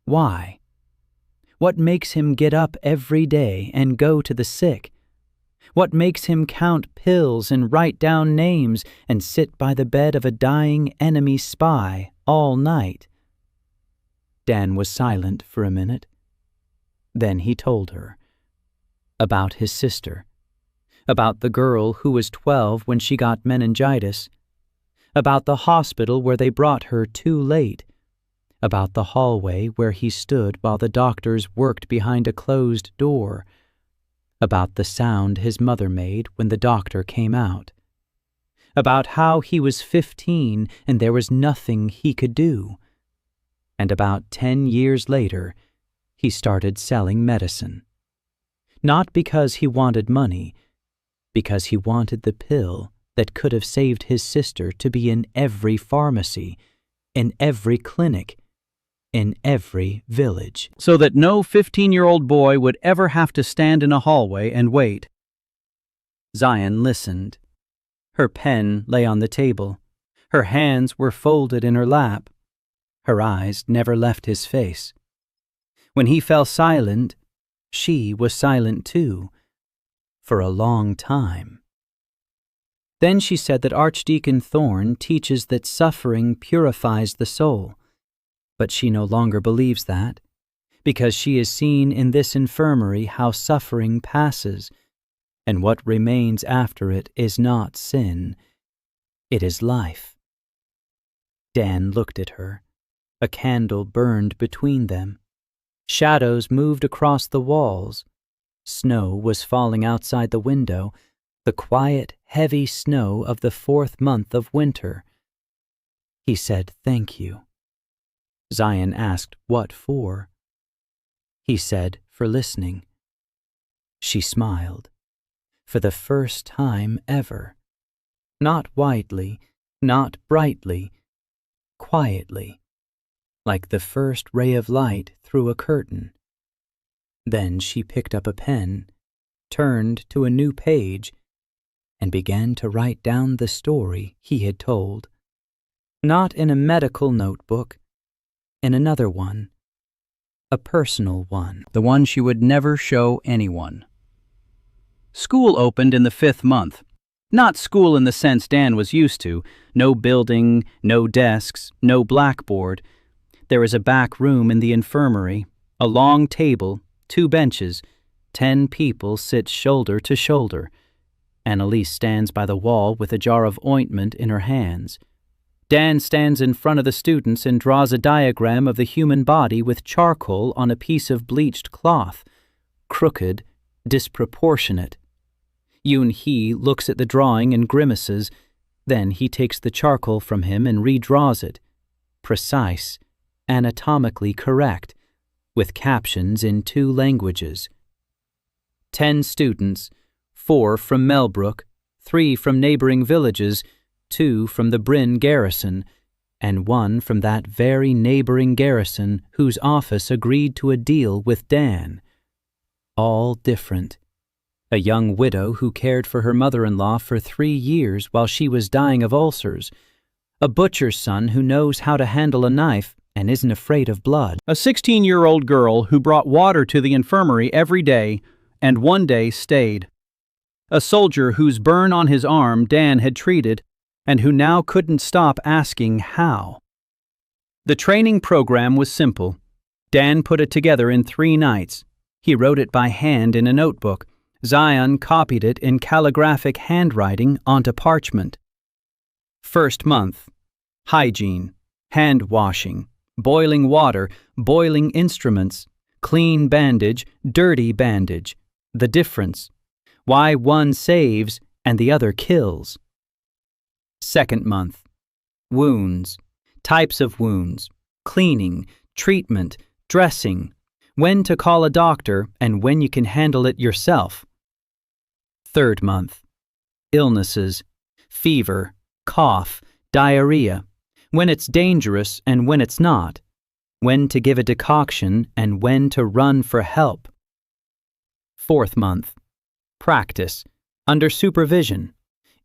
why. What makes him get up every day and go to the sick? What makes him count pills and write down names and sit by the bed of a dying enemy spy all night? Dan was silent for a minute. Then he told her. About his sister. About the girl who was 12 when she got meningitis. About the hospital where they brought her too late. About the hallway where he stood while the doctors worked behind a closed door. About the sound his mother made when the doctor came out. About how he was 15 and there was nothing he could do. And about 10 years later, he started selling medicine. Not because he wanted money, because he wanted the pill that could have saved his sister to be in every pharmacy, in every clinic, in every village, So that no 15-year-old boy would ever have to stand in a hallway and wait. Zion listened. Her pen lay on the table. Her hands were folded in her lap. Her eyes never left his face. When he fell silent, she was silent too, for a long time. Then she said that Archdeacon Thorne teaches that suffering purifies the soul, but she no longer believes that, because she has seen in this infirmary how suffering passes, and what remains after it is not sin, it is life. Dan looked at her. A candle burned between them. Shadows moved across the walls. Snow was falling outside the window, the quiet, heavy snow of the 4th month of winter. He said, "Thank you." Zion asked what for. He said, for listening. She smiled. For the first time ever. Not widely, not brightly, quietly, like the first ray of light through a curtain. Then she picked up a pen, turned to a new page, and began to write down the story he had told. Not in a medical notebook, in another one, a personal one. The one she would never show anyone. School opened in the 5th month. Not school in the sense Dan was used to. No building, no desks, no blackboard. There is a back room in the infirmary, a long table, 2 benches, 10 people sit shoulder to shoulder. Annalise stands by the wall with a jar of ointment in her hands. Dan stands in front of the students and draws a diagram of the human body with charcoal on a piece of bleached cloth, crooked, disproportionate. Yoon-hee looks at the drawing and grimaces, Then he takes the charcoal from him and redraws it. Precise, anatomically correct, with captions in 2 languages. 10 students, 4 from Mellbrook, 3 from neighboring villages, 2 from the Bryn garrison, and 1 from that very neighboring garrison whose office agreed to a deal with Dan. All different. A young widow who cared for her mother-in-law for 3 years while she was dying of ulcers. A butcher's son who knows how to handle a knife and isn't afraid of blood. A 16-year-old girl who brought water to the infirmary every day and one day stayed. A soldier whose burn on his arm Dan had treated and who now couldn't stop asking how. The training program was simple. Dan put it together in 3 nights. He wrote it by hand in a notebook. Zion copied it in calligraphic handwriting onto parchment. First month: hygiene, hand washing, boiling water, boiling instruments, clean bandage, dirty bandage, the difference, why one saves and the other kills. Second month: wounds, types of wounds, cleaning, treatment, dressing, when to call a doctor and when you can handle it yourself. Third month: illnesses, fever, cough, diarrhea, when it's dangerous and when it's not, when to give a decoction and when to run for help. Fourth month: practice, under supervision.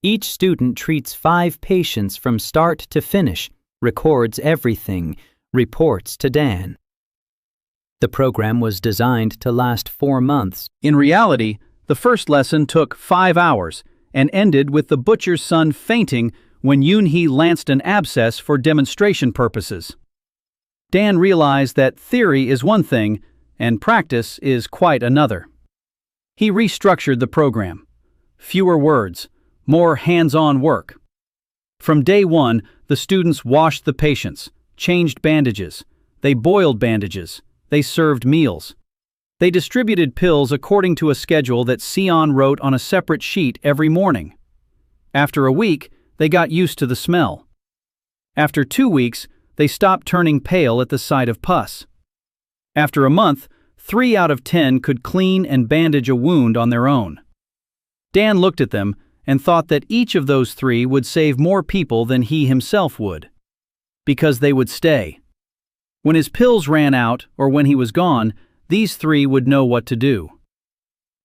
Each student treats 5 patients from start to finish, records everything, reports to Dan. The program was designed to last 4 months. In reality, the first lesson took 5 hours and ended with the butcher's son fainting when Yoon-hee lanced an abscess for demonstration purposes. Dan realized that theory is one thing and practice is quite another. He restructured the program. Fewer words, more hands-on work. From day 1, the students washed the patients, changed bandages, they boiled bandages, they served meals. They distributed pills according to a schedule that Sion wrote on a separate sheet every morning. After a week, they got used to the smell. After 2 weeks, they stopped turning pale at the sight of pus. After a month, 3 out of 10 could clean and bandage a wound on their own. Dan looked at them and thought that each of those 3 would save more people than he himself would. Because they would stay. When his pills ran out or when he was gone, these 3 would know what to do.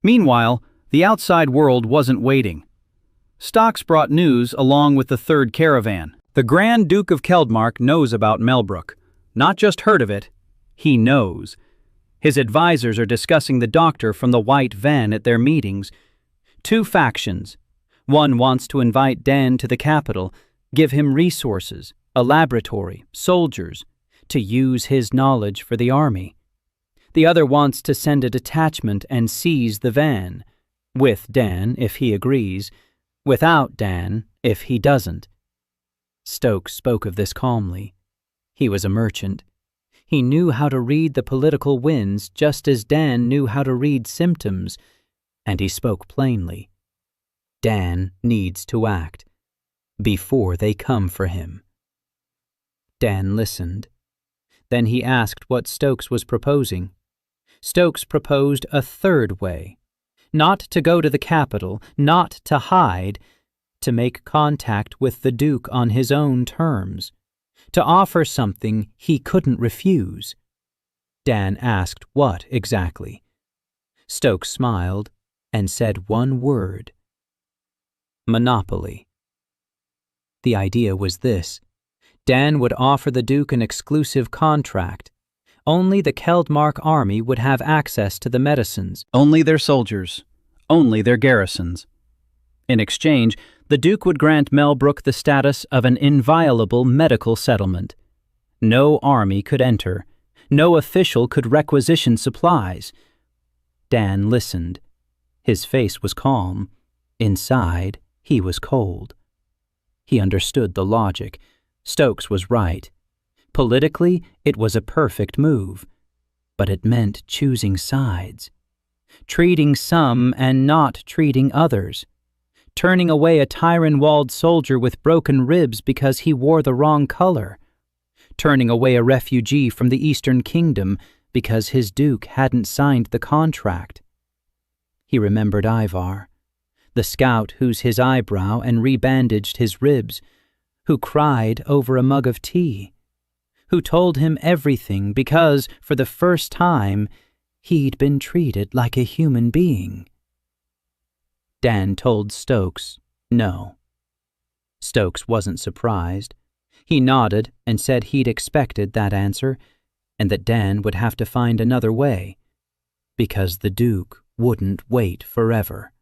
Meanwhile, the outside world wasn't waiting. Stocks brought news along with the 3rd caravan. The Grand Duke of Keldmark knows about Mellbrook. Not just heard of it, he knows. His advisors are discussing the doctor from the white van at their meetings. 2 factions. One wants to invite Dan to the capital, give him resources, a laboratory, soldiers, to use his knowledge for the army. The other wants to send a detachment and seize the van, with Dan if he agrees, without Dan if he doesn't. Stokes spoke of this calmly. He was a merchant. He knew how to read the political winds just as Dan knew how to read symptoms, and he spoke plainly. Dan needs to act before they come for him. Dan listened. Then he asked what Stokes was proposing. Stokes proposed a 3rd way. Not to go to the capital, not to hide, to make contact with the Duke on his own terms, to offer something he couldn't refuse. Dan asked what exactly. Stokes smiled and said one word: monopoly. The idea was this. Dan would offer the Duke an exclusive contract. Only the Keldmark army would have access to the medicines. Only their soldiers. Only their garrisons. In exchange, the Duke would grant Mellbrook the status of an inviolable medical settlement. No army could enter. No official could requisition supplies. Dan listened. His face was calm. Inside, he was cold. He understood the logic. Stokes was right. Politically, it was a perfect move. But it meant choosing sides. Treating some and not treating others. turning away a Tyran-walled soldier with broken ribs because he wore the wrong color, turning away a refugee from the Eastern Kingdom because his duke hadn't signed the contract. He remembered Ivar, the scout who's his eyebrow and rebandaged his ribs, who cried over a mug of tea, who told him everything because, for the first time, he'd been treated like a human being. Dan told Stokes no. Stokes wasn't surprised. He nodded and said he'd expected that answer, and that Dan would have to find another way, because the Duke wouldn't wait forever.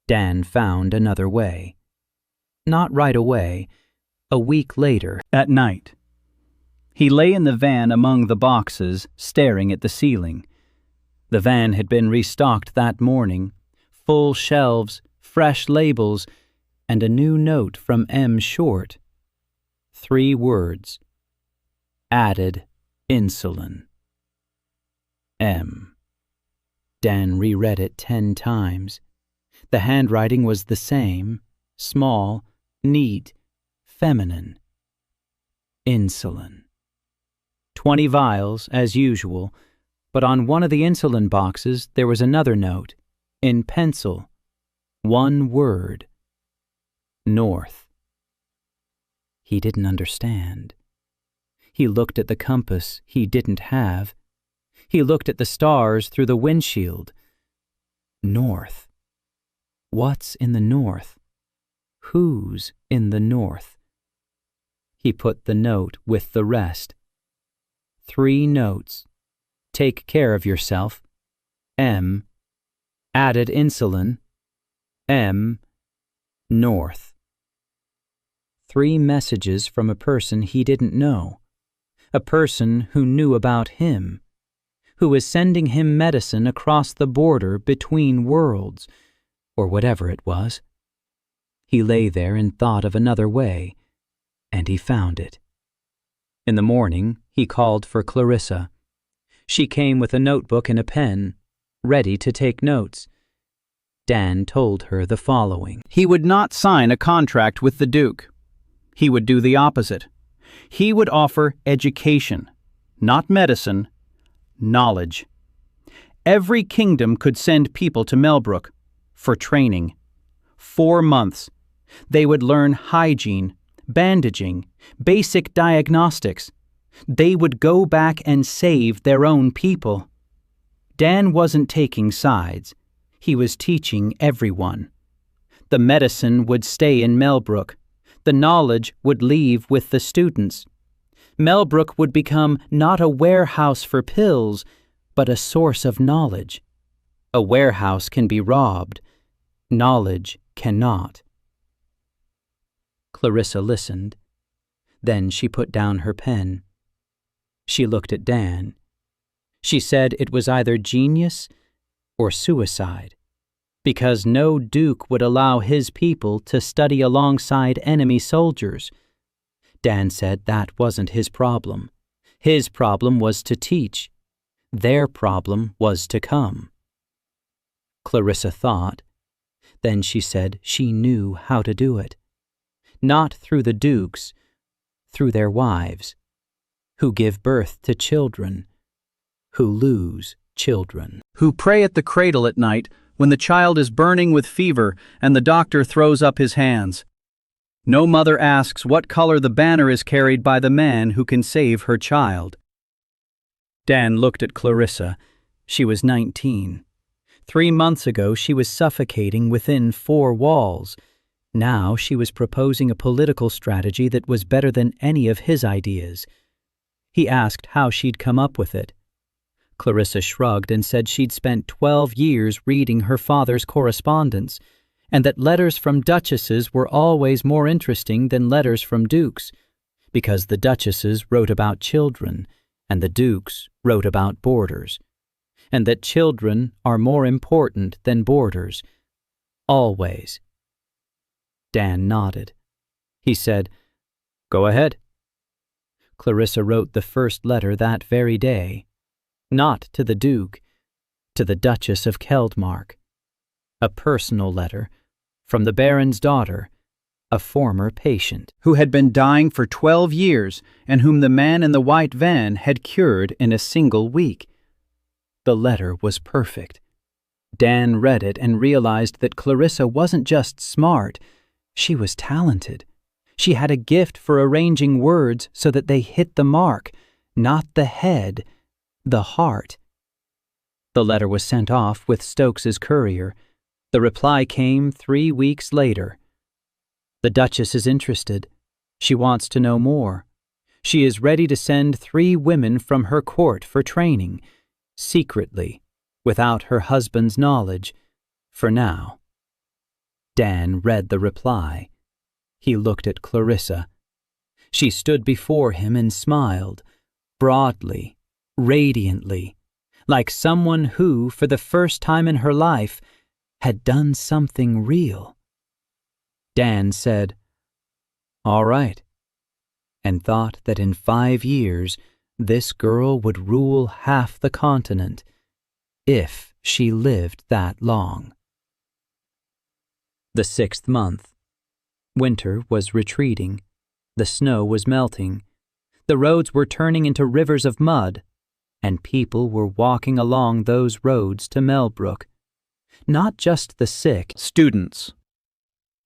Dan found another way. Not right away, a week later. At night, he lay in the van among the boxes, staring at the ceiling. The van had been restocked that morning, full shelves, fresh labels, and a new note from M. Short. 3 words. Added insulin. M. Dan reread it 10 times. The handwriting was the same, small, neat, feminine. Insulin. 20 vials, as usual, but on one of the insulin boxes there was another note, in pencil, 1 word. North. He didn't understand. He looked at the compass he didn't have. He looked at the stars through the windshield. North. What's in the north? Who's in the north? He put the note with the rest. 3 notes. Take care of yourself. M. Added insulin. M. North. 3 messages from a person he didn't know. A person who knew about him. Who was sending him medicine across the border between worlds, or whatever it was. He lay there and thought of another way, and he found it. In the morning, he called for Clarissa. She came with a notebook and a pen, ready to take notes. Dan told her the following. He would not sign a contract with the Duke. He would do the opposite. He would offer education, not medicine, knowledge. Every kingdom could send people to Mellbrook for training. 4 months. They would learn hygiene, bandaging, basic diagnostics. They would go back and save their own people. Dan wasn't taking sides. He was teaching everyone. The medicine would stay in Mellbrook. The knowledge would leave with the students. Mellbrook would become not a warehouse for pills, but a source of knowledge. A warehouse can be robbed. Knowledge cannot. Clarissa listened. Then she put down her pen. She looked at Dan. She said it was either genius or suicide, because no duke would allow his people to study alongside enemy soldiers. Dan said that wasn't his problem. His problem was to teach. Their problem was to come. Clarissa thought. Then she said she knew how to do it. Not through the dukes, through their wives, who give birth to children, who lose children. Who pray at the cradle at night when the child is burning with fever and the doctor throws up his hands. No mother asks what color the banner is carried by the man who can save her child. Dan looked at Clarissa. She was 19. 3 months ago she was suffocating within 4 walls. Now she was proposing a political strategy that was better than any of his ideas. He asked how she'd come up with it. Clarissa shrugged and said she'd spent 12 years reading her father's correspondence, and that letters from duchesses were always more interesting than letters from dukes, because the duchesses wrote about children, and the dukes wrote about borders, and that children are more important than borders, always. Dan nodded. He said, "Go ahead." Clarissa wrote the first letter that very day, not to the Duke, to the Duchess of Keldmark. A personal letter, From the Baron's daughter, a former patient. who had been dying for 12 years and whom the man in the white van had cured in a single week. The letter was perfect. Dan read it and realized that Clarissa wasn't just smart, she was talented. She had a gift for arranging words so that they hit the mark, not the head, the heart. The letter was sent off with Stokes's courier. The reply came 3 weeks later. The Duchess is interested. She wants to know more. She is ready to send 3 women from her court for training, secretly, without her husband's knowledge, for now. Dan read the reply. He looked at Clarissa. She stood before him and smiled, broadly, radiantly, like someone who, for the first time in her life, had done something real. Dan said, "All right," and thought that in 5 years this girl would rule half the continent, if she lived that long. The 6th month. Winter was retreating. The snow was melting. The roads were turning into rivers of mud, and people were walking along those roads to Mellbrook. Not just the sick. Students.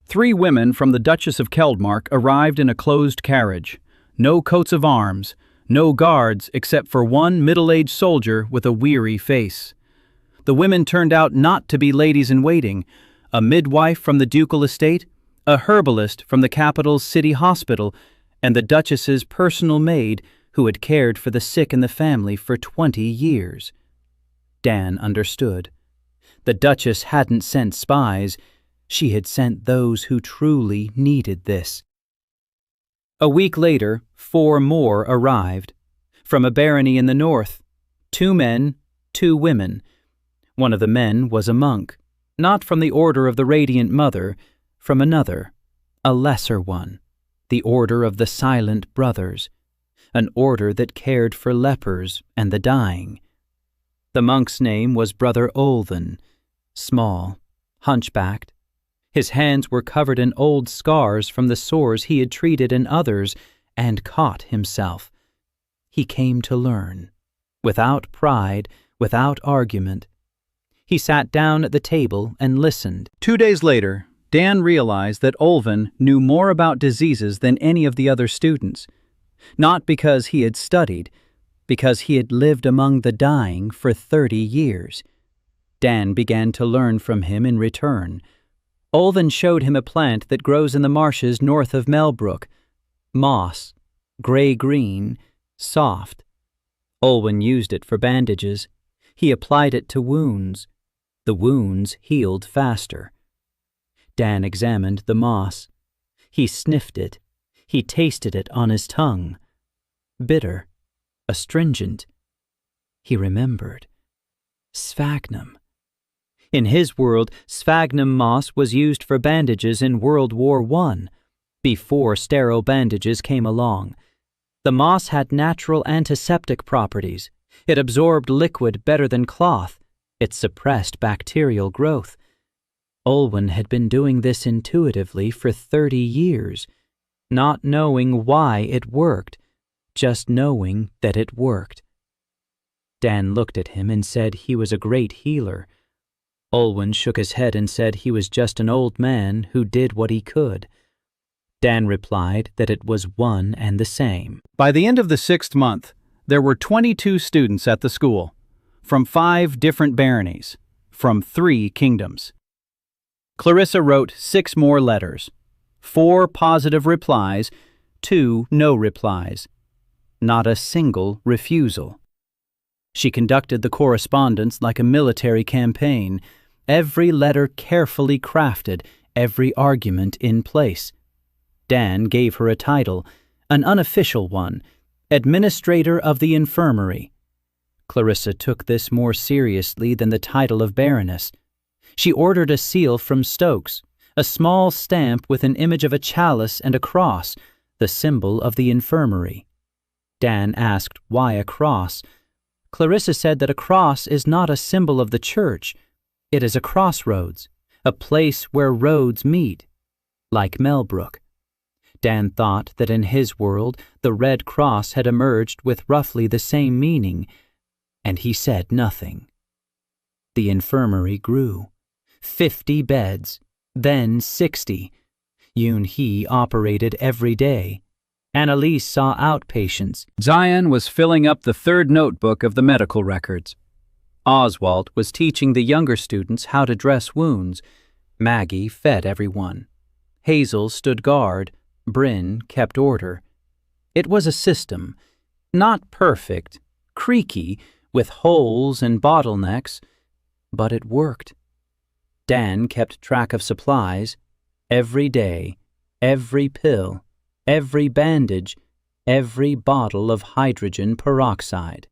3 women from the Duchess of Keldmark arrived in a closed carriage. No coats of arms, no guards except for one middle-aged soldier with a weary face. The women turned out not to be ladies-in-waiting, a midwife from the ducal estate, a herbalist from the capital's city hospital, and the Duchess's personal maid who had cared for the sick in the family for 20 years. Dan understood. The Duchess hadn't sent spies. She had sent those who truly needed this. A week later, 4 more arrived. From a barony in the north, 2 men, 2 women. One of the men was a monk, not from the Order of the Radiant Mother, from another, a lesser one, the Order of the Silent Brothers, an order that cared for lepers and the dying. The monk's name was Brother Olven, small, hunchbacked. His hands were covered in old scars from the sores he had treated in others and caught himself. He came to learn, without pride, without argument. He sat down at the table and listened. 2 days later, Dan realized that Olven knew more about diseases than any of the other students. Not because he had studied, because he had lived among the dying for 30 years. Dan began to learn from him in return. Olven showed him a plant that grows in the marshes north of Mellbrook. Moss, gray-green, soft. Olwen used it for bandages. He applied it to wounds. The wounds healed faster. Dan examined the moss. He sniffed it. He tasted it on his tongue. Bitter, astringent. He remembered. Sphagnum. In his world, sphagnum moss was used for bandages in World War I, before sterile bandages came along. The moss had natural antiseptic properties. It absorbed liquid better than cloth. It suppressed bacterial growth. Olwen had been doing this intuitively for 30 years, not knowing why it worked, just knowing that it worked. Dan looked at him and said he was a great healer. Olwen shook his head and said he was just an old man who did what he could. Dan replied that it was one and the same. By the end of the 6th month, there were 22 students at the school, from 5 different baronies, from 3 kingdoms. Clarissa wrote 6 more letters, 4 positive replies, 2 no replies. Not a single refusal. She conducted the correspondence like a military campaign, every letter carefully crafted, every argument in place. Dan gave her a title, an unofficial one, Administrator of the Infirmary. Clarissa took this more seriously than the title of Baroness. She ordered a seal from Stokes, a small stamp with an image of a chalice and a cross, the symbol of the infirmary. Dan asked why a cross. Clarissa said that a cross is not a symbol of the church. It is a crossroads, a place where roads meet, like Mellbrook. Dan thought that in his world the Red Cross had emerged with roughly the same meaning, and he said nothing. The infirmary grew. 50 beds, then 60. Yoon-hee operated every day. Annalise saw outpatients. Zion was filling up the third notebook of the medical records. Oswald was teaching the younger students how to dress wounds. Maggie fed everyone. Hazel stood guard. Bryn kept order. It was a system, not perfect, creaky, with holes and bottlenecks, but it worked. Dan kept track of supplies, every day, every pill, every bandage, every bottle of hydrogen peroxide.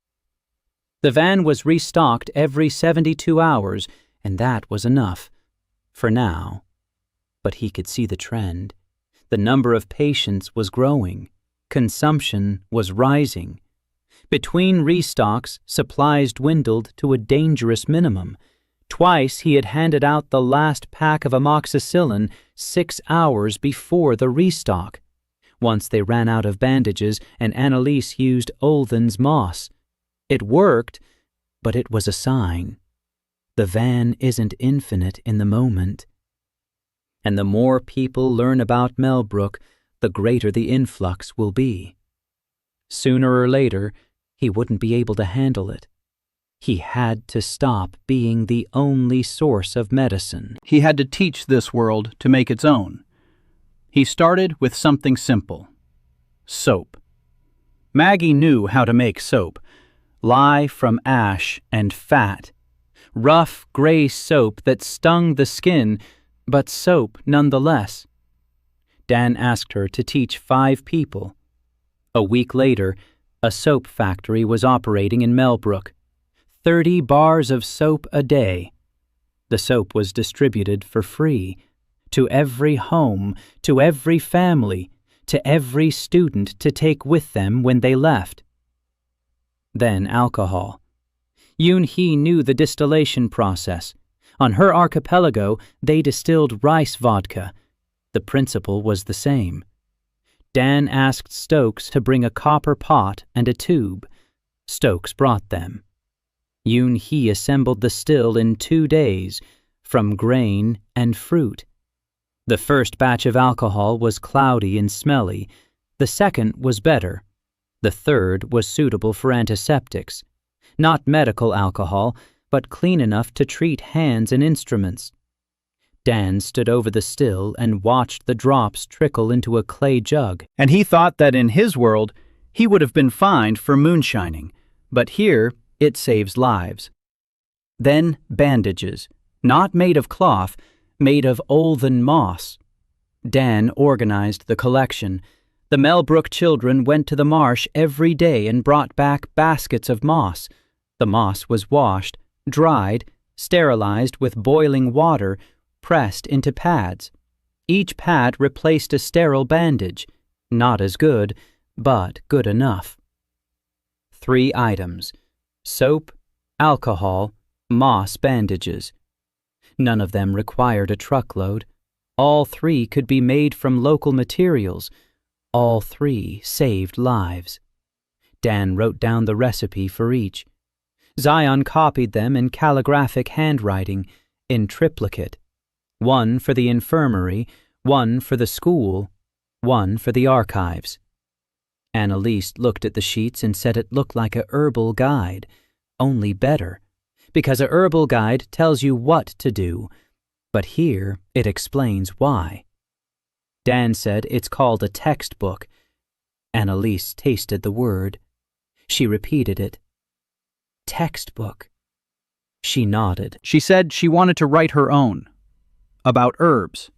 The van was restocked every 72 hours, and that was enough, for now. But he could see the trend. The number of patients was growing. Consumption was rising. Between restocks, supplies dwindled to a dangerous minimum. Twice he had handed out the last pack of amoxicillin 6 hours before the restock. Once they ran out of bandages, and Annalise used Olthen's moss. It worked, but it was a sign. The van isn't infinite in the moment. And the more people learn about Mellbrook, the greater the influx will be. Sooner or later, he wouldn't be able to handle it. He had to stop being the only source of medicine. He had to teach this world to make its own. He started with something simple: soap. Maggie knew how to make soap. Lye from ash and fat. Rough, gray soap that stung the skin, but soap nonetheless. Dan asked her to teach 5 people. A week later, a soap factory was operating in Mellbrook. 30 bars of soap a day. The soap was distributed for free, to every home, to every family, to every student to take with them when they left. Then alcohol. Yoon-hee knew the distillation process. On her archipelago, they distilled rice vodka. The principle was the same. Dan asked Stokes to bring a copper pot and a tube. Stokes brought them. Yoon-hee assembled the still in 2 days, from grain and fruit. The first batch of alcohol was cloudy and smelly. The second was better. The third was suitable for antiseptics. Not medical alcohol, but clean enough to treat hands and instruments. Dan stood over the still and watched the drops trickle into a clay jug. And he thought that in his world, he would have been fined for moonshining, but here it saves lives. Then bandages, not made of cloth, made of Olthen moss. Dan organized the collection. The Mellbrook children went to the marsh every day and brought back baskets of moss. The moss was washed, dried, sterilized with boiling water, pressed into pads. Each pad replaced a sterile bandage. Not as good, but good enough. 3 items: soap, alcohol, moss bandages. None of them required a truckload. All 3 could be made from local materials. All 3 saved lives. Dan wrote down the recipe for each. Zion copied them in calligraphic handwriting, in triplicate. 1 for the infirmary, 1 for the school, 1 for the archives. Annalise looked at the sheets and said it looked like a herbal guide, only better, because a herbal guide tells you what to do, but here it explains why. Dan said it's called a textbook. Annalise tasted the word. She repeated it. Textbook. She nodded. She said she wanted to write her own, about herbs,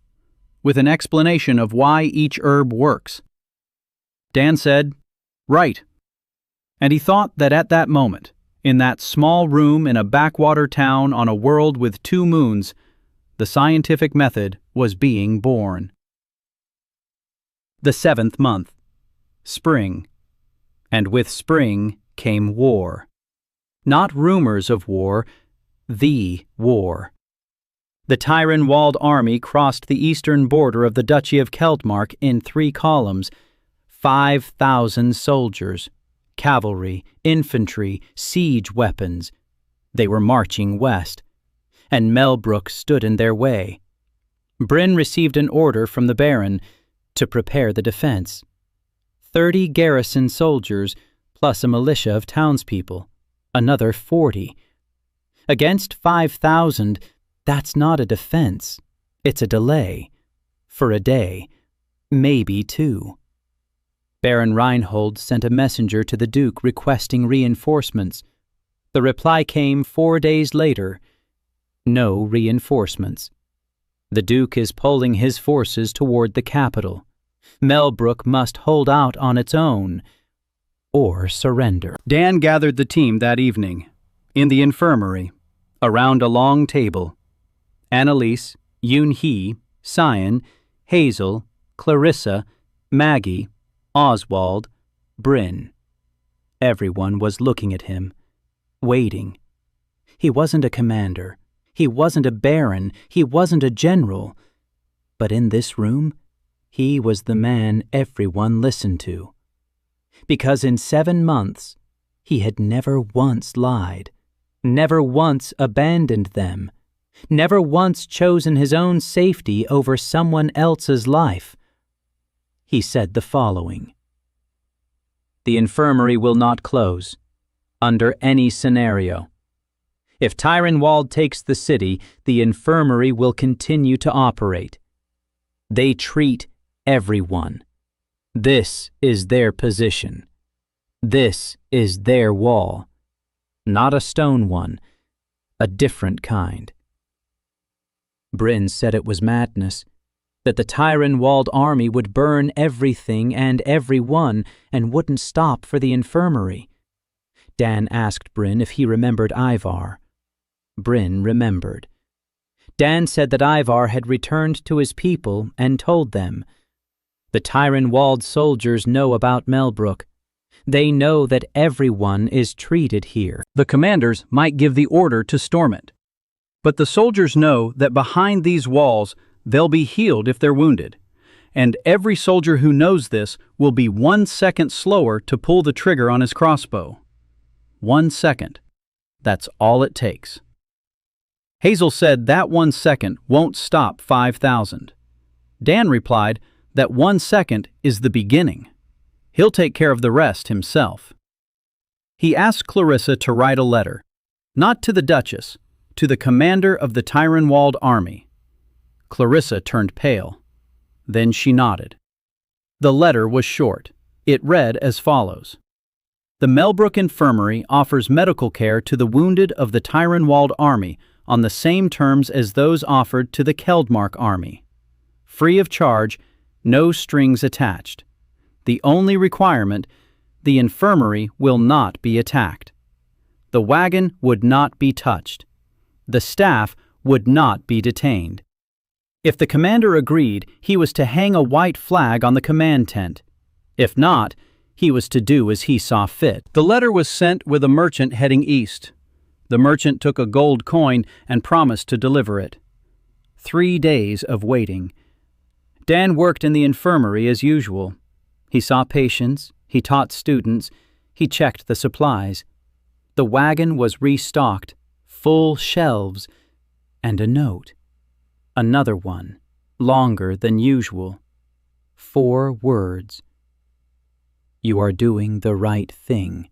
with an explanation of why each herb works. Dan said, "Right." And he thought that at that moment, in that small room in a backwater town on a world with 2 moons, the scientific method was being born. The 7th month. Spring. And with spring came war. Not rumors of war, the war. The Tyrone-walled army crossed the eastern border of the Duchy of Keldmark in 3 columns, 5,000 soldiers, cavalry, infantry, siege weapons. They were marching west, and Mellbrook stood in their way. Bryn received an order from the Baron to prepare the defense. 30 garrison soldiers, plus a militia of townspeople, another 40. Against 5,000, that's not a defense. It's a delay. For a day, maybe 2. Baron Reinhold sent a messenger to the Duke requesting reinforcements. The reply came 4 days later. No reinforcements. The Duke is pulling his forces toward the capital. Mellbrook must hold out on its own, or surrender. Dan gathered the team that evening, in the infirmary, around a long table. Annalise, Yoon-hee, Cyan, Hazel, Clarissa, Maggie, Oswald, Bryn. Everyone was looking at him, waiting. He wasn't a commander. He wasn't a baron. He wasn't a general. But in this room, he was the man everyone listened to. Because in 7 months, he had never once lied, never once abandoned them, never once chosen his own safety over someone else's life. He said the following: "The infirmary will not close, under any scenario. If Tyrone takes the city, the infirmary will continue to operate. They treat everyone. This is their position. This is their wall. Not a stone one, a different kind." Bryn said it was madness, that the Tyrone-walled army would burn everything and everyone and wouldn't stop for the infirmary. Dan asked Bryn if he remembered Ivar. Bryn remembered. Dan said that Ivar had returned to his people and told them. The Tyrone-walled soldiers know about Mellbrook. They know that everyone is treated here. The commanders might give the order to storm it. But the soldiers know that behind these walls they'll be healed if they're wounded. And every soldier who knows this will be 1 second slower to pull the trigger on his crossbow. 1 second. That's all it takes. Hazel said that 1 second won't stop 5,000. Dan replied that 1 second is the beginning. He'll take care of the rest himself. He asked Clarissa to write a letter, not to the Duchess, to the commander of the Tyrone-walled army. Clarissa turned pale. Then she nodded. The letter was short. It read as follows: "The Mellbrook Infirmary offers medical care to the wounded of the Tyrone-walled army on the same terms as those offered to the Keldmark army. Free of charge, no strings attached. The only requirement, the infirmary will not be attacked. The wagon would not be touched. The staff would not be detained." If the commander agreed, he was to hang a white flag on the command tent. If not, he was to do as he saw fit. The letter was sent with a merchant heading east. The merchant took a gold coin and promised to deliver it. 3 days of waiting. Dan worked in the infirmary as usual. He saw patients, he taught students, he checked the supplies. The wagon was restocked, full shelves, and a note. Another one, longer than usual. 4 words. "You are doing the right thing.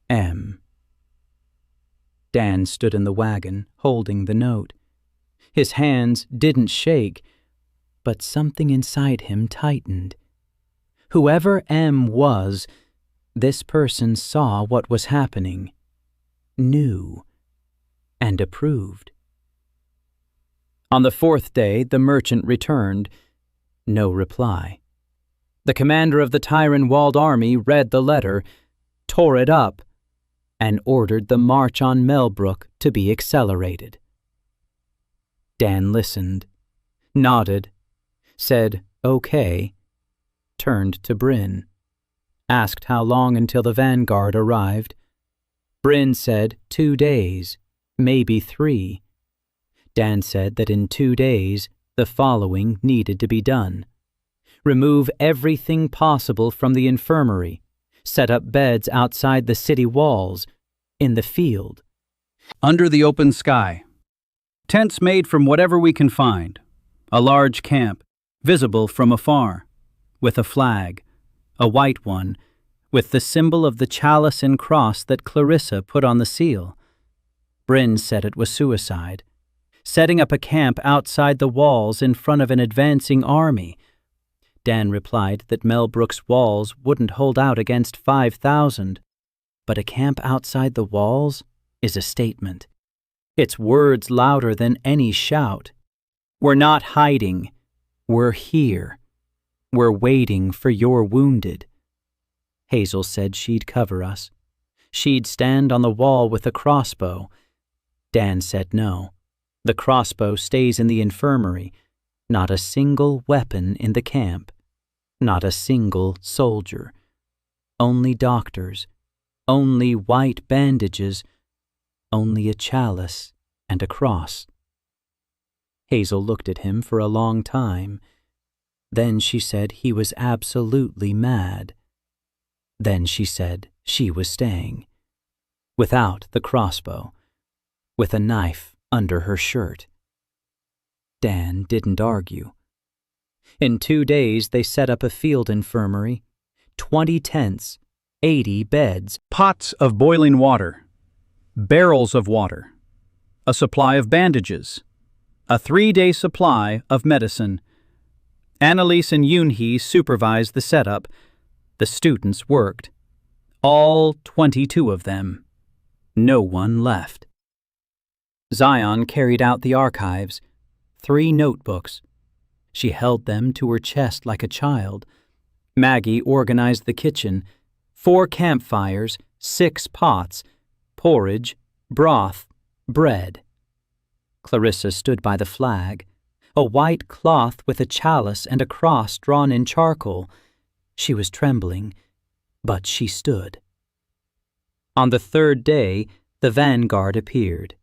M." Dan stood in the wagon, holding the note. His hands didn't shake, but something inside him tightened. Whoever M was, this person saw what was happening, knew, and approved. On the 4th day, the merchant returned. No reply. The commander of the Tyrone-walled army read the letter, tore it up, and ordered the march on Mellbrook to be accelerated. Dan listened, nodded, said okay, turned to Bryn, asked how long until the vanguard arrived. Bryn said 2 days, maybe 3. Dan said that in 2 days, the following needed to be done. Remove everything possible from the infirmary. Set up beds outside the city walls, in the field. Under the open sky. Tents made from whatever we can find. A large camp, visible from afar, with a flag, a white one, with the symbol of the chalice and cross that Clarissa put on the seal. Bryn said it was suicide. Setting up a camp outside the walls in front of an advancing army. Dan replied that Mellbrook's walls wouldn't hold out against 5,000, but a camp outside the walls is a statement. It's words louder than any shout. We're not hiding. We're here. We're waiting for your wounded. Hazel said she'd cover us. She'd stand on the wall with a crossbow. Dan said no. The crossbow stays in the infirmary. Not a single weapon in the camp. Not a single soldier. Only doctors. Only white bandages. Only a chalice and a cross. Hazel looked at him for a long time. Then she said he was absolutely mad. Then she said she was staying. Without the crossbow. With a knife under her shirt. Dan didn't argue. In 2 days they set up a field infirmary, 20 tents, 80 beds, pots of boiling water, barrels of water, a supply of bandages, a 3-day supply of medicine. Annalise and Yoonhee supervised the setup. The students worked. All 22 of them. No one left. Zion carried out the archives, 3 notebooks. She held them to her chest like a child. Maggie organized the kitchen, 4 campfires, 6 pots, porridge, broth, bread. Clarissa stood by the flag, a white cloth with a chalice and a cross drawn in charcoal. She was trembling, but she stood. On the 3rd day, the vanguard appeared.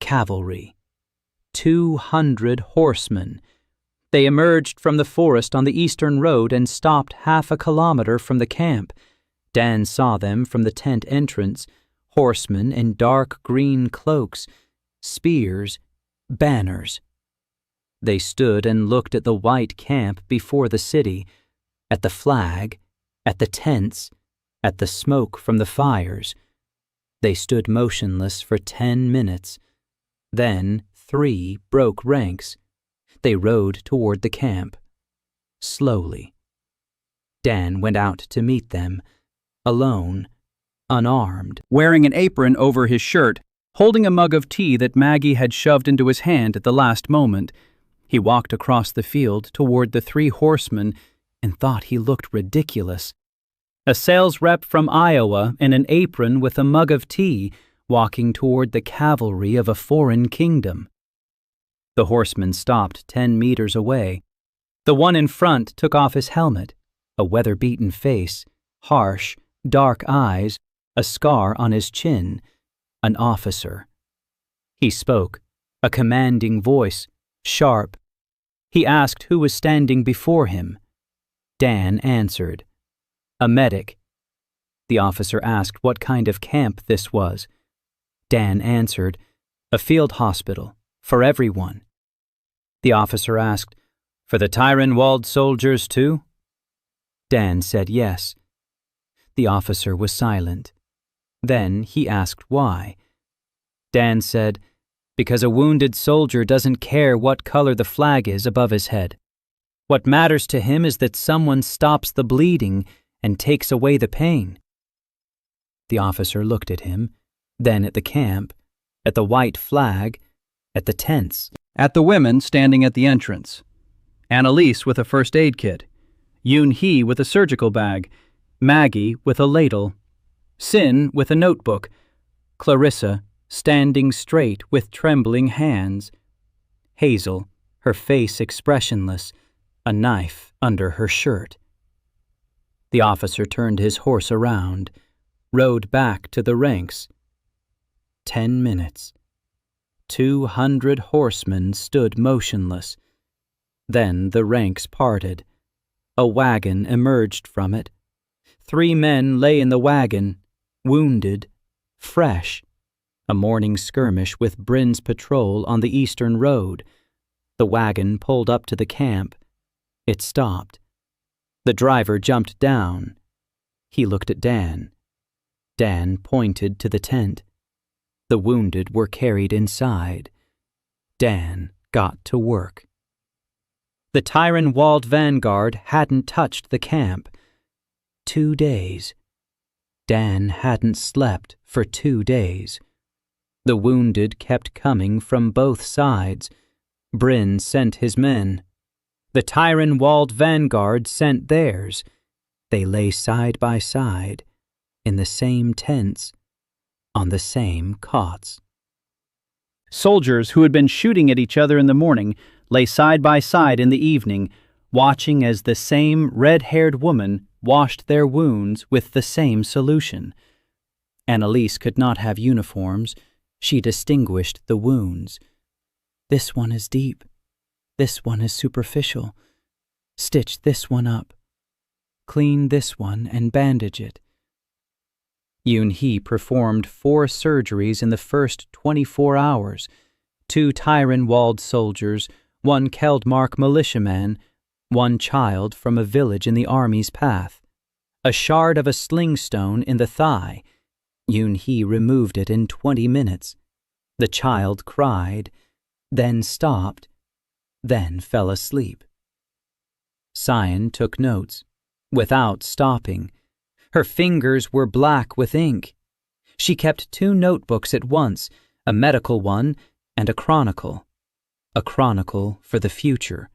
Cavalry. 200 horsemen. They emerged from the forest on the eastern road and stopped half a kilometer from the camp. Dan saw them from the tent entrance, horsemen in dark green cloaks, spears, banners. They stood and looked at the white camp before the city, at the flag, at the tents, at the smoke from the fires. They stood motionless for 10 minutes. Then 3 broke ranks. They rode toward the camp. Slowly. Dan went out to meet them, alone, unarmed, wearing an apron over his shirt, holding a mug of tea that Maggie had shoved into his hand at the last moment. He walked across the field toward the 3 horsemen and thought he looked ridiculous. A sales rep from Iowa in an apron with a mug of tea, walking toward the cavalry of a foreign kingdom. The horseman stopped 10 meters away. The one in front took off his helmet, a weather-beaten face, harsh, dark eyes, a scar on his chin, an officer. He spoke, a commanding voice, sharp. He asked who was standing before him. Dan answered. A medic. The officer asked what kind of camp this was. Dan answered, a field hospital, for everyone. The officer asked, for the Tyron-Walled soldiers too? Dan said yes. The officer was silent. Then he asked why. Dan said, because a wounded soldier doesn't care what color the flag is above his head. What matters to him is that someone stops the bleeding and takes away the pain. The officer looked at him, then at the camp, at the white flag, at the tents, at the women standing at the entrance. Annalise with a first aid kit, Yoon-hee with a surgical bag, Maggie with a ladle, Sin with a notebook, Clarissa standing straight with trembling hands, Hazel, her face expressionless, a knife under her shirt. The officer turned his horse around, rode back to the ranks. 10 minutes. 200 horsemen stood motionless. Then the ranks parted. A wagon emerged from it. 3 men lay in the wagon, wounded, fresh. A morning skirmish with Bryn's patrol on the eastern road. The wagon pulled up to the camp. It stopped. The driver jumped down. He looked at Dan. Dan pointed to the tent. The wounded were carried inside. Dan got to work. The Tyran-walled vanguard hadn't touched the camp. 2 days. Dan hadn't slept for 2 days. The wounded kept coming from both sides. Bryn sent his men. The Tyran-walled vanguard sent theirs. They lay side by side, in the same tents, on the same cots. Soldiers who had been shooting at each other in the morning lay side by side in the evening, watching as the same red-haired woman washed their wounds with the same solution. Annalise could not have uniforms. She distinguished the wounds. This one is deep. This one is superficial. Stitch this one up. Clean this one and bandage it. Yoon-hee performed 4 surgeries in the first 24 hours. 2 Tyran-walled soldiers, 1 Keldmark militiaman, 1 child from a village in the army's path. A shard of a sling stone in the thigh. Yoon-hee removed it in 20 minutes. The child cried, then stopped, then fell asleep. Cyan took notes, without stopping. Her fingers were black with ink. She kept 2 notebooks at once, a medical one and a chronicle for the future,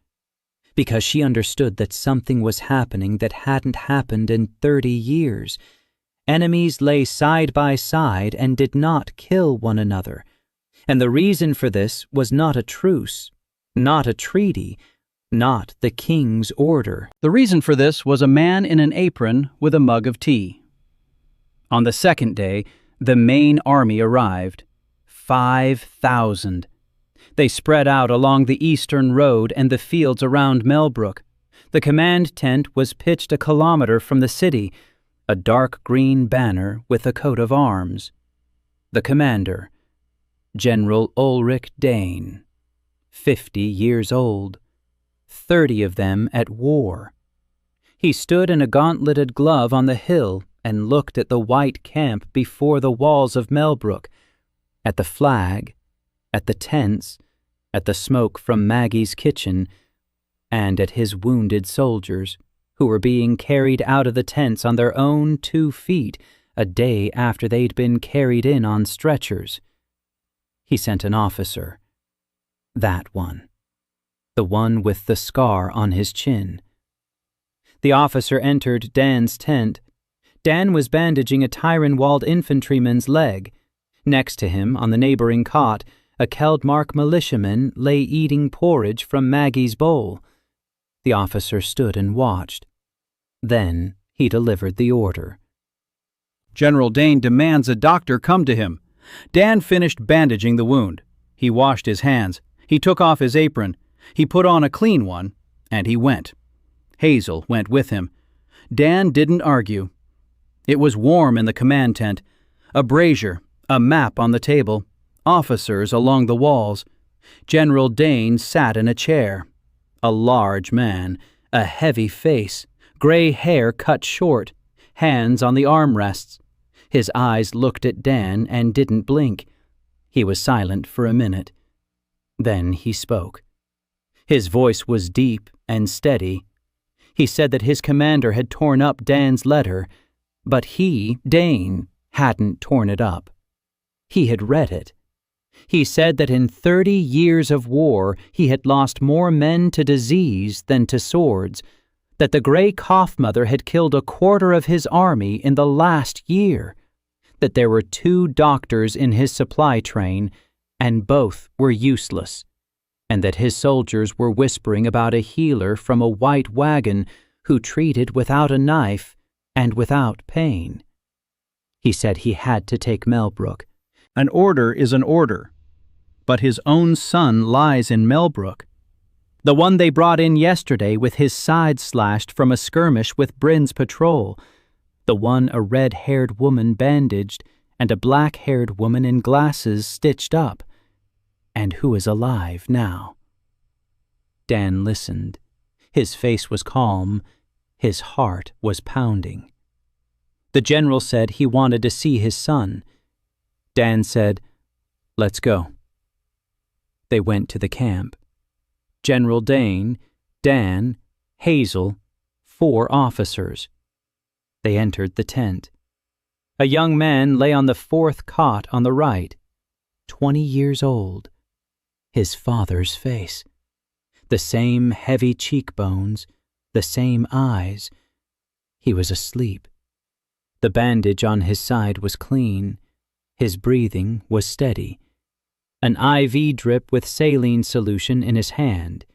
because she understood that something was happening that hadn't happened in 30 years. Enemies lay side by side and did not kill one another, and the reason for this was not a truce, not a treaty, not the king's order. The reason for this was a man in an apron with a mug of tea. On the second day, the main army arrived. 5,000. They spread out along the eastern road and the fields around Mellbrook. The command tent was pitched a kilometer from the city, a dark green banner with a coat of arms. The commander, General Ulrich Dane, 50 years old, 30 of them at war. He stood in a gauntleted glove on the hill and looked at the white camp before the walls of Mellbrook, at the flag, at the tents, at the smoke from Maggie's kitchen, and at his wounded soldiers, who were being carried out of the tents on their own 2 feet a day after they'd been carried in on stretchers. He sent an officer. That one. The one with the scar on his chin. The officer entered Dan's tent. Dan was bandaging a Tyran-walled infantryman's leg. Next to him, on the neighboring cot, a Keldmark militiaman lay eating porridge from Maggie's bowl. The officer stood and watched. Then he delivered the order. General Dane demands a doctor come to him. Dan finished bandaging the wound. He washed his hands. He took off his apron. He put on a clean one, and he went. Hazel went with him. Dan didn't argue. It was warm in the command tent. A brazier, a map on the table, officers along the walls. General Dane sat in a chair. A large man, a heavy face, gray hair cut short, hands on the armrests. His eyes looked at Dan and didn't blink. He was silent for a minute. Then he spoke. His voice was deep and steady. He said that his commander had torn up Dan's letter, but he, Dane, hadn't torn it up. He had read it. He said that in 30 years of war he had lost more men to disease than to swords, that the Grey Cough Mother had killed a quarter of his army in the last year, that there were 2 doctors in his supply train, and both were useless, and that his soldiers were whispering about a healer from a white wagon who treated without a knife and without pain. He said he had to take Mellbrook. An order is an order. but his own son lies in Mellbrook. The one they brought in yesterday with his side slashed from a skirmish with Bryn's patrol. The one a red-haired woman bandaged and a black-haired woman in glasses stitched up. And who is alive now? Dan listened. His face was calm. His heart was pounding. The general said he wanted to see his son. Dan said, "Let's go." They went to the camp. General Dane, Dan, Hazel, 4 officers. They entered the tent. A young man lay on the 4th cot on the right, 20 years old. His father's face. The same heavy cheekbones, the same eyes. He was asleep. The bandage on his side was clean. His breathing was steady. An IV drip with saline solution in his hand.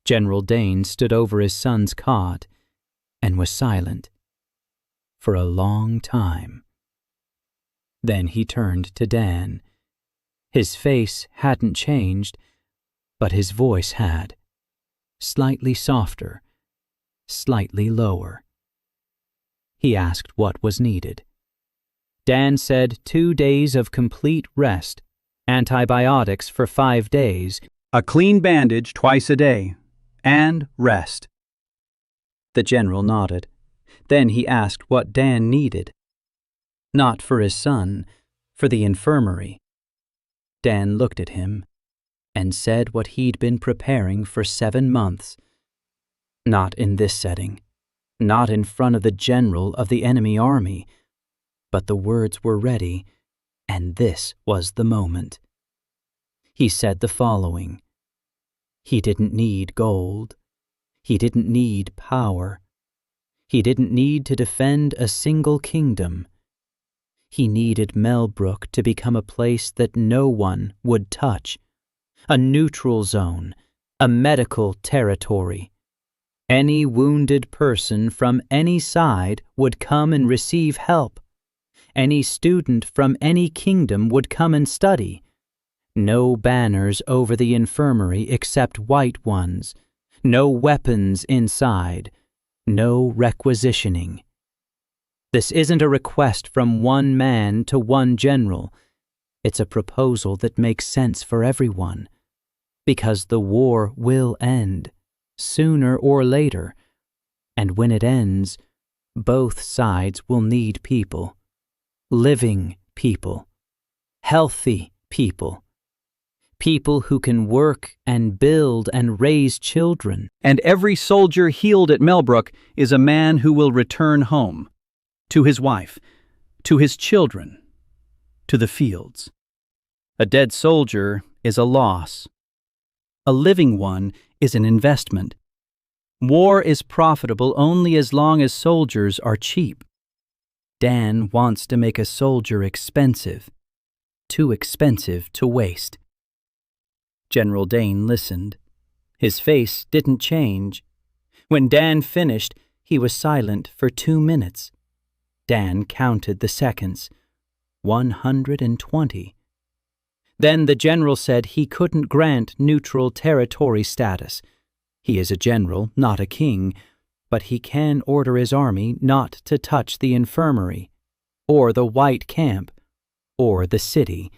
General Dane stood over his son's cot and was silent for a long time. Then he turned to Dan. His face hadn't changed, but his voice had. Slightly softer, slightly lower. He asked what was needed. Dan said 2 days of complete rest, antibiotics for 5 days, a clean bandage twice a day, and rest. The general nodded. Then he asked what Dan needed. Not for his son, for the infirmary. Dan looked at him and said what he'd been preparing for 7 months. Not in this setting, not in front of the general of the enemy army, but the words were ready, and this was the moment. He said the following. He didn't need gold. He didn't need power. He didn't need to defend a single kingdom. He needed Mellbrook to become a place that no one would touch, a neutral zone, a medical territory. Any wounded person from any side would come and receive help. Any student from any kingdom would come and study. No banners over the infirmary except white ones. No weapons inside. No requisitioning. This isn't a request from one man to one general. It's a proposal that makes sense for everyone. Because the war will end, sooner or later. And when it ends, both sides will need people. Living people. Healthy people. People who can work and build and raise children. And every soldier healed at Mellbrook is a man who will return home, to his wife, to his children, to the fields. A dead soldier is a loss. A living one is an investment. War is profitable only as long as soldiers are cheap. Dan wants to make a soldier expensive, too expensive to waste. General Dane listened. His face didn't change. When Dan finished, he was silent for 2 minutes. Dan counted the seconds. 120. Then the general said he couldn't grant neutral territory status. He is a general, not a king, but he can order his army not to touch the infirmary, or the white camp, or the city,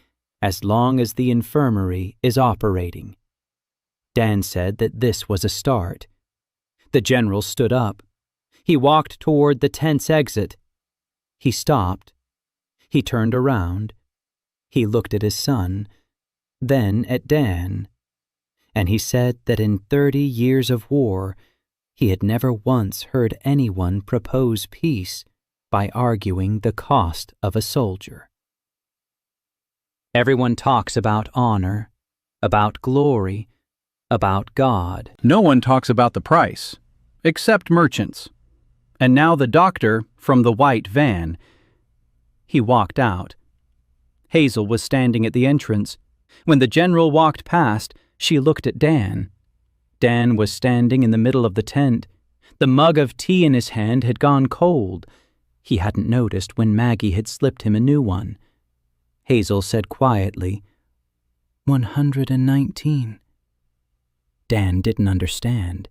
as long as the infirmary is operating. Dan said that this was a start. The general stood up. He walked toward the tent's exit. He stopped. He turned around. He looked at his son, then at Dan, and he said that in 30 years of war, he had never once heard anyone propose peace by arguing the cost of a soldier. Everyone talks about honor, about glory, about God. No one talks about the price, except merchants. And now the doctor from the white van. He walked out. Hazel was standing at the entrance. When the general walked past, she looked at Dan. Dan was standing in the middle of the tent. The mug of tea in his hand had gone cold. He hadn't noticed when Maggie had slipped him a new one. Hazel said quietly, 119. Dan didn't understand.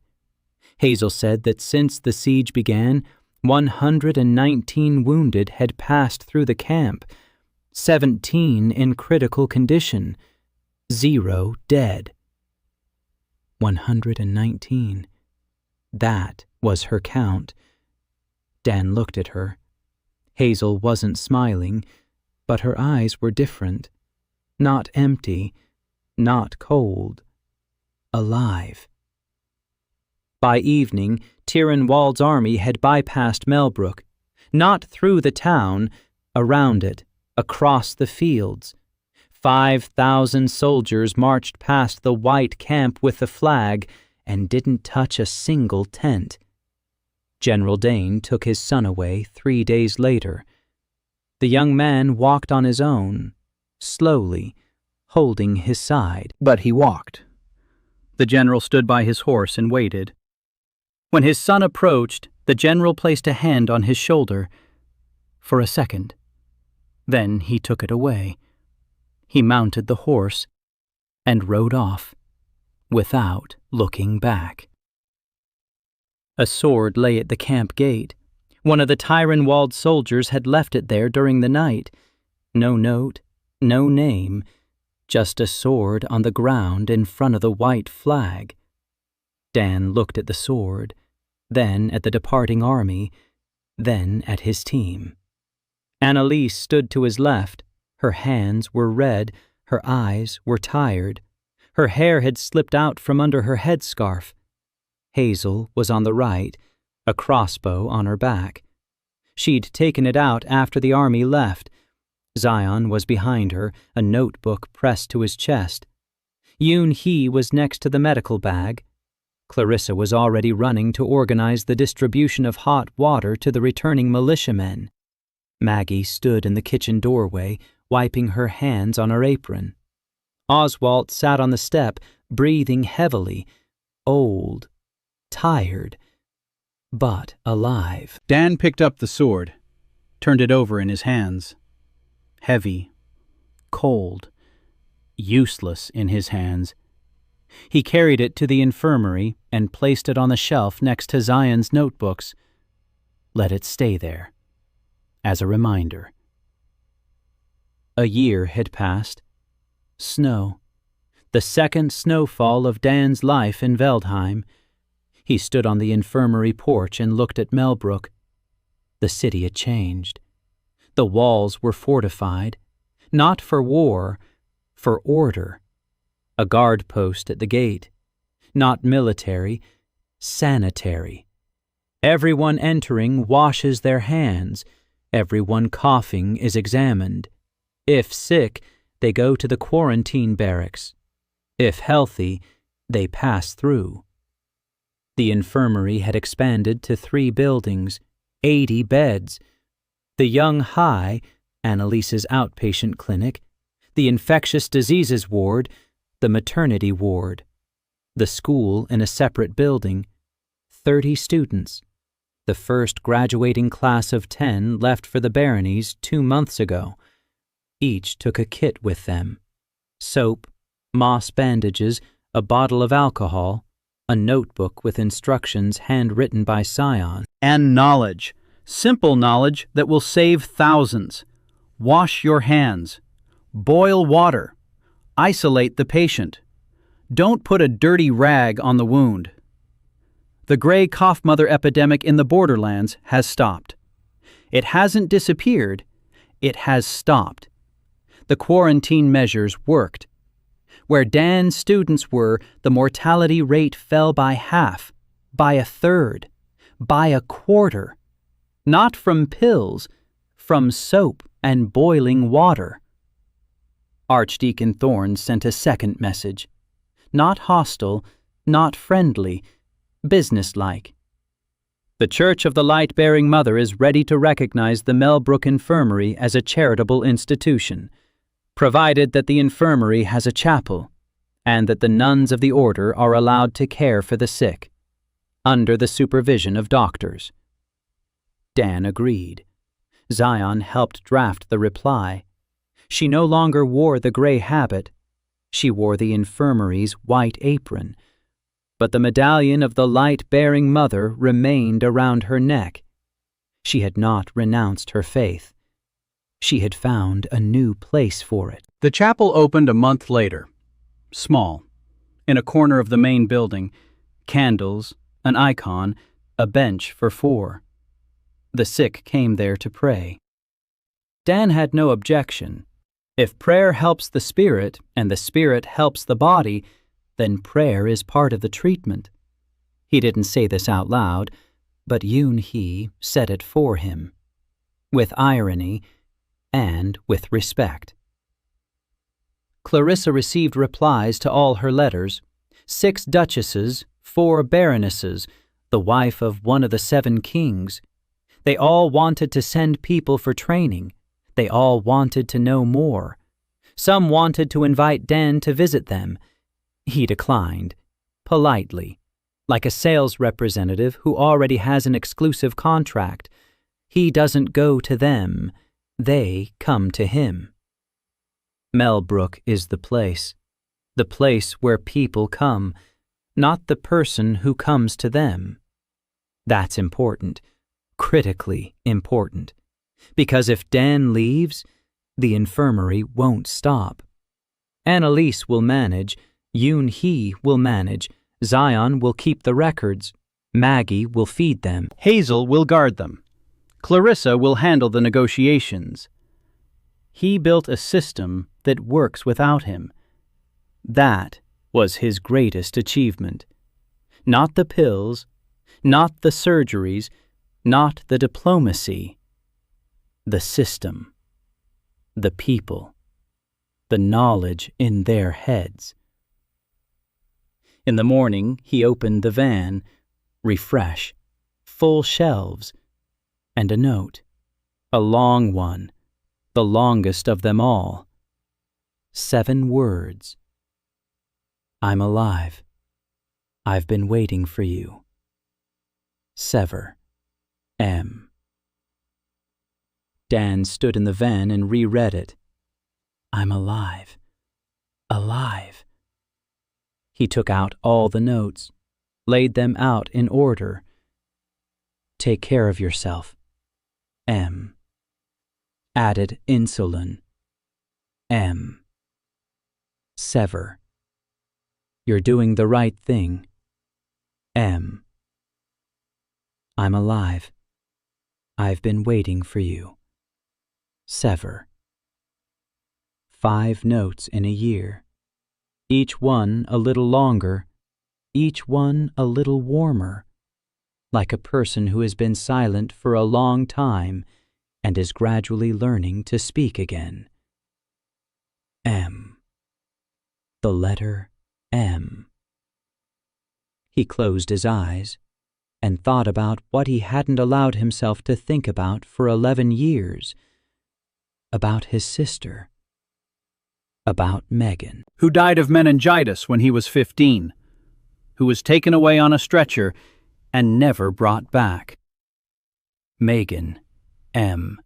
Hazel said that since the siege began, 119 wounded had passed through the camp, 17 in critical condition, 0 dead. 119. That was her count. Dan looked at her. Hazel wasn't smiling, but her eyes were different. Not empty, not cold. Alive. By evening, Tyrone-Wald's army had bypassed Mellbrook, not through the town, around it, across the fields. 5,000 soldiers marched past the white camp with the flag and didn't touch a single tent. General Dane took his son away 3 days later. The young man walked on his own, slowly, holding his side. But he walked. The general stood by his horse and waited. When his son approached, the general placed a hand on his shoulder for a second. Then he took it away. He mounted the horse and rode off, without looking back. A sword lay at the camp gate. One of the Tyrone-Wald soldiers had left it there during the night. No note, no name, just a sword on the ground in front of the white flag. Dan looked at the sword, then at the departing army, then at his team. Annalise stood to his left. Her hands were red, her eyes were tired. Her hair had slipped out from under her headscarf. Hazel was on the right, a crossbow on her back. She'd taken it out after the army left. Zion was behind her, a notebook pressed to his chest. Yoon-hee was next to the medical bag. Clarissa was already running to organize the distribution of hot water to the returning militiamen. Maggie stood in the kitchen doorway, wiping her hands on her apron. Oswald sat on the step, breathing heavily, old, tired, but alive. Dan picked up the sword, turned it over in his hands. Heavy, cold, useless in his hands. He carried it to the infirmary and placed it on the shelf next to Zion's notebooks. Let it stay there, as a reminder. A year had passed. Snow. The second snowfall of Dan's life in Veldheim. He stood on the infirmary porch and looked at Mellbrook. The city had changed. The walls were fortified, not for war, for order. A guard post at the gate, not military, sanitary. Everyone entering washes their hands. Everyone coughing is examined. If sick, they go to the quarantine barracks. If healthy, they pass through. The infirmary had expanded to 3 buildings, 80 beds. The Young High, Annalise's outpatient clinic, the infectious diseases ward, the maternity ward, the school in a separate building, 30 students. The first graduating class of 10 left for the baronies 2 months ago. Each took a kit with them: soap, moss bandages, a bottle of alcohol, a notebook with instructions handwritten by Sion. And knowledge, simple knowledge that will save thousands. Wash your hands. Boil water. Isolate the patient. Don't put a dirty rag on the wound. The gray cough mother epidemic in the borderlands has stopped. It hasn't disappeared. It has stopped. The quarantine measures worked. Where Dan's students were, the mortality rate fell by half, by a third, by a quarter. Not from pills, from soap and boiling water. Archdeacon Thorne sent a second message. Not hostile, not friendly, businesslike. The Church of the Light-Bearing Mother is ready to recognize the Mellbrook Infirmary as a charitable institution, provided that the infirmary has a chapel, and that the nuns of the order are allowed to care for the sick, under the supervision of doctors. Dan agreed. Zion helped draft the reply. She no longer wore the gray habit. She wore the infirmary's white apron, but the medallion of the light-bearing mother remained around her neck. She had not renounced her faith. She had found a new place for it. The chapel opened a month later. Small. In a corner of the main building, candles, an icon, a bench for 4. The sick came there to pray. Dan had no objection. If prayer helps the spirit and the spirit helps the body, then prayer is part of the treatment. He didn't say this out loud, but Yoon-hee said it for him, with irony and with respect. Clarissa received replies to all her letters: 6 duchesses, 4 baronesses, the wife of one of the 7 kings. They all wanted to send people for training. They all wanted to know more. Some wanted to invite Dan to visit them. He declined, politely, like a sales representative who already has an exclusive contract. He doesn't go to them, they come to him. Mellbrook is the place where people come, not the person who comes to them. That's important, critically important, because if Dan leaves, the infirmary won't stop. Annalise will manage, Yoon-hee will manage, Zion will keep the records, Maggie will feed them, Hazel will guard them. Clarissa will handle the negotiations. He built a system that works without him. That was his greatest achievement. Not the pills, not the surgeries, not the diplomacy. The system. The people. The knowledge in their heads. In the morning, he opened the van, refresh, full shelves, and a note, a long one, the longest of them all. 7 words. I'm alive. I've been waiting for you. Sever. M. Dan stood in the van and reread it. I'm alive. Alive. He took out all the notes, laid them out in order. Take care of yourself. M. Added insulin. M. Sever. You're doing the right thing. M. I'm alive. I've been waiting for you. Sever. 5 notes in a year. Each one a little longer, each one a little warmer, like a person who has been silent for a long time and is gradually learning to speak again. M. The letter M. He closed his eyes and thought about what he hadn't allowed himself to think about for 11 years, about his sister. About Megan, who died of meningitis when he was 15, who was taken away on a stretcher and never brought back. Megan, M.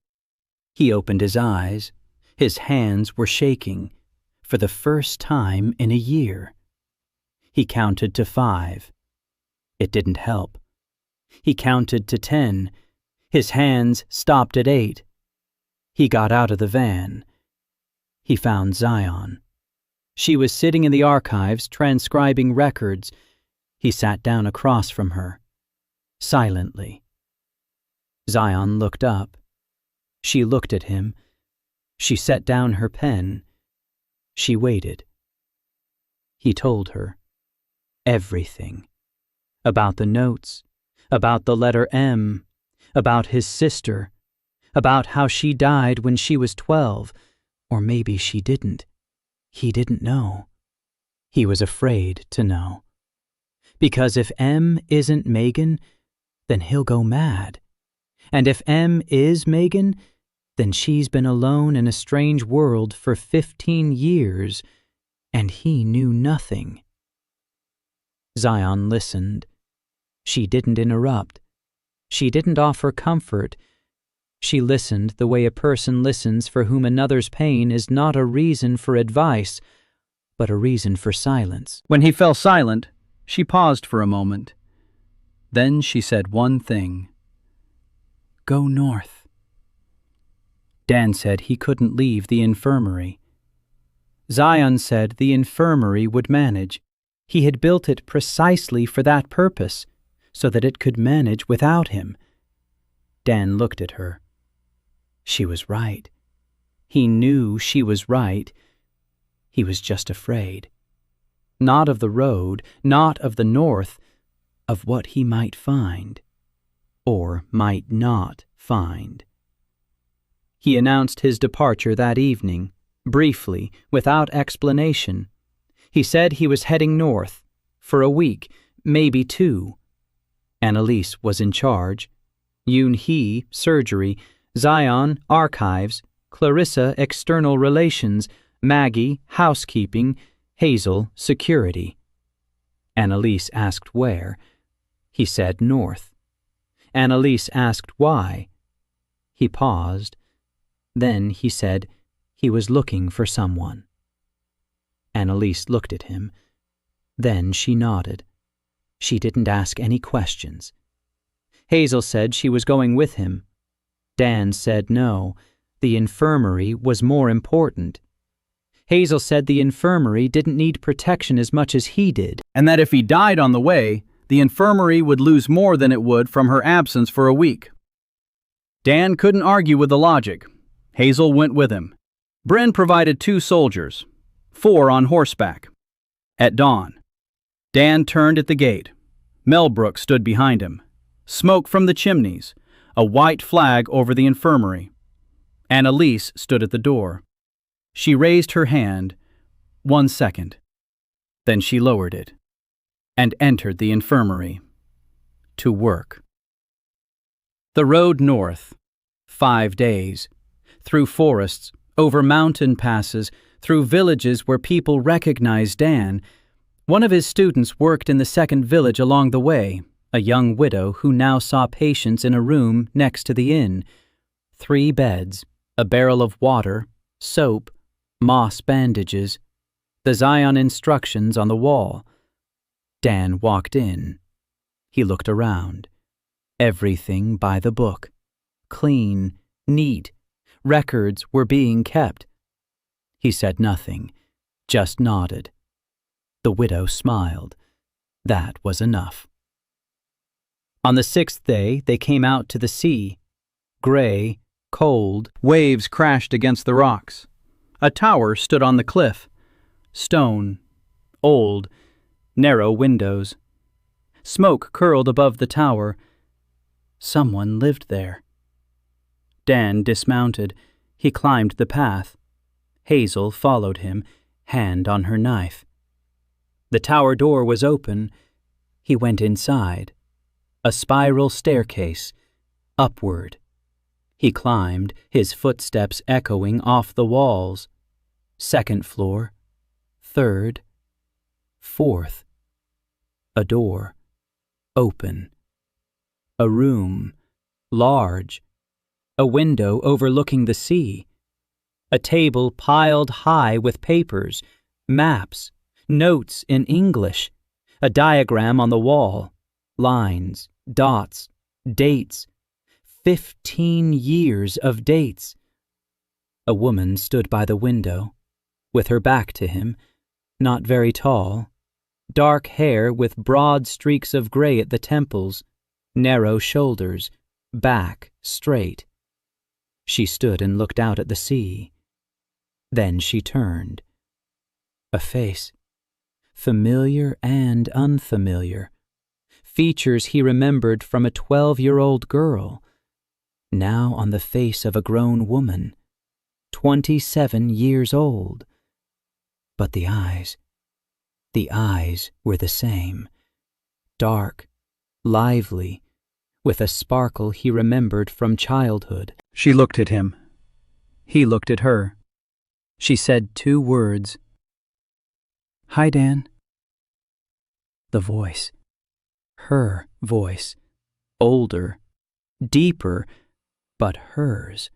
He opened his eyes. His hands were shaking for the first time in a year. He counted to 5. It didn't help. He counted to 10. His hands stopped at 8. He got out of the van. He found Zion. She was sitting in the archives transcribing records. He sat down across from her, silently. Zion looked up. She looked at him. She set down her pen. She waited. He told her everything. About the notes, about the letter M, about his sister, about how she died when she was 12, or maybe she didn't. He didn't know. He was afraid to know. Because if M isn't Megan, then he'll go mad. And if M is Megan, then she's been alone in a strange world for 15 years, and he knew nothing. Zion listened. She didn't interrupt. She didn't offer comfort. She listened the way a person listens for whom another's pain is not a reason for advice, but a reason for silence. When he fell silent, she paused for a moment. Then she said one thing. "Go north." Dan said he couldn't leave the infirmary. Zion said the infirmary would manage. He had built it precisely for that purpose, so that it could manage without him. Dan looked at her. She was right. He knew she was right. He was just afraid. Not of the road, not of the north, of what he might find, or might not find. He announced his departure that evening, briefly, without explanation. He said he was heading north, for a week, maybe 2. Annalise was in charge. Yoon-hee, surgery. Zion, archives. Clarissa, external relations. Maggie, housekeeping. Hazel, security. Annalise asked where. He said north. Annalise asked why. He paused. Then he said he was looking for someone. Annalise looked at him. Then she nodded. She didn't ask any questions. Hazel said she was going with him. Dan said no. The infirmary was more important. Hazel said the infirmary didn't need protection as much as he did, and that if he died on the way, the infirmary would lose more than it would from her absence for a week. Dan couldn't argue with the logic. Hazel went with him. Bryn provided 2 soldiers, 4 on horseback. At dawn, Dan turned at the gate. Mellbrook stood behind him. Smoke from the chimneys, a white flag over the infirmary. Annalise stood at the door. She raised her hand 1 second. Then she lowered it and entered the infirmary to work. The road north, 5 days, through forests, over mountain passes, through villages where people recognized Dan. One of his students worked in the second village along the way, a young widow who now saw patients in a room next to the inn. 3 beds, a barrel of water, soap, moss bandages, the Zion instructions on the wall. Dan walked in. He looked around. Everything by the book. Clean, neat. Records were being kept. He said nothing, just nodded. The widow smiled. That was enough. On the 6th day, they came out to the sea. Gray, cold, waves crashed against the rocks. A tower stood on the cliff. Stone, old, narrow windows. Smoke curled above the tower. Someone lived there. Dan dismounted. He climbed the path. Hazel followed him, hand on her knife. The tower door was open. He went inside. A spiral staircase, upward. He climbed, his footsteps echoing off the walls. 2nd floor, 3rd, 4th. A door, open. A room, large. A window overlooking the sea. A table piled high with papers, maps, notes in English. A diagram on the wall, lines, dots, dates. 15 years of dates. A woman stood by the window, with her back to him, not very tall, dark hair with broad streaks of gray at the temples, narrow shoulders, back straight. She stood and looked out at the sea. Then she turned. A face, familiar and unfamiliar. Features he remembered from a 12-year-old girl, now on the face of a grown woman, 27 years old. But the eyes were the same, dark, lively, with a sparkle he remembered from childhood. She looked at him. He looked at her. She said 2 words. "Hi, Dan." The voice. Her voice. Older, deeper, but hers.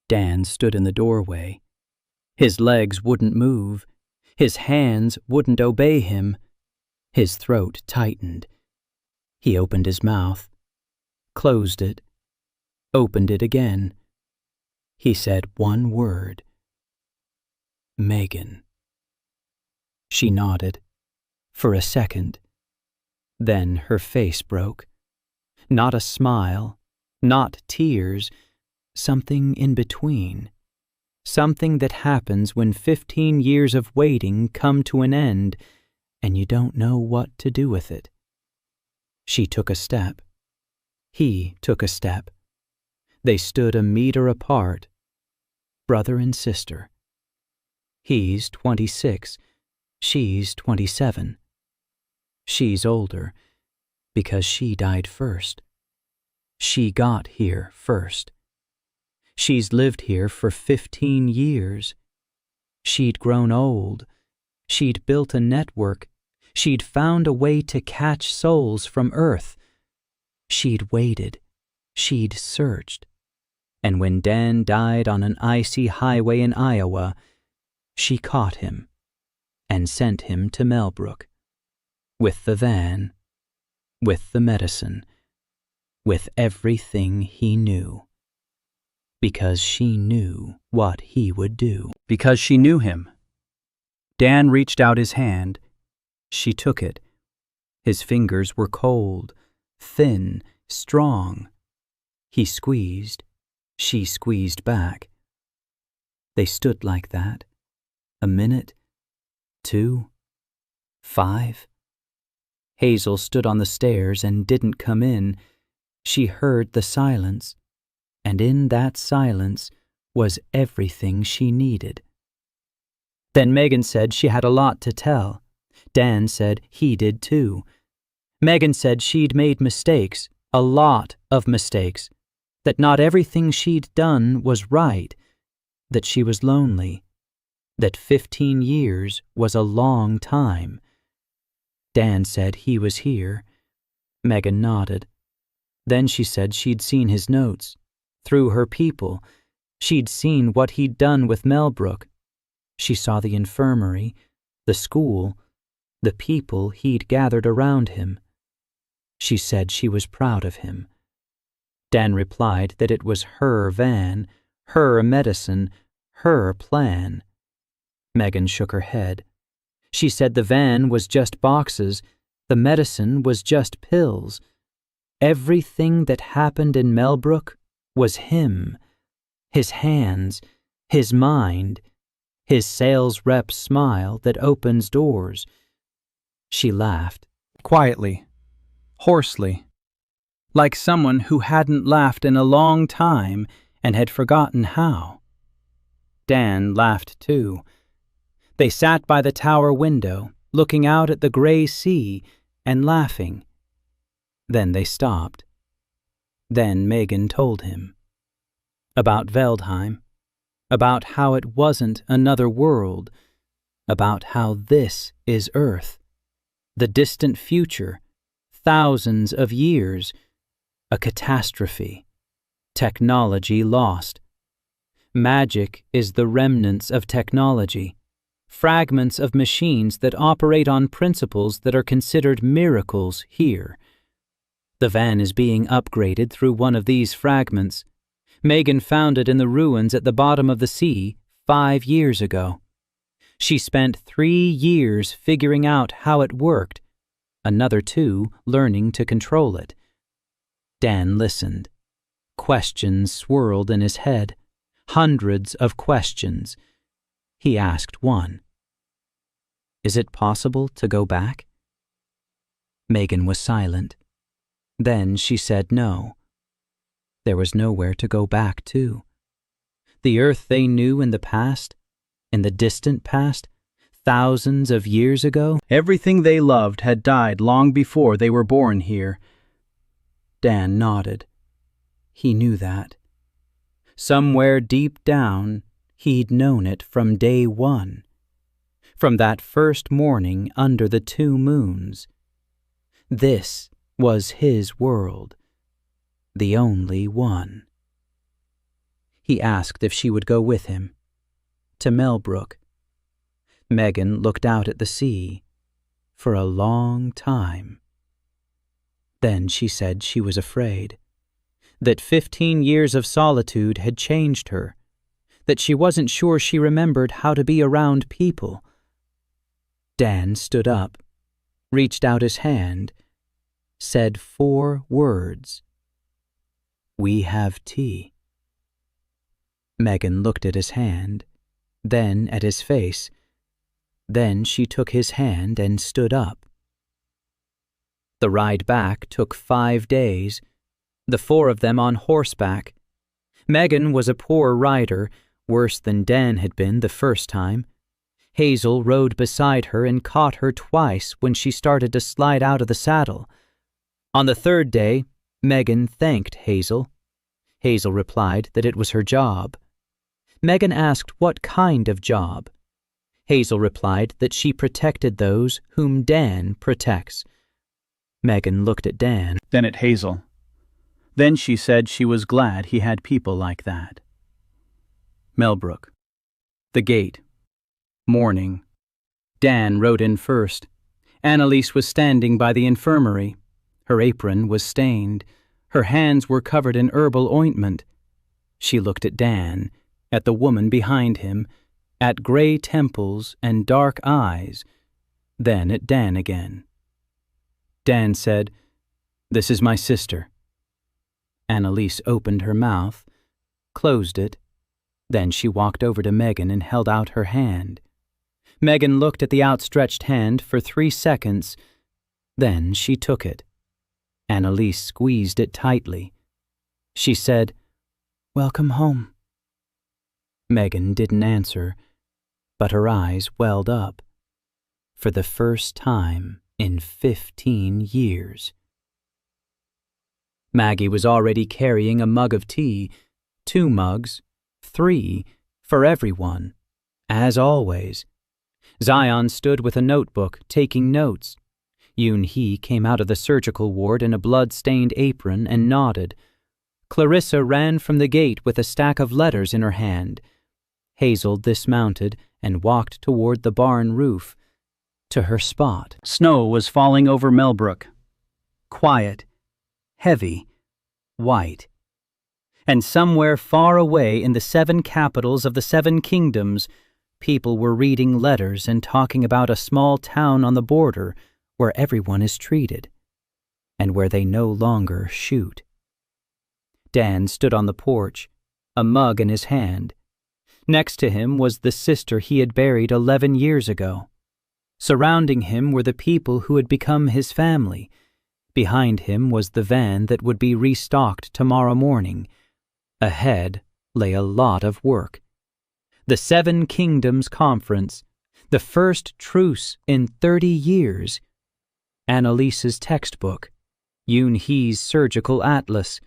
Dan stood in the doorway. His legs wouldn't move. His hands wouldn't obey him. His throat tightened. He opened his mouth, closed it, opened it again. He said one word. Megan. She nodded, for a second. Then her face broke. Not a smile, not tears, something in between. Something that happens when 15 years of waiting come to an end and you don't know what to do with it. She took a step. He took a step. They stood a meter apart, brother and sister. He's 26. She's 27. She's older because she died first. She got here first. She's lived here for 15 years. She'd grown old. She'd built a network. She'd found a way to catch souls from Earth. She'd waited. She'd searched. And when Dan died on an icy highway in Iowa, she caught him and sent him to Mellbrook. With the van, with the medicine, with everything he knew. Because she knew what he would do. Because she knew him. Dan reached out his hand. She took it. His fingers were cold, thin, strong. He squeezed. She squeezed back. They stood like that. A minute, 2, 5. Hazel stood on the stairs and didn't come in. She heard the silence, and in that silence was everything she needed. Then Megan said she had a lot to tell. Dan said he did too. Megan said she'd made mistakes, a lot of mistakes, that not everything she'd done was right, that she was lonely, that 15 years was a long time. Dan said he was here. Megan nodded. Then she said she'd seen his notes. Through her people, she'd seen what he'd done with Mellbrook. She saw the infirmary, the school, the people he'd gathered around him. She said she was proud of him. Dan replied that it was her van, her medicine, her plan. Megan shook her head. She said the van was just boxes, the medicine was just pills. Everything that happened in Mellbrook was him, his hands, his mind, his sales rep's smile that opens doors. She laughed. Quietly, hoarsely, like someone who hadn't laughed in a long time and had forgotten how. Dan laughed too. They sat by the tower window, looking out at the gray sea and laughing. Then they stopped. Then Megan told him. About Veldheim, about how it wasn't another world, about how this is Earth, the distant future, thousands of years, a catastrophe, technology lost. Magic is the remnants of technology, fragments of machines that operate on principles that are considered miracles here. The van is being upgraded through one of these fragments. Megan found it in the ruins at the bottom of the sea 5 years ago. She spent 3 years figuring out how it worked, another 2 learning to control it. Dan listened. Questions swirled in his head, hundreds of questions. He asked one. Is it possible to go back? Megan was silent. Then she said no. There was nowhere to go back to. The Earth they knew in the past, in the distant past, thousands of years ago, everything they loved had died long before they were born here. Dan nodded. He knew that. Somewhere deep down, he'd known it from day one. From that first morning under the 2 moons. This was his world. The only one. He asked if she would go with him. To Mellbrook. Megan looked out at the sea for a long time. Then she said she was afraid, that 15 years of solitude had changed her, that she wasn't sure she remembered how to be around people. Dan stood up, reached out his hand, said 4 words. "We have tea." Megan looked at his hand, then at his face. Then she took his hand and stood up. The ride back took 5 days, the 4 of them on horseback. Megan was a poor rider, worse than Dan had been the first time. Hazel rode beside her and caught her twice when she started to slide out of the saddle. On the 3rd day, Megan thanked Hazel. Hazel replied that it was her job. Megan asked what kind of job. Hazel replied that she protected those whom Dan protects. Megan looked at Dan, then at Hazel. Then she said she was glad he had people like that. Mellbrook. The gate. Morning. Dan rode in first. Annalise was standing by the infirmary. Her apron was stained. Her hands were covered in herbal ointment. She looked at Dan, at the woman behind him, at gray temples and dark eyes, then at Dan again. Dan said, "This is my sister." Annalise opened her mouth, closed it, then she walked over to Megan and held out her hand. Megan looked at the outstretched hand for 3 seconds, then she took it. Annalise squeezed it tightly. She said, "Welcome home." Megan didn't answer, but her eyes welled up. For the first time in 15 years. Maggie was already carrying a mug of tea, 2 mugs, 3, for everyone, as always. Zion stood with a notebook, taking notes. Yoon-hee came out of the surgical ward in a blood-stained apron and nodded. Clarissa ran from the gate with a stack of letters in her hand. Hazel dismounted and walked toward the barn roof, to her spot. Snow was falling over Mellbrook. Quiet, heavy, white. And somewhere far away in the 7 capitals of the 7 kingdoms, people were reading letters and talking about a small town on the border where everyone is treated, and where they no longer shoot. Dan stood on the porch, a mug in his hand. Next to him was the sister he had buried 11 years ago. Surrounding him were the people who had become his family. Behind him was the van that would be restocked tomorrow morning. Ahead lay a lot of work. The 7 Kingdoms Conference, the first truce in 30 years. Annalise's textbook, Yoon-hee's surgical atlas,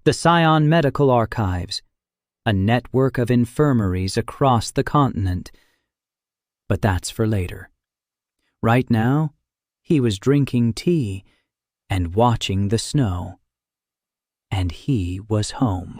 the Scion Medical Archives, a network of infirmaries across the continent. But that's for later. Right now, he was drinking tea and watching the snow. And he was home.